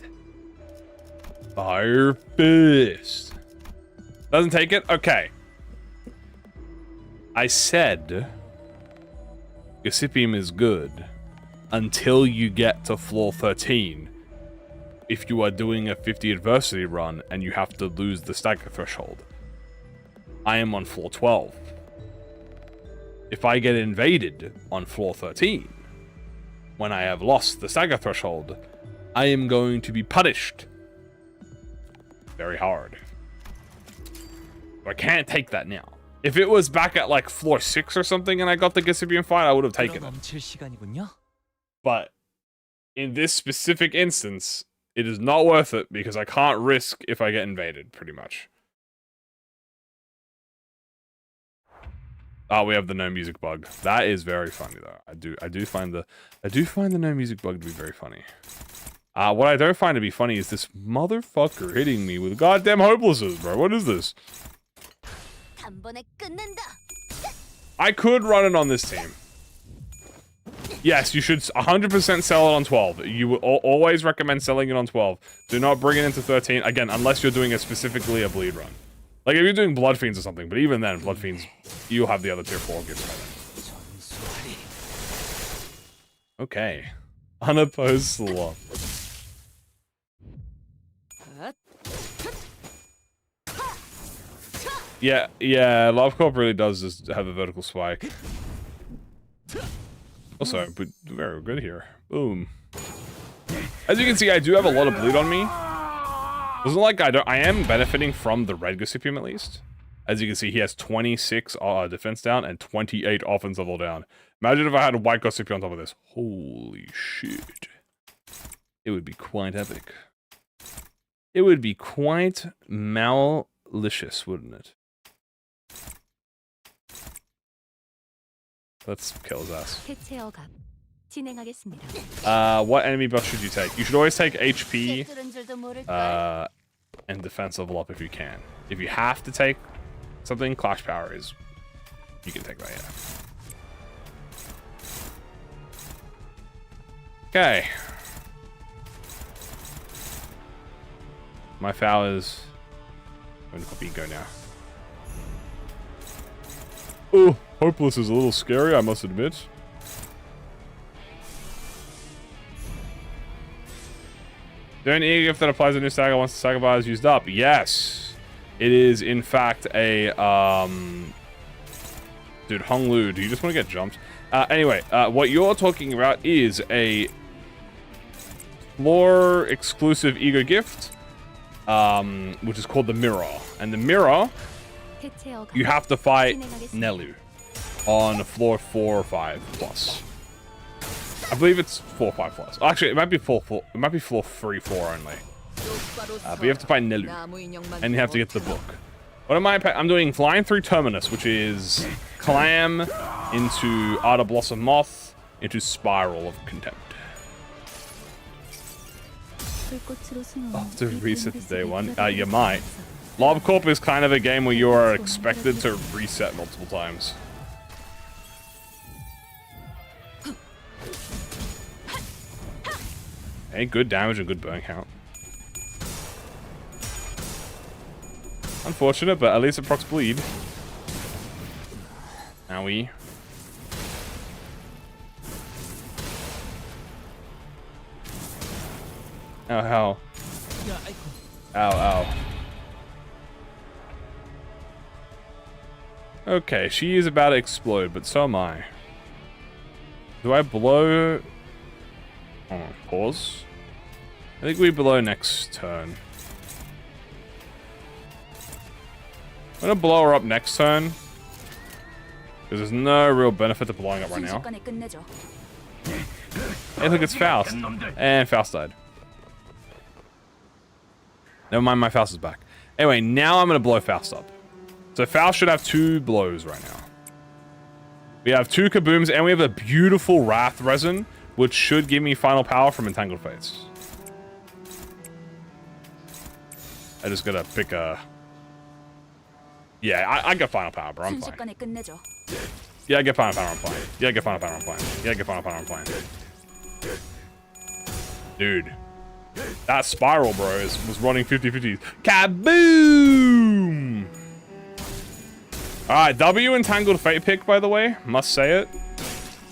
Fire fist. Doesn't take it? Okay. I said Gasipium is good until you get to floor 13. If you are doing a 50 adversity run and you have to lose the stagger threshold. I am on floor 12. If I get invaded on floor 13, when I have lost the stagger threshold, I am going to be punished very hard. I can't take that now. If it was back at like floor 6 or something and I got the Gasipium fight, I would have taken it. But in this specific instance, it is not worth it because I can't risk if I get invaded, pretty much. Oh, we have the no music bug. That is very funny though. I do find the no music bug to be very funny. What I don't find to be funny is this motherfucker hitting me with goddamn hopelessness, bro. What is this? I could run it on this team. Yes, you should 100% sell it on 12. You would always recommend selling it on 12. Do not bring it into 13, again, unless you're doing specifically a bleed run. Like if you're doing Blood Fiends or something, but even then, Blood Fiends, you'll have the other tier 4 gifts by then. Okay. Unopposed slop. Yeah, Love Corp really does just have a vertical spike. Also, but very good here. Boom. As you can see, I do have a lot of bleed on me. Isn't like I am benefiting from the red Gossipium at least. As you can see, he has 26 defense down and 28 offense level down. Imagine if I had a white Gossipium on top of this. Holy shit. It would be quite epic. It would be quite malicious, wouldn't it? Let's kill his ass. What enemy buff should you take? You should always take HP and defense level up if you can. If you have to take something, Clash Power is... You can take that, yeah. Okay. My foul is... I'm gonna copy go now. Oh, Hopeless is a little scary, I must admit. There an e-gift that applies a new saga once the saga bar is used up? Yes. It is, in fact, a, Dude, Honglu, do you just want to get jumped? Anyway, what you're talking about is a floor-exclusive ego gift, which is called the Mirror. And the Mirror, you have to fight Nelu on floor 4 or 5 plus. I believe it's 4 or 5 plus. Actually, it might be floor 3, 4 only. But you have to fight Nelu, and you have to get the book. What am I? I'm doing Flying Through Terminus, which is Clam into Art of Blossom Moth into Spiral of Contempt. I'll have to reset to day 1. You might. Lob Corp is kind of a game where you are expected to reset multiple times. Hey, good damage and good burn count. Unfortunate, but at least it procs bleed. Owie. Ow, ow. Ow, ow. Okay, she is about to explode, but so am I. Do I blow... Hold on, pause. I think we blow next turn. I'm gonna blow her up next turn. Because there's no real benefit to blowing up right now. Hey, look, it's Faust. And Faust died. Never mind, my Faust is back. Anyway, now I'm gonna blow Faust up. So Faust should have 2 blows right now. We have 2 kabooms, and we have a beautiful Wrath Resin, which should give me final power from Entangled Fates. I just gotta pick a... Yeah, I get final power, bro. I'm fine. Yeah, I get final power, I'm fine. Yeah, I get final power, I'm fine. Yeah, I get final power, I'm fine. Dude. That Spiral, bro, was running 50-50. Kaboom! Alright, W Entangled Fate pick, by the way. Must say it.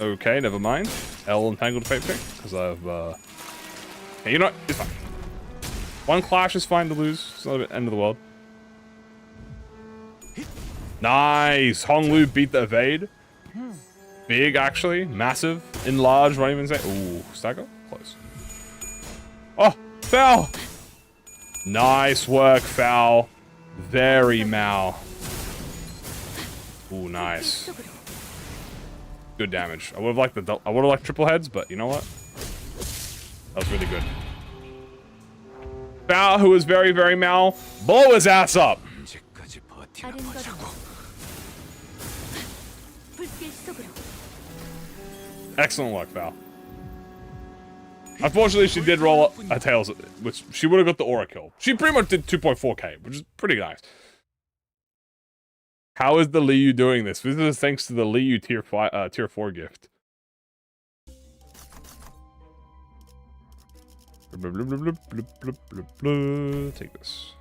Okay, never mind. L Entangled Fate pick, because I've, Hey, you know what? It's fine. 1 clash is fine to lose. It's not the end of the world. Nice! Honglu beat the evade. Big, actually. Massive. Enlarge, won't even say. Ooh, stagger? Close. Oh! Foul! Nice work, Foul. Very mal. Ooh, nice. Good damage. I would have liked triple heads, but you know what? That was really good. Foul, who is very, very mal, blow his ass up! Excellent work, Foul. Unfortunately, she did roll up a Tails, which she would have got the aura kill. She pretty much did 2.4k, which is pretty nice. How is the Liu doing this? This is thanks to the Liu tier 4 gift. Take this.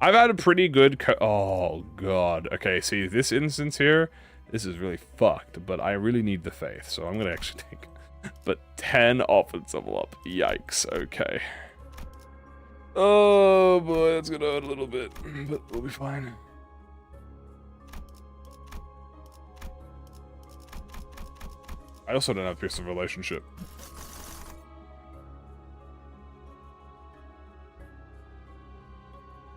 I've had a pretty good oh god. Okay, see this instance here. This is really fucked, but I really need the faith, so I'm gonna actually take... But 10 offense level up. Yikes, okay. Oh boy, that's gonna hurt a little bit, but we'll be fine. I also don't have Pierce of Relationship.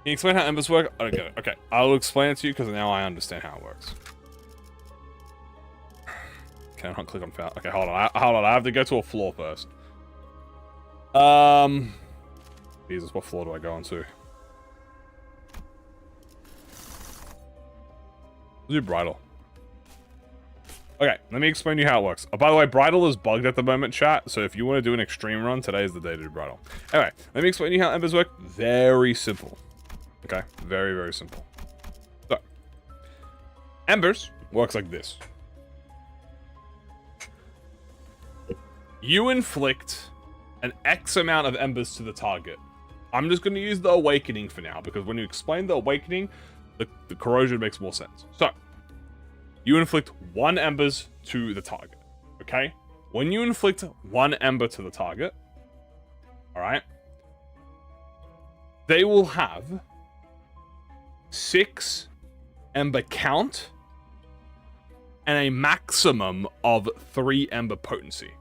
Can you explain how embers work? I don't get it. Okay, I'll explain it to you because now I understand how it works. Can I not click on Faust? Okay, hold on. Hold on. I have to go to a floor first. Jesus, what floor do I go on to? Let's do Bridal. Okay, let me explain to you how it works. Oh, by the way, Bridal is bugged at the moment, chat. So if you want to do an extreme run, today is the day to do Bridal. Anyway, let me explain to you how embers work. Very simple. Okay, very, very simple. So, embers works like this. You inflict an X amount of embers to the target. I'm just going to use the awakening for now, because when you explain the awakening, the corrosion makes more sense. So, you inflict 1 embers to the target, okay? When you inflict 1 ember to the target, alright, they will have 6 ember count and a maximum of 3 ember potency.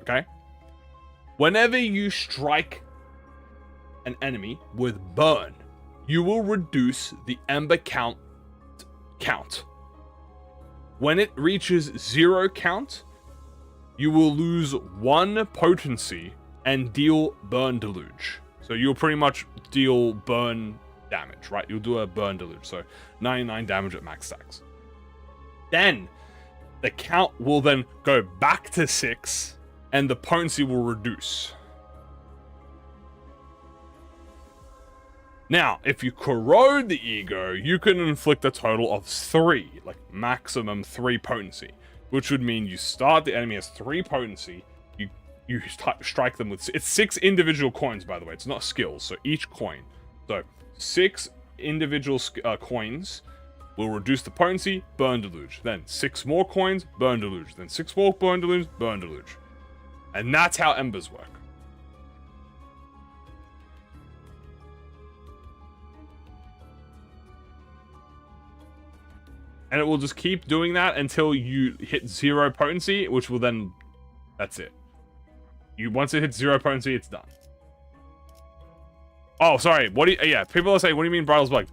Okay? Whenever you strike an enemy with burn, you will reduce the ember count. When it reaches 0 count, you will lose 1 potency and deal burn deluge. So you'll pretty much deal burn damage, right? You'll do a burn deluge, so 99 damage at max stacks. Then the count will then go back to 6 and the potency will reduce. Now, if you corrode the ego, you can inflict a total of 3, like maximum 3 potency, which would mean you start the enemy as 3 potency, you strike them with... It's 6 individual coins, by the way. It's not skills, so each coin. So, 6 individual coins will reduce the potency, burn deluge. Then 6 more coins, burn deluge. Then 6 more burn deluge, burn deluge. And that's how embers work. And it will just keep doing that until you hit 0 potency, which will then... That's it. Once it hits 0 potency, it's done. Oh, sorry. What do you... Yeah, people are saying, what do you mean Bridal's bugged?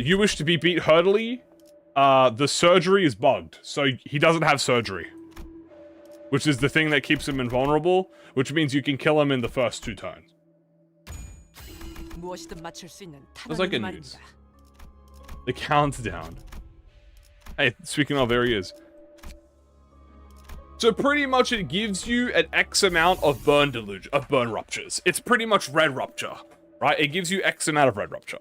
You wish to be beat hurdily? The surgery is bugged. So he doesn't have surgery. Which is the thing that keeps him invulnerable, which means you can kill him in the first 2 turns. That's like a news. The countdown. Hey, speaking of, there he is. So pretty much it gives you an X amount of burn deluge, of burn ruptures. It's pretty much red rupture, right? It gives you X amount of red rupture.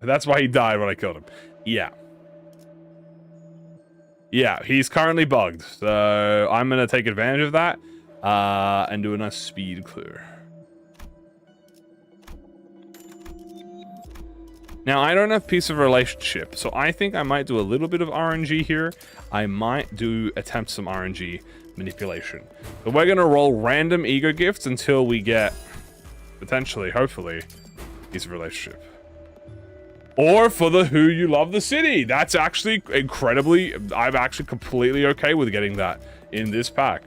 That's why he died when I killed him. Yeah. Yeah, he's currently bugged. So I'm going to take advantage of that and do a nice speed clear. Now, I don't have Piece of Relationship, so I think I might do a little bit of RNG here. I might attempt some RNG manipulation. But we're going to roll random ego gifts until we get, potentially, hopefully, Piece of Relationship. Or for the Who You Love the City. That's actually incredibly... I'm actually completely okay with getting that in this pack.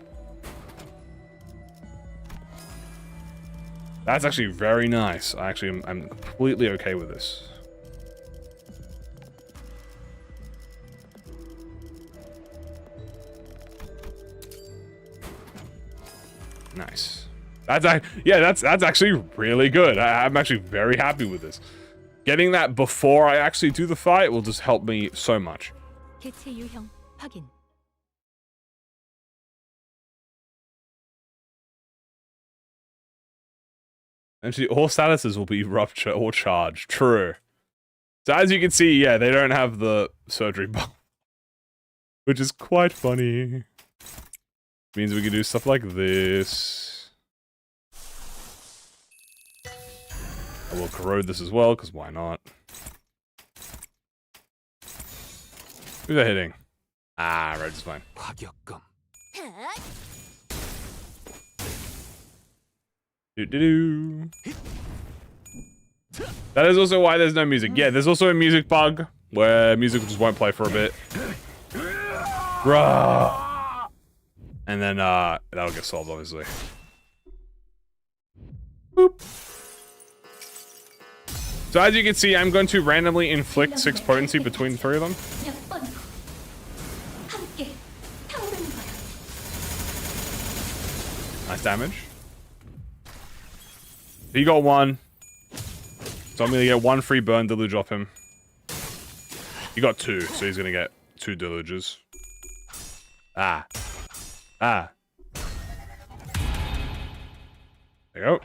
That's actually very nice. I'm completely okay with this. Nice. That's actually really good. I'm actually very happy with this. Getting that before I actually do the fight will just help me so much. Actually, all statuses will be rupture or charge. True. So as you can see, yeah, they don't have the surgery buff, which is quite funny. Means we can do stuff like this. I will corrode this as well, because why not? Who's that hitting? Ah, red is fine. Do-do-do. That is also why there's no music. Yeah, there's also a music bug where music just won't play for a bit. Bruh. And then that'll get solved, obviously. Boop. So as you can see, I'm going to randomly inflict 6 potency between the 3 of them. Nice damage. He got 1. So I'm gonna get 1 free burn deluge off him. He got 2, so he's gonna get 2 deluges. Ah. Ah. There you go.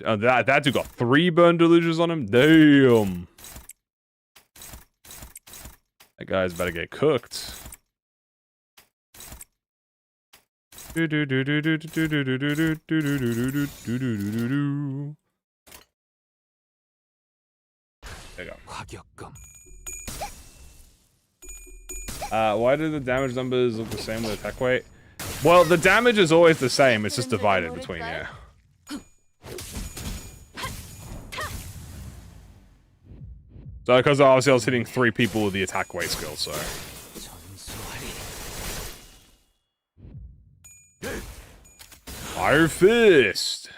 Oh, that dude got 3 burn deluges on him. Damn. That guy's about to get cooked. There you go. Why do the damage numbers look the same with attack weight? Well, the damage is always the same. It's just divided between, yeah. So, because obviously I was hitting 3 people with the attack weight skill, so. Fire Fist!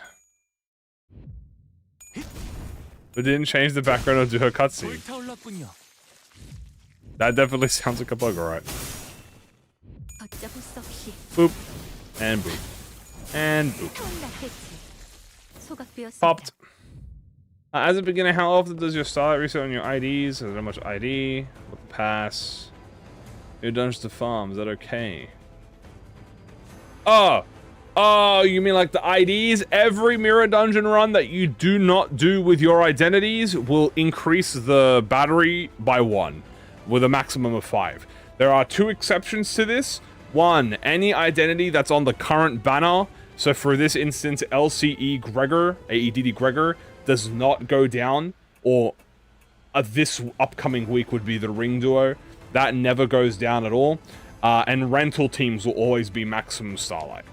But didn't change the background or do her cutscene. That definitely sounds like a bug, alright. Boop. And boop. And boop. Popped. As a beginner, how often does your starlight reset on your IDs? Is there much ID? What pass? Your dungeons to farm, is that okay? Oh, you mean like the IDs? Every mirror dungeon run that you do not do with your identities will increase the battery by 1, with a maximum of 5. There are 2 exceptions to this. 1, any identity that's on the current banner. So for this instance, LCE Gregor, AEDD Gregor, does not go down. Or this upcoming week would be the Ring Duo. That never goes down at all. And rental teams will always be maximum starlight.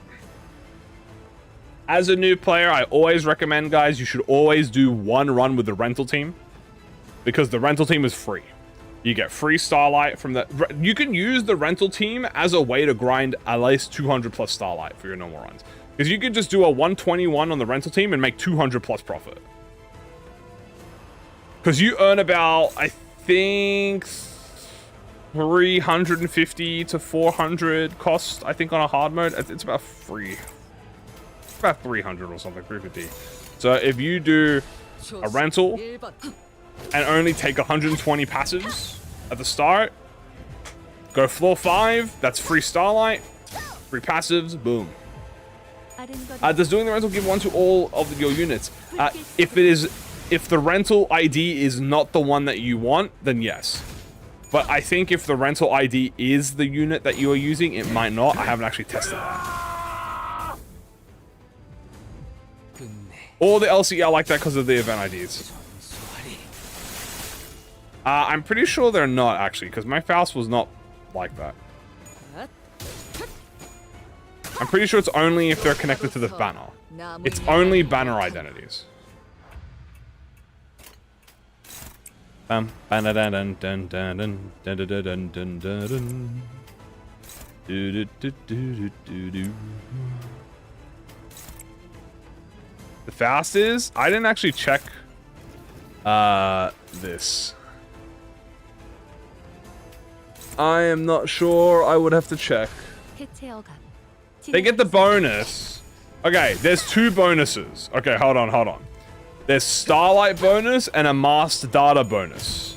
As a new player, I always recommend, guys, you should always do 1 run with the rental team. Because the rental team is free. You get free starlight from the... You can use the rental team as a way to grind at least 200 plus starlight for your normal runs. Because you could just do a 121 on the rental team and make 200 plus profit. Because you earn about, I think, 350 to 400 cost, I think, on a hard mode. It's about free. About 300 or something, 350. So if you do a rental and only take 120 passives at the start, go floor 5, that's free starlight, free passives, boom. Does doing the rental give 1 to all of your units? If the rental ID is not the one that you want, then yes. But I think if the rental ID is the unit that you are using, it might not. I haven't actually tested that. All the LCE are like that because of the event IDs. I'm pretty sure they're not, actually, because my Faust was not like that. I'm pretty sure it's only if they're connected to the banner. It's only banner identities. The Faust is? I didn't actually check this. I am not sure. I would have to check. They get the bonus. Okay, there's 2 bonuses. Okay, hold on. There's Starlight bonus and Amassed Data bonus.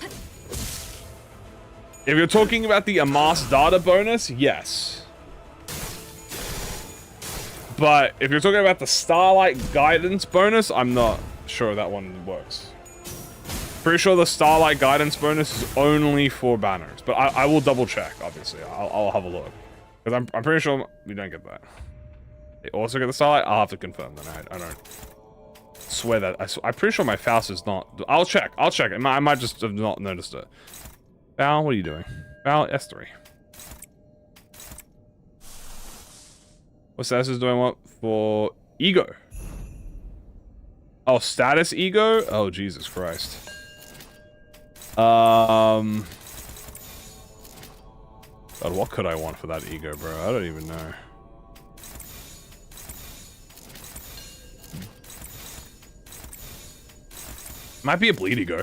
If you're talking about the Amassed Data bonus, yes. But if you're talking about the Starlight Guidance bonus, I'm not sure that one works. Pretty sure the Starlight Guidance bonus is only for banners, but I will double check, obviously. I'll have a look. Because I'm pretty sure we don't get that. They also get the Starlight? I'll have to confirm that. I don't swear that. I'm pretty sure my Faust is not... I'll check. I might just have not noticed it. Val, what are you doing? Val, S3. What status is doing what? For ego. Oh, status ego? Oh, Jesus Christ. God, what could I want for that ego, bro? I don't even know. Might be a bleed ego.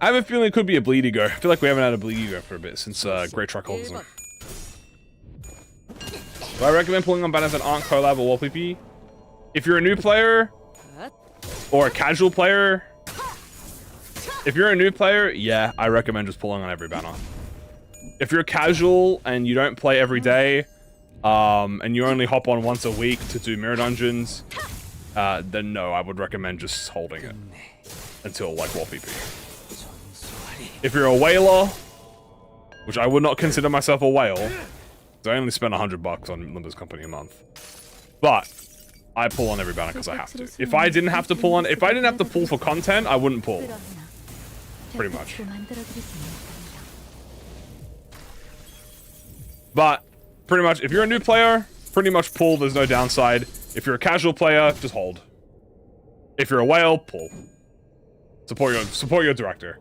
I have a feeling it could be a bleed ego. I feel like we haven't had a bleed ego for a bit since Great Truck holds them. Do I recommend pulling on banners that aren't collab or wall PP? If you're a new player or a casual player, if you're a new player, yeah, I recommend just pulling on every banner. If you're casual and you don't play every day, and you only hop on once a week to do mirror dungeons, then no, I would recommend just holding it until like wall PP. If you're a whaler, which I would not consider myself a whale, because I only spend $100 on Limbus Company a month, but I pull on every banner because I have to. If I didn't have to pull for content, I wouldn't pull. Pretty much. But pretty much, if you're a new player, pretty much pull. There's no downside. If you're a casual player, just hold. If you're a whale, pull. Support your director.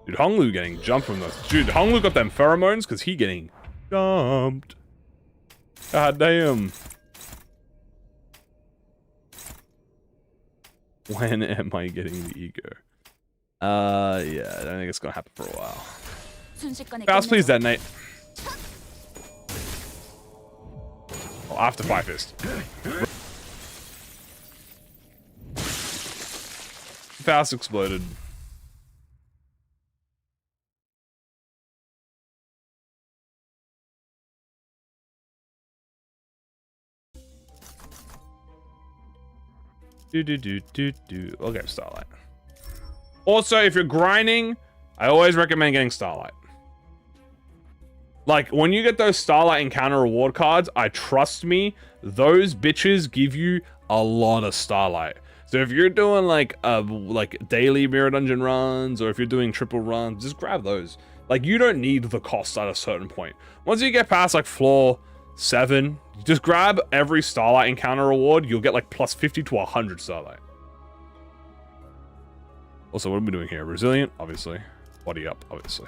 Dude, Honglu getting jumped from those. Dude, Honglu got them pheromones because he getting jumped. God damn. When am I getting the ego? Yeah, I don't think it's gonna happen for a while. Faust, please detonate. Oh, after Fire Fist. Faust exploded. Okay, Starlight. Also, if you're grinding, I always recommend getting Starlight. Like, when you get those Starlight Encounter reward cards, trust me, those bitches give you a lot of Starlight. So if you're doing like daily mirror dungeon runs, or if you're doing triple runs, just grab those. Like, you don't need the cost at a certain point. Once you get past like floor 7, just grab every Starlight Encounter reward. You'll get like plus 50 to 100 Starlight. Also, what are we doing here? Resilient, obviously. Body up, obviously.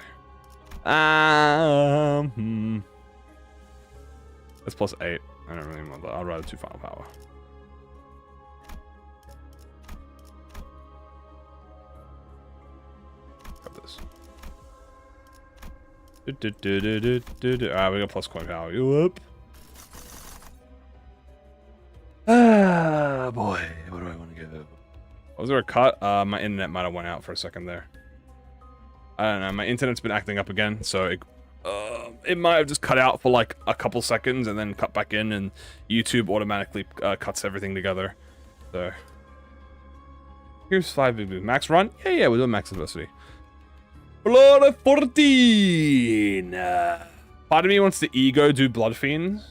That's plus 8. I don't really want that. I'd rather do final power. Grab this. Alright, we got plus coin power. You up? Ah, boy. What do I want to go? Was there a cut? My internet might have went out for a second there. I don't know. My internet's been acting up again, so it might have just cut out for like a couple seconds and then cut back in, and YouTube automatically cuts everything together. So here's 5 big boost. Max run? Yeah, we're doing max adversity. Blood of 14. Part of me wants to ego do Blood Fiends.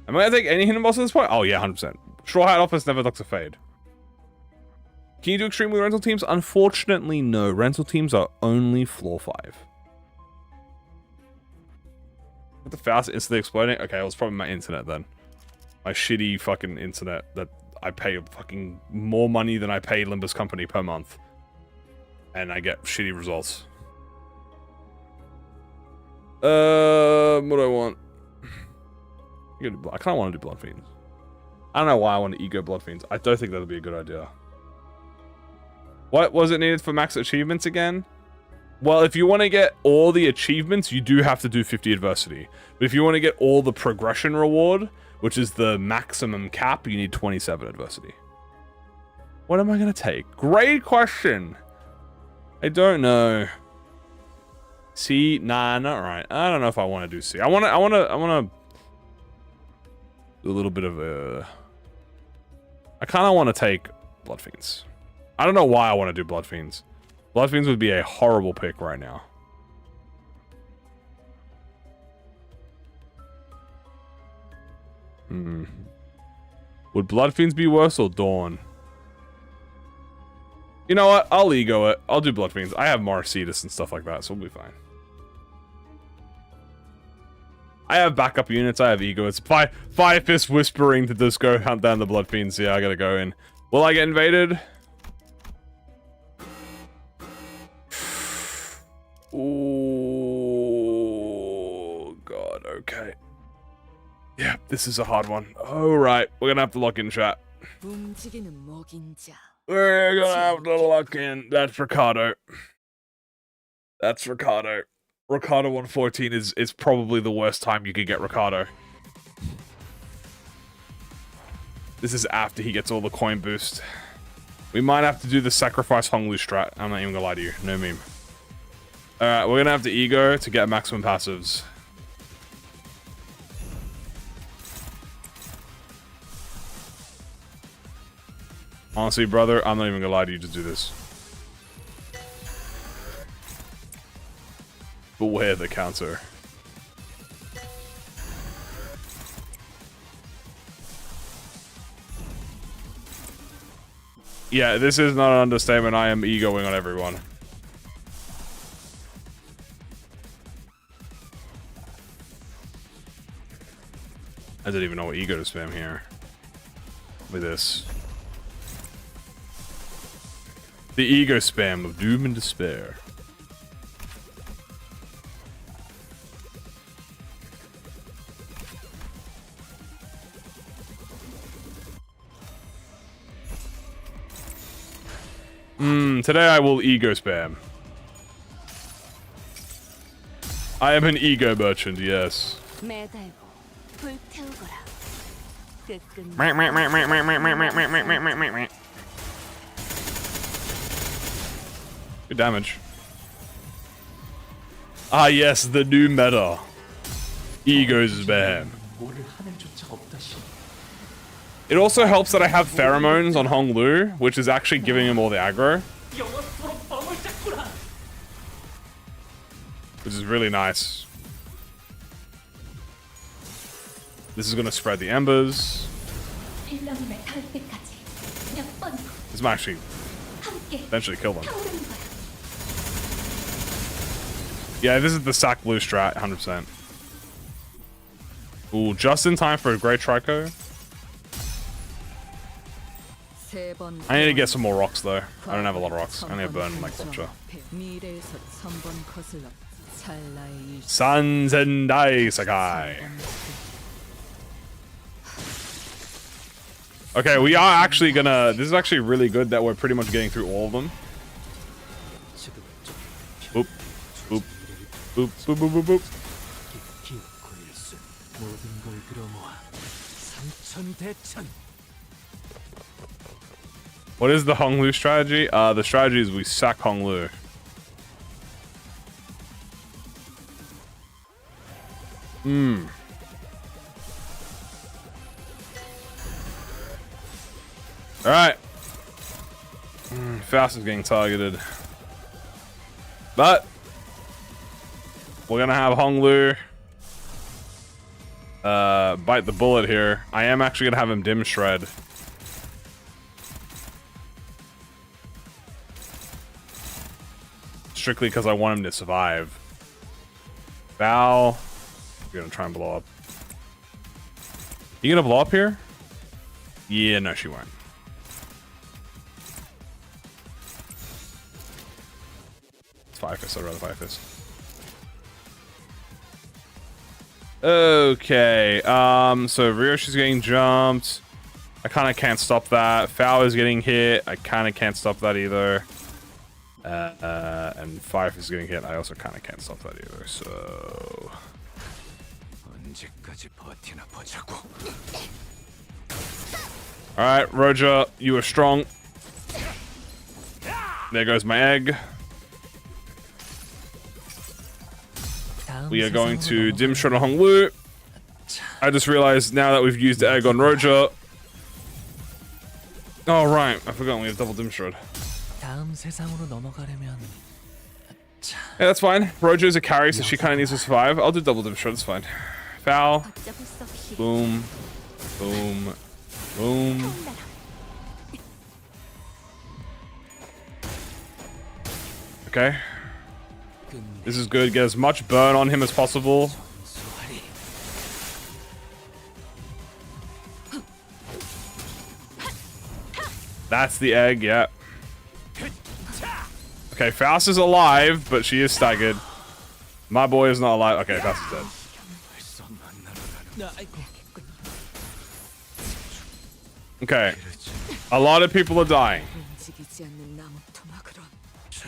Am I gonna take any hidden boss at this point? Oh yeah, 100%. Straw Hat Office never looks a fade. Can you do extreme with rental teams? Unfortunately, no. Rental teams are only floor 5. With the Faust instantly exploding? Okay, it was probably my internet then. My shitty fucking internet that I pay fucking more money than I pay Limbus Company per month. And I get shitty results. What do I want? I kind of want to do Blood Fiends. I don't know why I want to ego Blood Fiends. I don't think that'll be a good idea. What was it needed for max achievements again? Well, if you want to get all the achievements, you do have to do 50 adversity. But if you want to get all the progression reward, which is the maximum cap, you need 27 adversity. What am I going to take? Great question. I don't know. C? Nah, not right. I don't know if I want to do C. I want to do a little bit of I kind of want to take Blood Fiends. I don't know why I want to do Blood Fiends. Blood Fiends would be a horrible pick right now. Would Blood Fiends be worse or Dawn? You know what? I'll ego it. I'll do Blood Fiends. I have Marcetus and stuff like that, so we'll be fine. I have backup units. I have ego. It's Fire Fist whispering to just go hunt down the Blood Fiends. Yeah, I gotta go in. Will I get invaded? Oh God. Okay. Yeah, this is a hard one. All right, we're gonna have to lock in chat. We're gonna have to lock in. That's Ricardo. That's Ricardo. Ricardo 114 is probably the worst time you could get Ricardo. This is after he gets all the coin boost. We might have to do the sacrifice Honglu strat. I'm not even gonna lie to you. No meme. Alright, we're gonna have to ego to get maximum passives. Honestly, brother, I'm not even gonna lie to you, just do this. Beware the counter. Yeah, this is not an understatement. I am egoing on everyone. I didn't even know what ego to spam here. Look at this. The ego spam of doom and despair. Today I will ego spam. I am an ego merchant, yes. Good damage. Ah yes, the new meta. Ego spam. It also helps that I have pheromones on Hong Lu, which is actually giving him all the aggro. Which is really nice. This is gonna spread the embers. This might actually eventually kill them. Yeah, this is the sack blue strat, 100%. Ooh, just in time for a great Trico. I need to get some more rocks though. I don't have a lot of rocks. I only have burn like rupture. Suns and Sakai. Okay, we are actually gonna... This is actually really good that we're pretty much getting through all of them. Boop. Boop. Boop, boop, boop, boop, boop. What is the Hong Lu strategy? The strategy is we sack Hong Lu. Alright. Faust is getting targeted. But we're gonna have Hong Lu bite the bullet here. I am actually gonna have him dim shred. Strictly because I want him to survive. Val. We're gonna try and blow up. You gonna blow up here? Yeah, no, she won't. It's Fire Fist. I'd rather Fire Fist. Okay. So Ryoshi's getting jumped. I kind of can't stop that. Foul is getting hit. I kind of can't stop that either. And Fire Fist is getting hit. I also kind of can't stop that either. So. Alright, Roger, you are strong. There goes my egg. We are going to dim shot on Hong Lu. I just realized now that we've used the egg on Roger, Oh right, I forgot we have double dim shred. 다음 세상으로 넘어가려면 Yeah, that's fine. Rojo's a carry, so she kind of needs to survive. I'll do double dim shred. It's fine. Foul. Boom. Boom. Boom. Okay. This is good. Get as much burn on him as possible. That's the egg, yeah. Okay, Faust is alive, but she is staggered. My boy is not alive. Okay, Faust is dead. Okay. A lot of people are dying.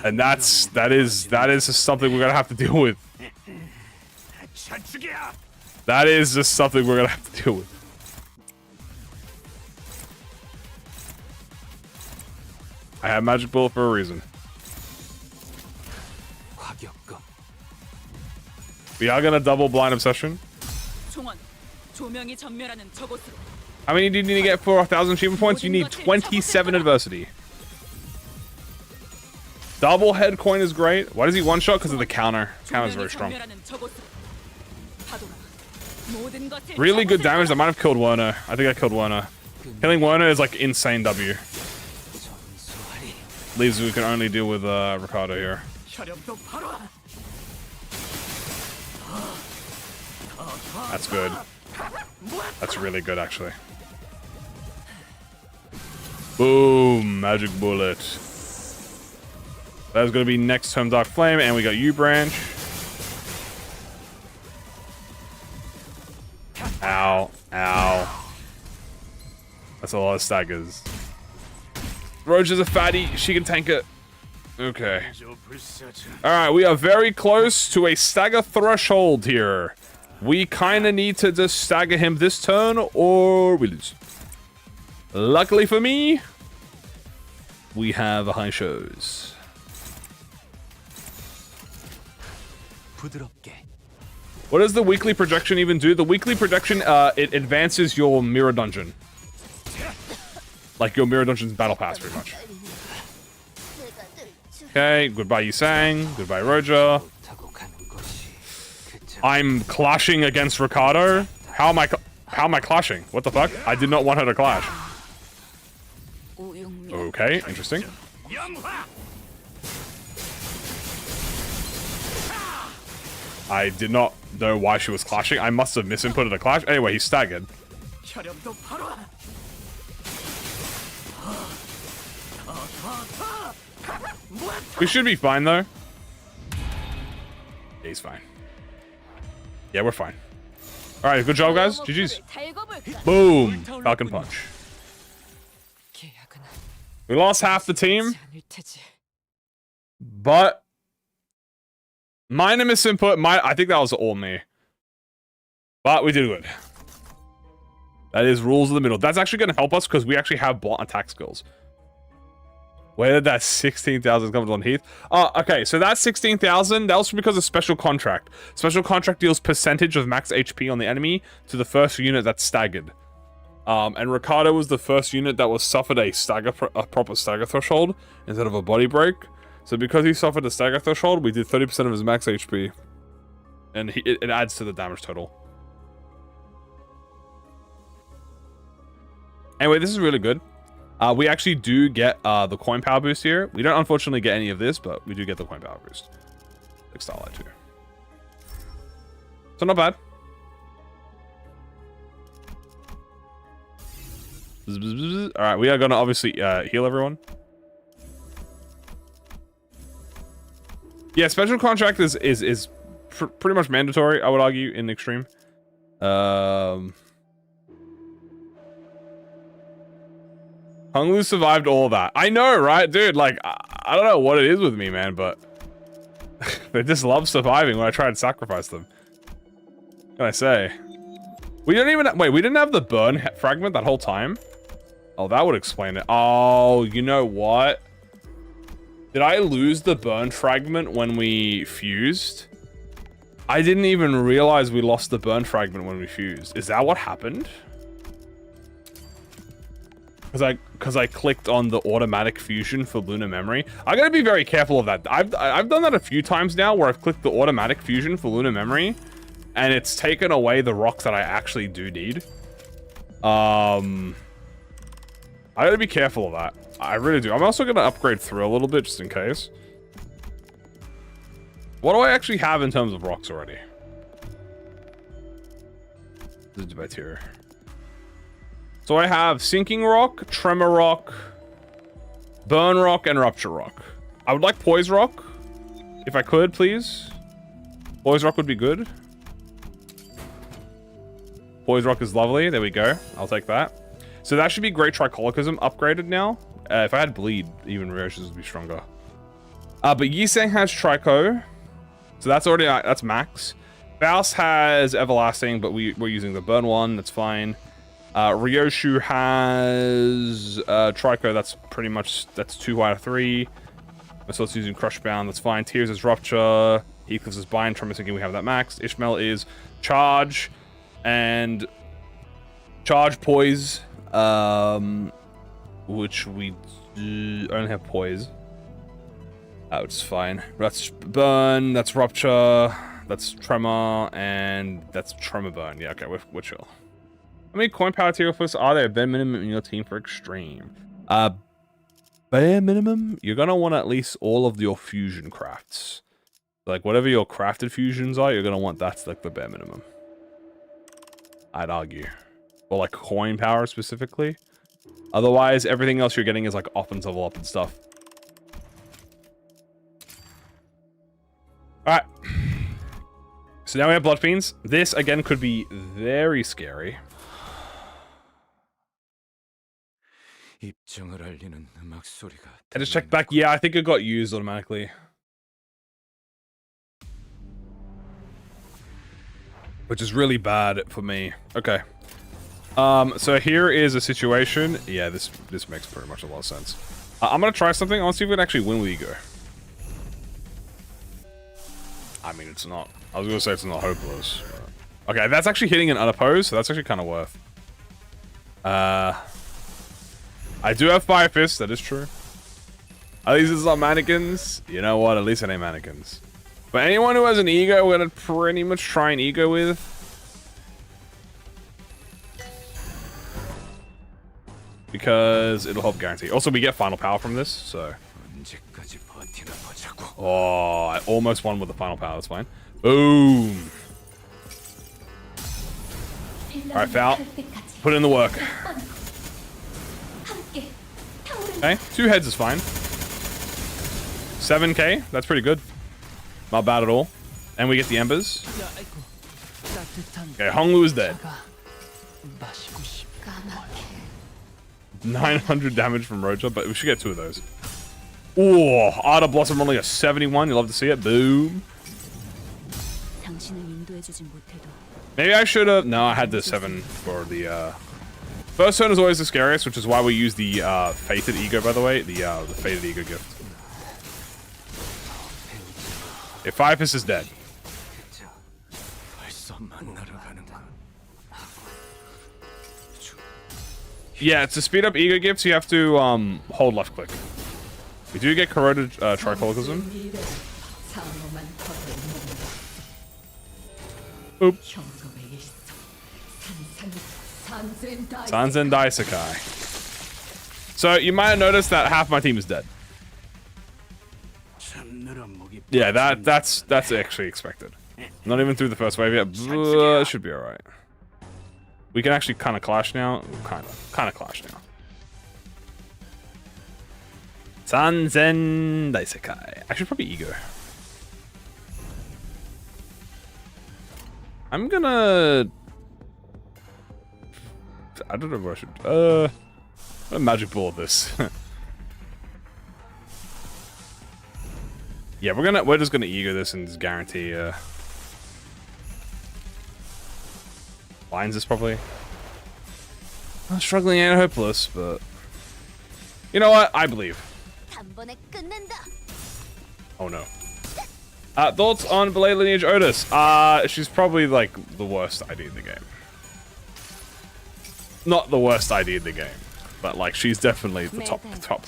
And that is just something we're gonna have to deal with. That is just something we're gonna have to deal with. I have magic bullet for a reason. We are gonna double blind obsession. How many do you need to get for 1,000 achievement points? You need 27 adversity. Double head coin is great. Why does he one shot? Because of the counter. Counter is very strong. Really good damage. I might have killed Werner. I think I killed Werner. Killing Werner is like insane W. Leaves we can only deal with Ricardo here. That's good. That's really good, actually. Boom! Magic bullet. That's gonna be next turn Dark Flame, and we got U-Branch. Ow. Ow. That's a lot of staggers. Roach is a fatty. She can tank it. Okay. Alright, we are very close to a stagger threshold here. We kind of need to just stagger him this turn, or we lose. Luckily for me, we have high shows. What does the weekly projection even do? The weekly projection, it advances your mirror dungeon. Like your mirror dungeon's battle pass, pretty much. Okay, goodbye Yusang, goodbye Roja. I'm clashing against Ricardo. How am I clashing? What the fuck? I did not want her to clash. Okay, interesting. I did not know why she was clashing. I must have misinputted a clash. Anyway, he's staggered. We should be fine, though. Yeah, he's fine. Yeah, we're fine. Alright, good job, guys. GG's. Boom! Falcon Punch. We lost half the team. But minor misinput. I think that was all me. But we did good. That is rules of the middle. That's actually going to help us because we actually have bot attack skills. Where did that 16,000 come from, Heath? Okay, so that 16,000, that was because of special contract. Special contract deals percentage of max HP on the enemy to the first unit that's staggered. And Ricardo was the first unit that was suffered a proper stagger threshold instead of a body break. So because he suffered a stagger threshold, we did 30% of his max HP. And it adds to the damage total. Anyway, this is really good. We actually do get the coin power boost here. We don't unfortunately get any of this, but we do get the coin power boost. Like Starlight too. So not bad. Alright, we are going to obviously heal everyone. Yeah, special contract is pretty much mandatory, I would argue, in Extreme. Hung Lu survived all that. I know, right? Dude, like, I don't know what it is with me, man, but they just love surviving when I try and sacrifice them. What can I say? We don't even... Wait, we didn't have the burn fragment that whole time? Oh, that would explain it. Oh, you know what? Did I lose the burn fragment when we fused? I didn't even realize we lost the burn fragment when we fused. Is that what happened? Because I clicked on the automatic fusion for lunar memory. I gotta be very careful of that. I've done that a few times now where I've clicked the automatic fusion for lunar memory, and it's taken away the rock that I actually do need. I gotta be careful of that. I really do. I'm also gonna upgrade through a little bit just in case. What do I actually have in terms of rocks already? This is debate here. So I have Sinking Rock, Tremor Rock, Burn Rock, and Rupture Rock. I would like Poise Rock, if I could, please. Poise Rock would be good. Poise Rock is lovely. There we go. I'll take that. So that should be Great Tricholicism upgraded now. If I had Bleed, even Reoshes would be stronger. But Yiseng has Trico. So that's already, that's max. Faust has Everlasting, but we're using the Burn one. That's fine. Ryoshu has Trico. That's pretty much, that's 2 out of 3. So it's using Crush Bound. That's fine. Tears is Rupture. Heathcliff's is Bind. Tremor Sinking, we have that max. Ishmael is Charge and Charge Poise, which we only have Poise. Which is fine. That's Burn. That's Rupture. That's Tremor, and that's Tremor Burn. Yeah, okay, we're chill. How many coin power tier firsts are there? Bare minimum in your team for extreme. Bare minimum, you're gonna want at least all of your fusion crafts. Like whatever your crafted fusions are, you're gonna want that's like the bare minimum. I'd argue. Or like coin power specifically. Otherwise, everything else you're getting is like offense level up and stuff. Alright. So now we have Blood Fiends. This again could be very scary. I just checked back. Yeah, I think it got used automatically. Which is really bad for me. Okay. So here is a situation. Yeah, this makes pretty much a lot of sense. I'm gonna try something. I want to see if we can actually win with Ego. I mean, it's not. I was gonna say it's not hopeless. Okay, that's actually hitting an unopposed, so that's actually kind of worth. I do have Fire Fist, that is true. At least it's not mannequins. You know what? At least it ain't mannequins. But anyone who has an ego, we're gonna pretty much try an ego with. Because it'll help guarantee. Also, we get final power from this, so. Oh, I almost won with the final power, that's fine. Boom. Alright, Foul. Put in the work. Okay, 2 heads is fine. 7k, that's pretty good. Not bad at all. And we get the embers. Okay, Honglu is dead. 900 damage from Roja, but we should get 2 of those. Oh, Art of Blossom only a 71. You love to see it. Boom. Maybe I should have. No, I had the 7 for the. First turn is always the scariest, which is why we use the Fated Ego, by the way. The Fated Ego gift. If Fire Fist is dead. Yeah, to speed up Ego gifts, you have to hold left click. We do get Corroded Tricholicism. Oop. Sanzen Daisakai. So you might have noticed that half my team is dead. Yeah, that's actually expected. Not even through the first wave yet. It should be alright. We can actually kind of clash now. Kind of clash now. Sanzen Daisakai. I should probably ego. I'm gonna. I don't know what I should. A magic ball this. Yeah, we're just gonna ego this and just guarantee. Lines this probably. I'm struggling and hopeless, but you know what? I believe. Oh no. Thoughts on Blade Lineage Otis? She's probably like the worst ID in the game. Not the worst ID in the game. but like she's definitely the top.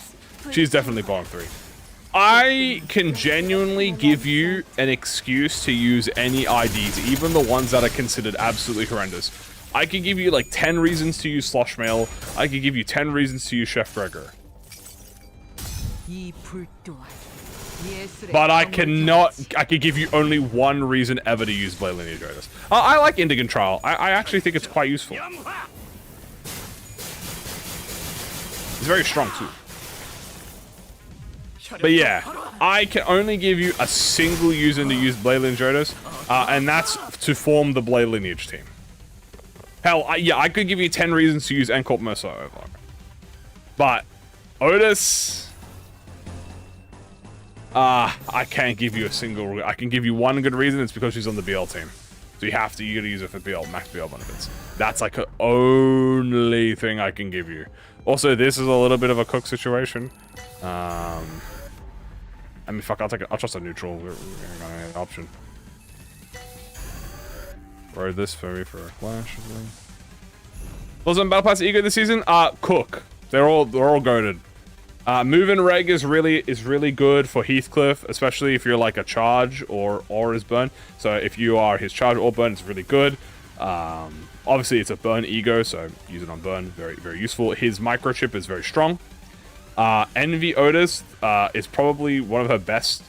She's definitely bottom 3. I can genuinely give you an excuse to use any IDs, even the ones that are considered absolutely horrendous. I could give you like 10 reasons to use Slosh Mail. I could give you 10 reasons to use Chef Gregor. But I cannot. I could give you only one reason ever to use Blade Lineage Odus. I like Indigan Trial. I actually think it's quite useful. It's very strong too. But yeah, I can only give you a single reason to use Blade Lineage Odus, and that's to form the Blade Lineage team. Hell, yeah, I could give you 10 reasons to use Encorp Mercer over. But Odus, I can't give you a single. I can give you one good reason. It's because she's on the BL team, so you gotta use her for BL max BL benefits. That's like the only thing I can give you. Also, this is a little bit of a cook situation. I mean, fuck, I'll trust a neutral. We're gonna have an option. Rode this ferry for a flash. Was on Battle Pass Ego this season? Cook. They're all goated. Move and reg is really good for Heathcliff, especially if you're like a charge or his burn. So if you are his charge or burn, it's really good. Obviously it's a burn ego, so use it on burn. Very, very useful. His microchip is very strong. Envy Odus is probably one of her best.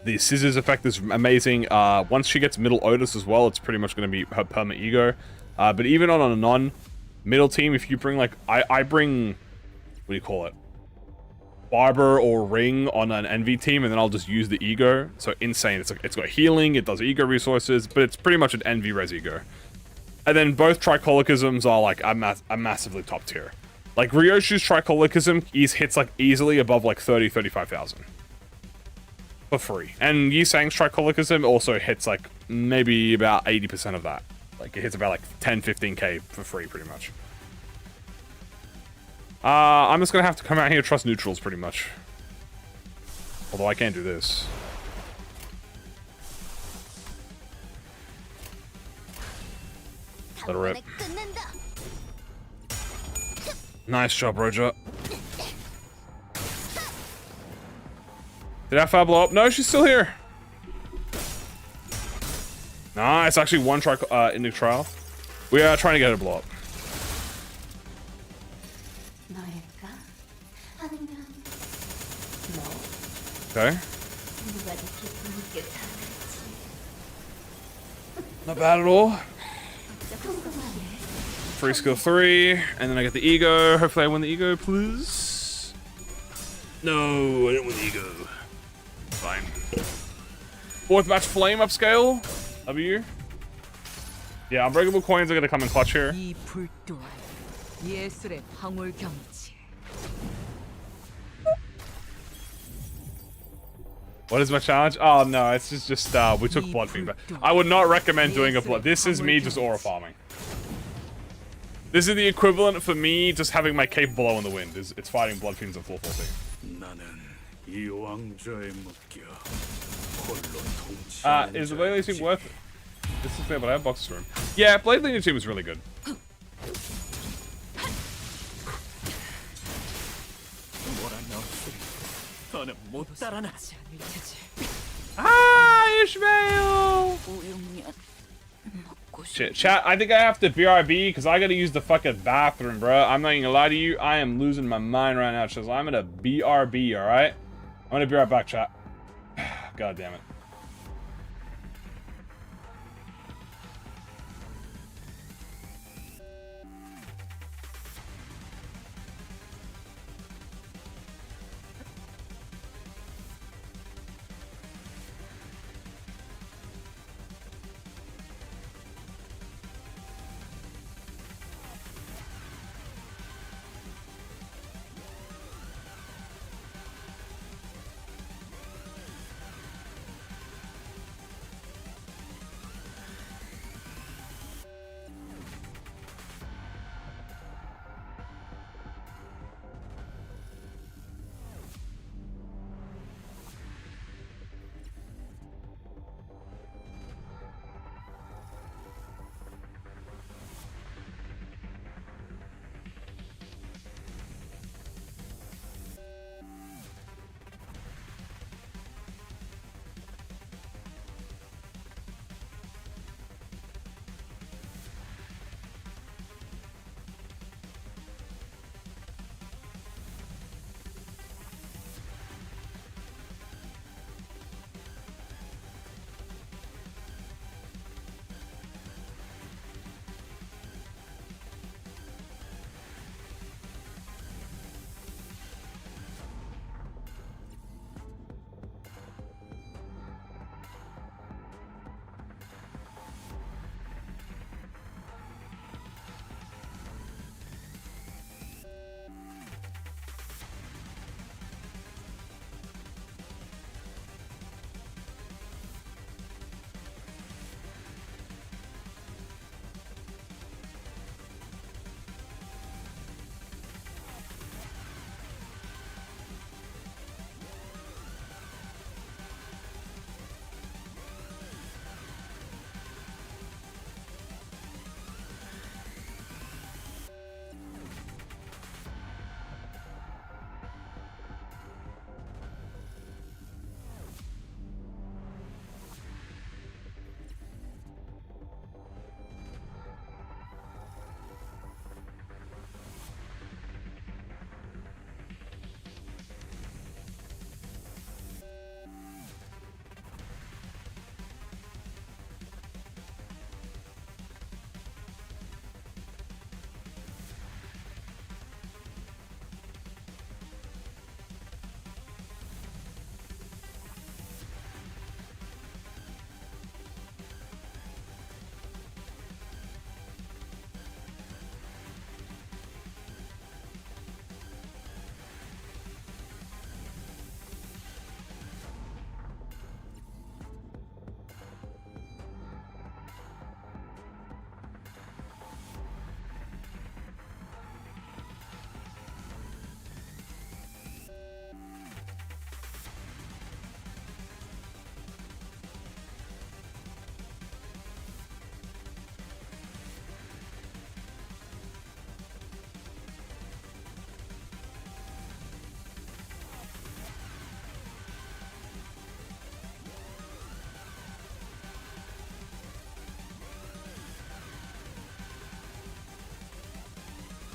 The scissors effect is amazing. Once she gets middle Odus as well, it's pretty much going to be her perma ego. But even on a non-middle team, if you bring like I bring, what do you call it? Barber or Ring on an Envy team, and then I'll just use the ego. So insane. It's got healing, it does ego resources, but it's pretty much an Envy res ego. And then both Tricolicisms are like a massively top tier. Like Ryoshu's Tricolicism hits like easily above like 35,000 for free, and Yisang's Tricolicism also hits like maybe about 80% of that. Like it hits about like 10-15k for free pretty much. I'm just gonna have to come out here and trust neutrals pretty much. Although I can't do this. Let her rip. Nice job, Roger. Did Alpha blow up? No, she's still here. Nah, it's actually one in the trial. We are trying to get her to blow up. Okay. Not bad at all. Free skill 3, and then I get the ego. Hopefully I win the ego, please. No, I didn't win the ego. Fine. 4th match flame upscale. W. Yeah, unbreakable coins are gonna come in clutch here. What is my challenge? Oh no, it's just we took blood fiend, but I would not recommend doing a blood. This is me just aura farming. This is the equivalent for me just having my cape blow in the wind. It's fighting blood fiends at 414. Is the Blade Lineage team worth it? This is fair, but I have boxes for him. Yeah, Blade Lineage team is really good. Ah, Ishmael! Shit, chat, I think I have to BRB because I gotta use the fucking bathroom, bro. I'm not even gonna lie to you. I am losing my mind right now, chat. So I'm gonna BRB, alright? I'm gonna be right back, chat. God damn it.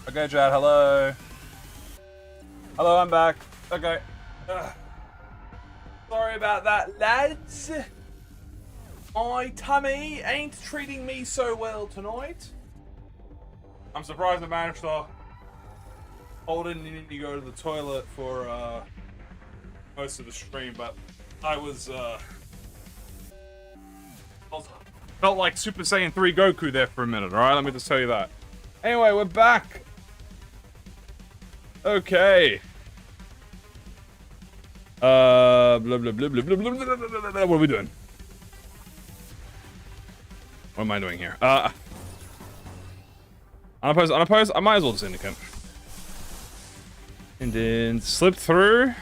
Okay, Chad, hello. Hello, I'm back. Okay. Sorry about that, lads. My tummy ain't treating me so well tonight. I'm surprised I managed to hold in needing to go to the toilet for most of the stream, but I was felt like Super Saiyan 3 Goku there for a minute, alright? Let me just tell you that. Anyway, we're back. Okay. Blah blah blah blah blah blah blah blah blah blah. What are we doing? What am I doing here? Unopposed, unopposed. I might as well just indicate. And then slip through.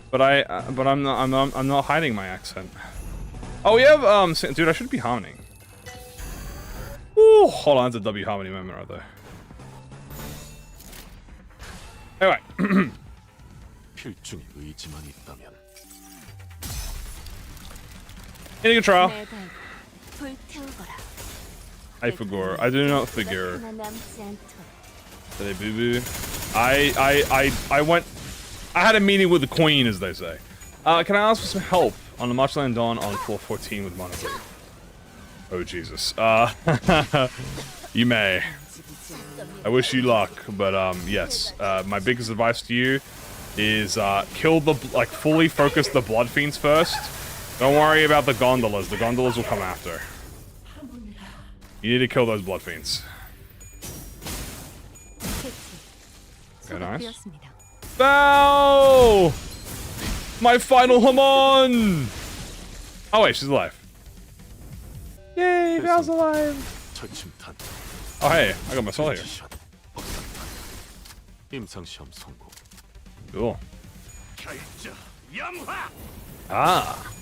But I'm not hiding my accent. Oh, we have dude, I should be harmoning. Ooh, hold on, it's a W harmony moment right there. Anyway. In control. I figure. I do not figure. Did I boo boo? I went. I had a meeting with the queen, as they say. Can I ask for some help on the Marchland Dawn on floor 14 with Monaco? Oh Jesus. You may. I wish you luck, but yes. My biggest advice to you is kill the fully focus the blood fiends first. Don't worry about the gondolas. The gondolas will come after. You need to kill those blood fiends. Okay, nice. Bow! My final Hamon! Oh wait, she's alive. Yay, Val's alive! Oh hey, I got my soul here. Cool. Ah.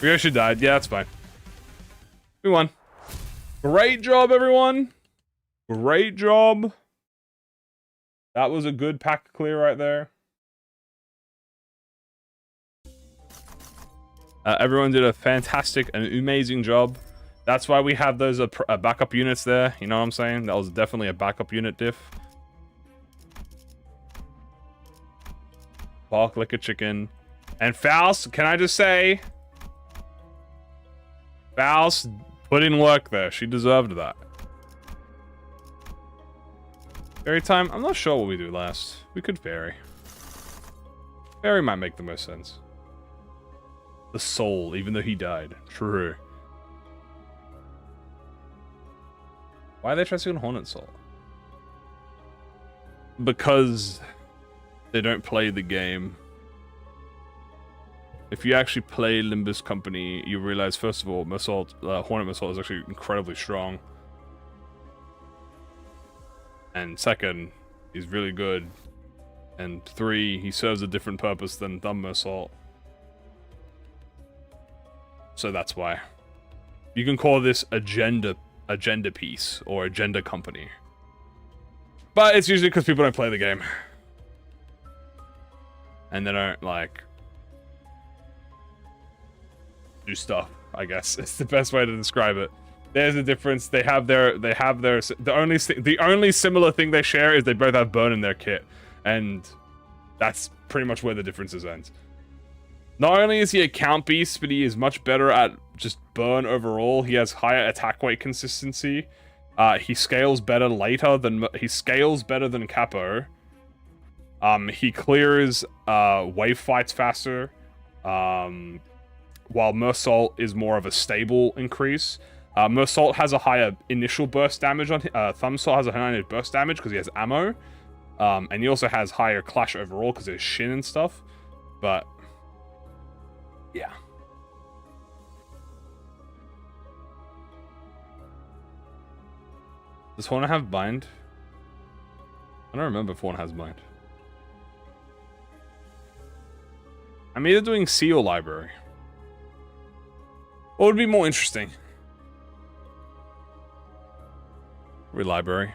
Ryoshi died. Yeah, that's fine. We won. Great job, everyone. Great job. That was a good pack clear right there. Everyone did a fantastic and amazing job. That's why we have those backup units there. You know what I'm saying? That was definitely a backup unit diff. Bark like a chicken. And Faust, can I just say... Faust put in work there. She deserved that. Fairy time? I'm not sure what we do last. We could fairy. Fairy might make the most sense. The soul, even though he died. True. Why are they trusting Hornet Soul? Because they don't play the game. If you actually play Limbus Company, you realize, first of all, Hornet Missile is actually incredibly strong. And second, he's really good. And 3, he serves a different purpose than Thumb Assault. So that's why. You can call this agenda piece or agenda company. But it's usually because people don't play the game. And they don't, like, do stuff, I guess. It's the best way to describe it. There's a difference. The only similar thing they share is they both have burn in their kit. And that's pretty much where the differences end. Not only is he a count beast, but he is much better at just burn overall. He has higher attack weight consistency. He scales better than Capo. He clears wave fights faster. While Mersault is more of a stable increase. Mersault has a higher initial burst damage on Thumbsault has a higher burst damage because he has ammo. And he also has higher clash overall because there's shin and stuff. But yeah. Does Hornet have bind? I don't remember if Hornet has bind. I'm either doing C or library. What would be more interesting? Read library.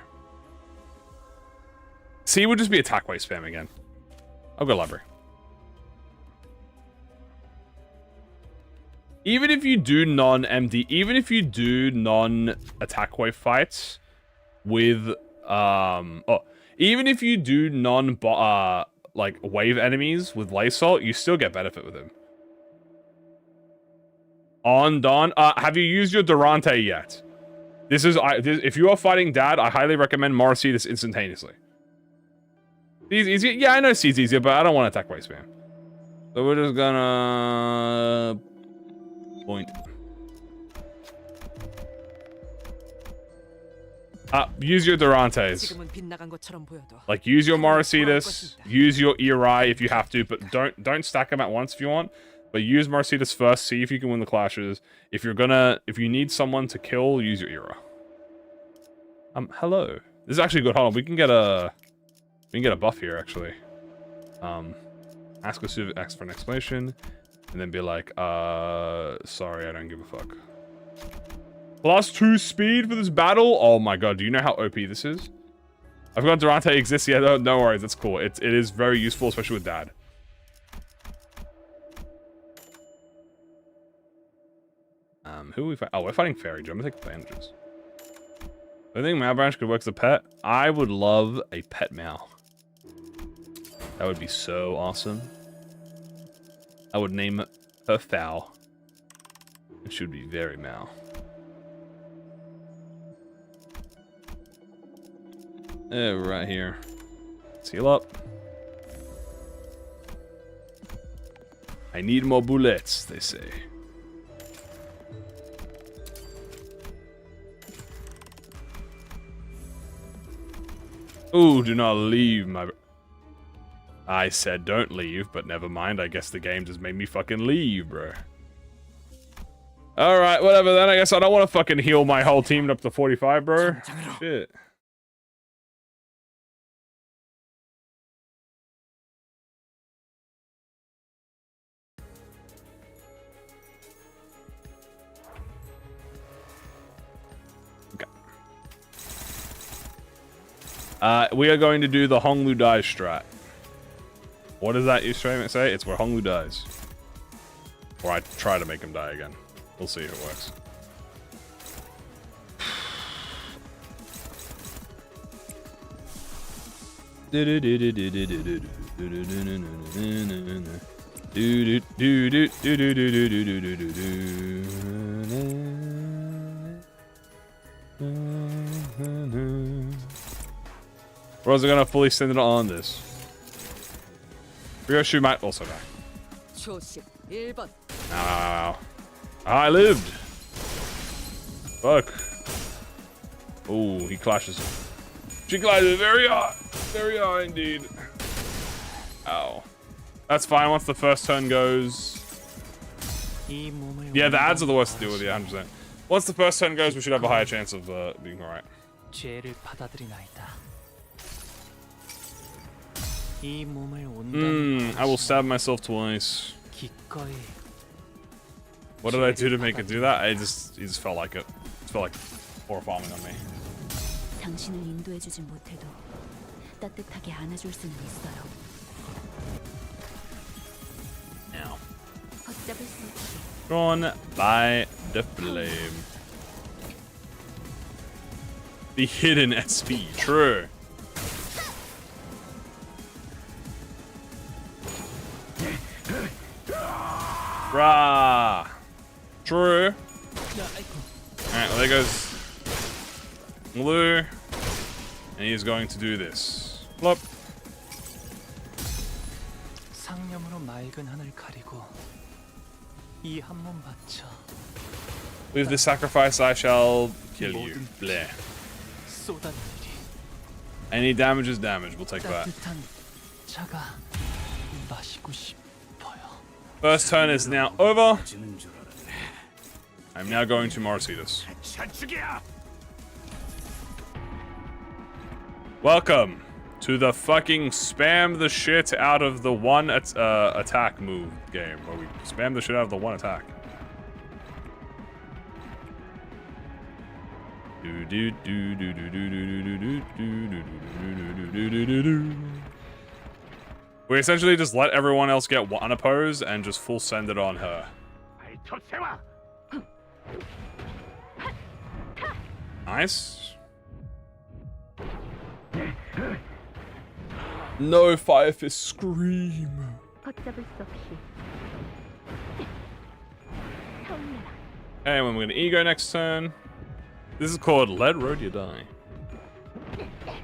C would just be attack weight spam again. I'll go library. Even if you do non-MD, even if you do non-attack wave fights with, even if you do like wave enemies with Laysalt, you still get benefit with him. On Don, have you used your Dante yet? This is, if you are fighting Dad, I highly recommend Morrissey this instantaneously. Seed's easier? Yeah, I know Seed's easier, but I don't want to attack wave spam. So we're just gonna... point. Use your Durantes. Like, use your Morrisitas, use your Eri if you have to, but don't stack them at once if you want. But use Morrisitas first, see if you can win the clashes. If you need someone to kill, use your Era. Hello. This is actually good. Hold on, we can get a buff here actually. Ask for an explanation, and then be like, sorry, I don't give a fuck. +2 speed for this battle? Oh my god, do you know how OP this is? I forgot Durante exists yet. Yeah, no worries, that's cool. It is very useful, especially with Dad. Who are we fighting? Oh, we're fighting Fairy. I'm gonna take advantages. I think Malbranch could work as a pet. I would love a pet Mal. That would be so awesome. I would name her Fowl. It should be very Mal. Right here. Let's heal up. I need more bullets, they say. Ooh, do not leave, my... I said don't leave, but never mind. I guess the game just made me fucking leave, bro. Alright, whatever then. I guess I don't want to fucking heal my whole team up to 45, bro. Shit. We are going to do the Honglu dies strat. What does that Easter egg say? It's where Honglu dies. Or I try to make him die again. We'll see if it works. Or is it gonna fully send it on this? Ryoshu might also die. Ow. I lived! Fuck. Oh, he clashes. She clashes very hard. Very hard indeed. Ow. That's fine once the first turn goes. Yeah, the ads are the worst to deal with, yeah, 100%. Once the first turn goes, we should have a higher chance of being alright. I will stab myself twice. What did I do to make it do that? It just felt like it. It felt like horror farming on me. Now. Drawn by the flame. The hidden SP, true. Rah! True. Alright, well there goes Lou. And he's going to do this. Flop. With the sacrifice I shall kill you. Bleh. Any damage is damage, we'll take that. First turn is now over. I'm now going to Morrisitas. Welcome to the fucking spam the shit out of the one attack move game, where we spam the shit out of the one attack. We essentially just let everyone else get one oppose and just full send it on her. Nice. No Fire Fist scream. 걷잡을 수 없이 타올라라. And we're gonna ego next turn. This is called Let Rhodia Die.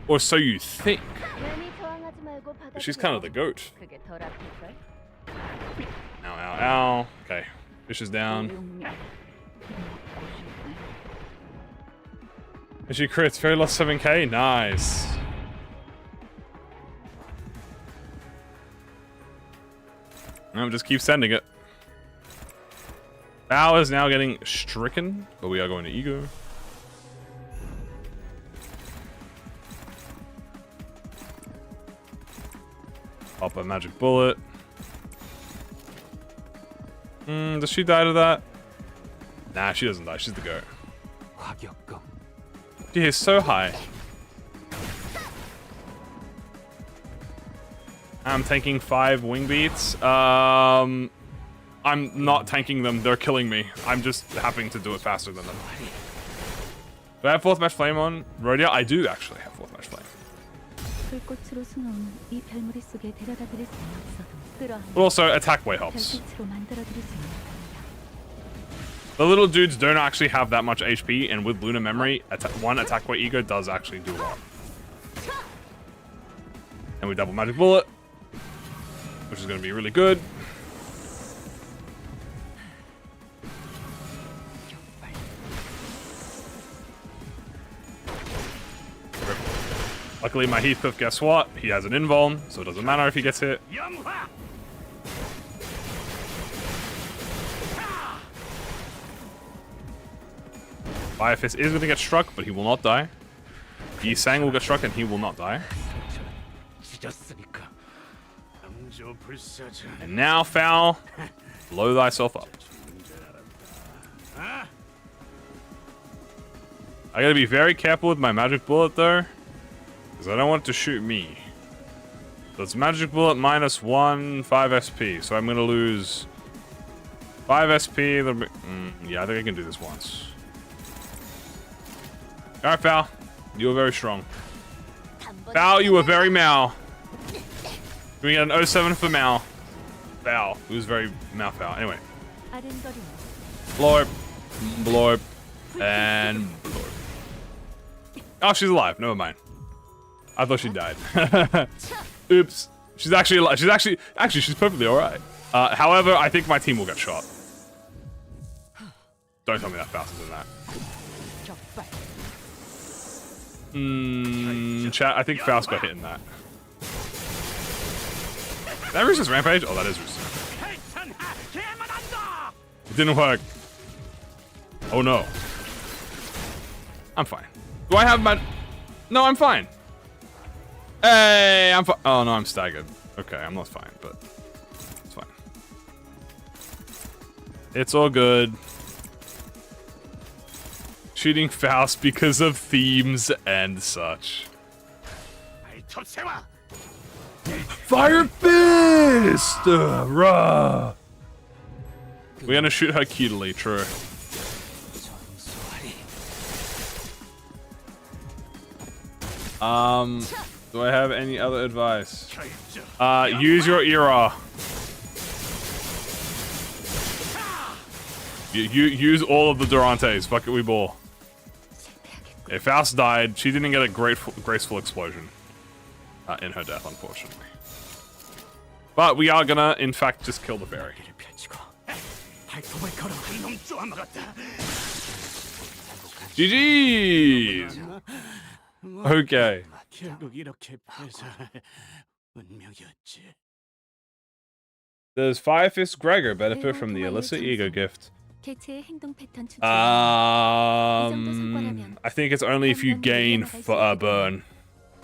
Or so you think. 괜히 저항하지 말고 But she's kind of the goat. 그게 덜 아플걸? Ow, ow, ow. Okay. Fish is down. And she crits. Very lost 7k. Nice. No, just keep sending it. Bao is now getting stricken, but we are going to ego. Pop a magic bullet. Does she die to that? Nah, she doesn't die. She's the goat. She is so high. I'm tanking 5 wing beats. I'm not tanking them. They're killing me. I'm just having to do it faster than them. Do I have 4th match flame on Rhodia? I do actually have 4th match flame. 불꽃으로 수놓은 이 별무리 속에 데려다 드릴 수는 없어도 끌어안고 But also, attack way helps. 별빛으로 만들어 드릴 수는 없답니다. The little dudes don't actually have that much HP, and with Lunar Memory, one attack way ego does actually do a lot. And we double magic bullet, which is going to be really good. Luckily, my Heathcliff, guess what? He has an invuln, so it doesn't matter if he gets hit. Fire Fist is going to get struck, but he will not die. Yi Sang will get struck, and he will not die. And now, Foul, blow thyself up. I gotta be very careful with my magic bullet, though, because I don't want it to shoot me. So it's magic bullet minus 1, 5 SP. So I'm gonna lose 5 SP. Yeah, I think I can do this once. Alright, Foul. You were very strong. Foul, you were very Mao. We get an 07 for Mao. Foul. It was very Mao Foul. Anyway. Blorp. Blorp. And blorp. Oh, she's alive. Never mind. I thought she died. Oops. She's actually alive. Actually, she's perfectly alright. However, I think my team will get shot. Don't tell me that Faust is in that. Chat, I think Faust got hit in that. Is that Roos's Rampage? Oh, that is Roos's Rampage. It didn't work. Oh no. I'm fine. Do I have my... No, I'm fine. Hey, I'm fine. Oh no, I'm staggered. Okay, I'm not fine, but it's fine. It's all good. Shooting Faust because of themes and such. Fire Fist! Rah! We're gonna shoot her cutely, true. Do I have any other advice? Use your era. Use all of the Durantes. Fuck it, we ball. If Faust died, she didn't get a graceful explosion in her death, unfortunately. But we are gonna, in fact, just kill the fairy. GG's! Okay. Does Fire Fist Gregor benefit from the illicit ego gift? I think it's only if you gain burn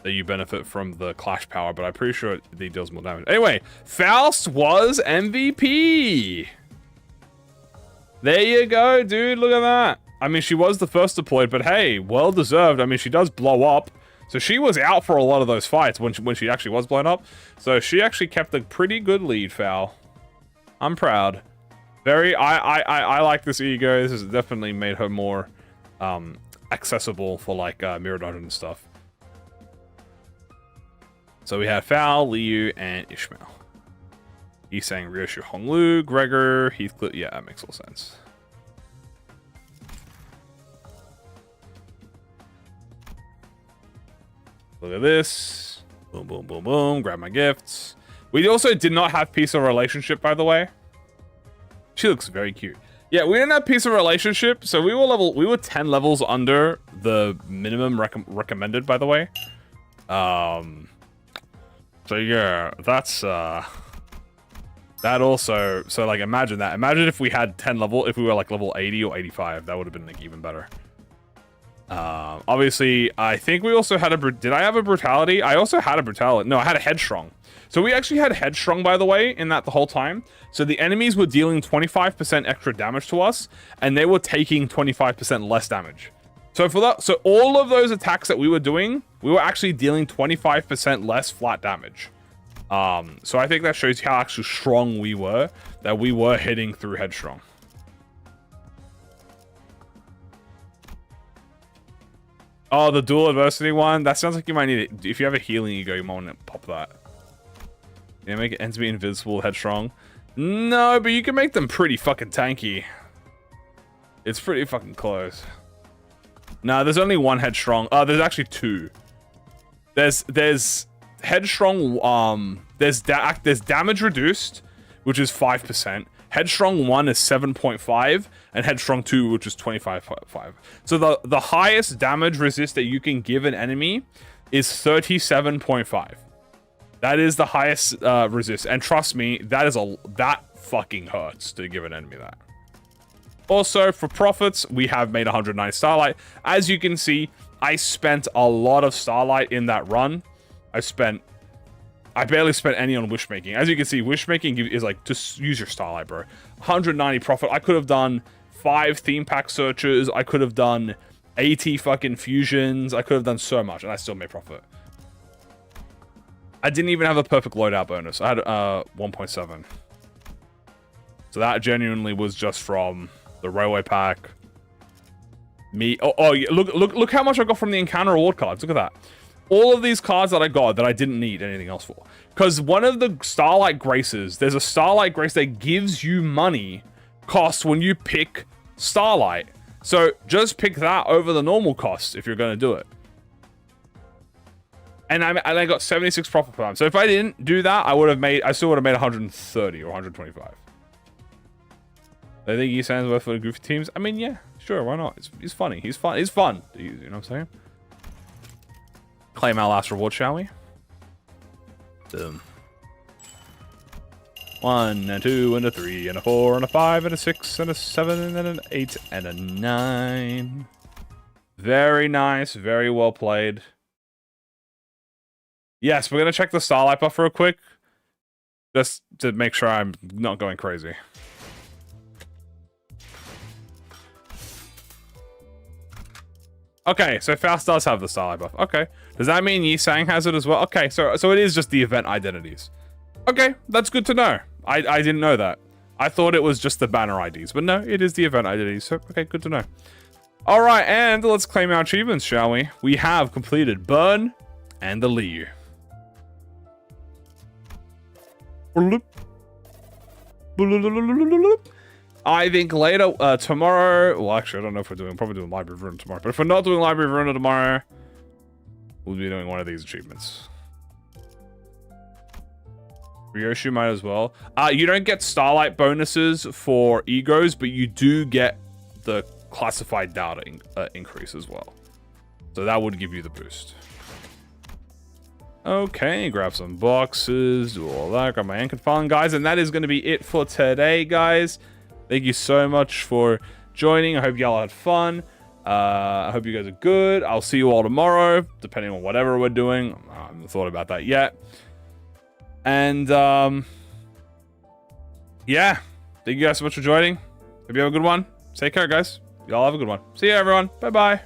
that you benefit from the clash power, but I'm pretty sure it deals more damage. Anyway, Faust was MVP. There you go, dude. Look at that. I mean, she was the first deployed, but hey, well deserved. I mean, she does blow up. So she was out for a lot of those fights when she actually was blown up. So she actually kept a pretty good lead, Foul. I'm proud. Very, I like this ego. This has definitely made her more accessible for like mirror dungeon and stuff. So we have Foul, Liu, and Ishmael. He's saying Ryoshu Honglu, Gregor, Heathcliff. Yeah, that makes all sense. Look at this. Boom, boom, boom, boom. Grab my gifts. We also did not have Peace of Relationship, by the way. She looks very cute. Yeah, we didn't have Peace of Relationship, so we were 10 levels under the minimum recommended, by the way. So yeah, that's that also, so like imagine that. Imagine if we had 10 level, if we were like level 80 or 85, that would have been like even better. Obviously, I think we also had did I have a brutality? I also had a brutality. No, I had a headstrong. So we actually had headstrong, by the way, in that the whole time. So the enemies were dealing 25% extra damage to us, and they were taking 25% less damage. So for that, so all of those attacks that we were doing, we were actually dealing 25% less flat damage. So I think that shows how actually strong we were, that we were hitting through headstrong. Oh, the dual adversity one? That sounds like you might need it. If you have a healing ego, you might want to pop that. Yeah, make it ends be invisible, headstrong. No, but you can make them pretty fucking tanky. It's pretty fucking close. No, there's only one headstrong. There's actually two. There's headstrong. There's damage reduced, which is 5%. Headstrong 1 is 7.5, and Headstrong 2, which is 25.5. So the highest damage resist that you can give an enemy is 37.5. That is the highest resist, and trust me, that fucking hurts to give an enemy that. Also, for profits, we have made 109 Starlight. As you can see, I spent a lot of Starlight in that run. I barely spent any on Wishmaking. As you can see, Wishmaking is like, just use your Starlight, bro. 190 profit. I could have done 5 theme pack searches. I could have done 80 fucking fusions. I could have done so much, and I still made profit. I didn't even have a perfect loadout bonus. I had 1.7. So that genuinely was just from the railway pack. Me. Oh yeah, look how much I got from the encounter reward cards. Look at that. All of these cards that I got that I didn't need anything else for. Because one of the Starlight Graces, there's a Starlight Grace that gives you money cost when you pick Starlight. So just pick that over the normal cost if you're going to do it. And I got 76 profit per time. So if I didn't do that, I still would have made 130 or 125. I think Yisan's worth for the goofy teams. I mean, yeah, sure, why not? He's funny. He's fun. He's fun to use, you know what I'm saying? Claim our last reward, shall we? Boom. 1 and 2 and a 3 and a 4 and a 5 and a 6 and a 7 and an 8 and a 9. Very nice. Very well played. Yes, we're going to check the Starlight buff real quick. Just to make sure I'm not going crazy. Okay, so Faust does have the Starlight buff. Okay. Does that mean Yisang has it as well? Okay, so it is just the event identities. Okay, that's good to know. I didn't know that. I thought it was just the banner IDs, but no, it is the event identities. So, okay, good to know. All right, and let's claim our achievements, shall we? We have completed Burn and the Liu. I think later, tomorrow, well, actually, I don't know if we're probably doing Library of Ruin tomorrow, but if we're not doing Library of Ruin tomorrow, we'll be doing one of these achievements. Ryoshu might as well. You don't get Starlight bonuses for egos, but you do get the classified data increase as well. So that would give you the boost. Okay, grab some boxes, do all that, grab my Anchor File, guys, and that is going to be it for today, guys. Thank you so much for joining. I hope y'all had fun. I hope you guys are good. I'll see you all tomorrow, depending on whatever we're doing. I haven't thought about that yet. And, yeah. Thank you guys so much for joining. Hope you have a good one. Take care, guys. Y'all have a good one. See you, everyone. Bye-bye.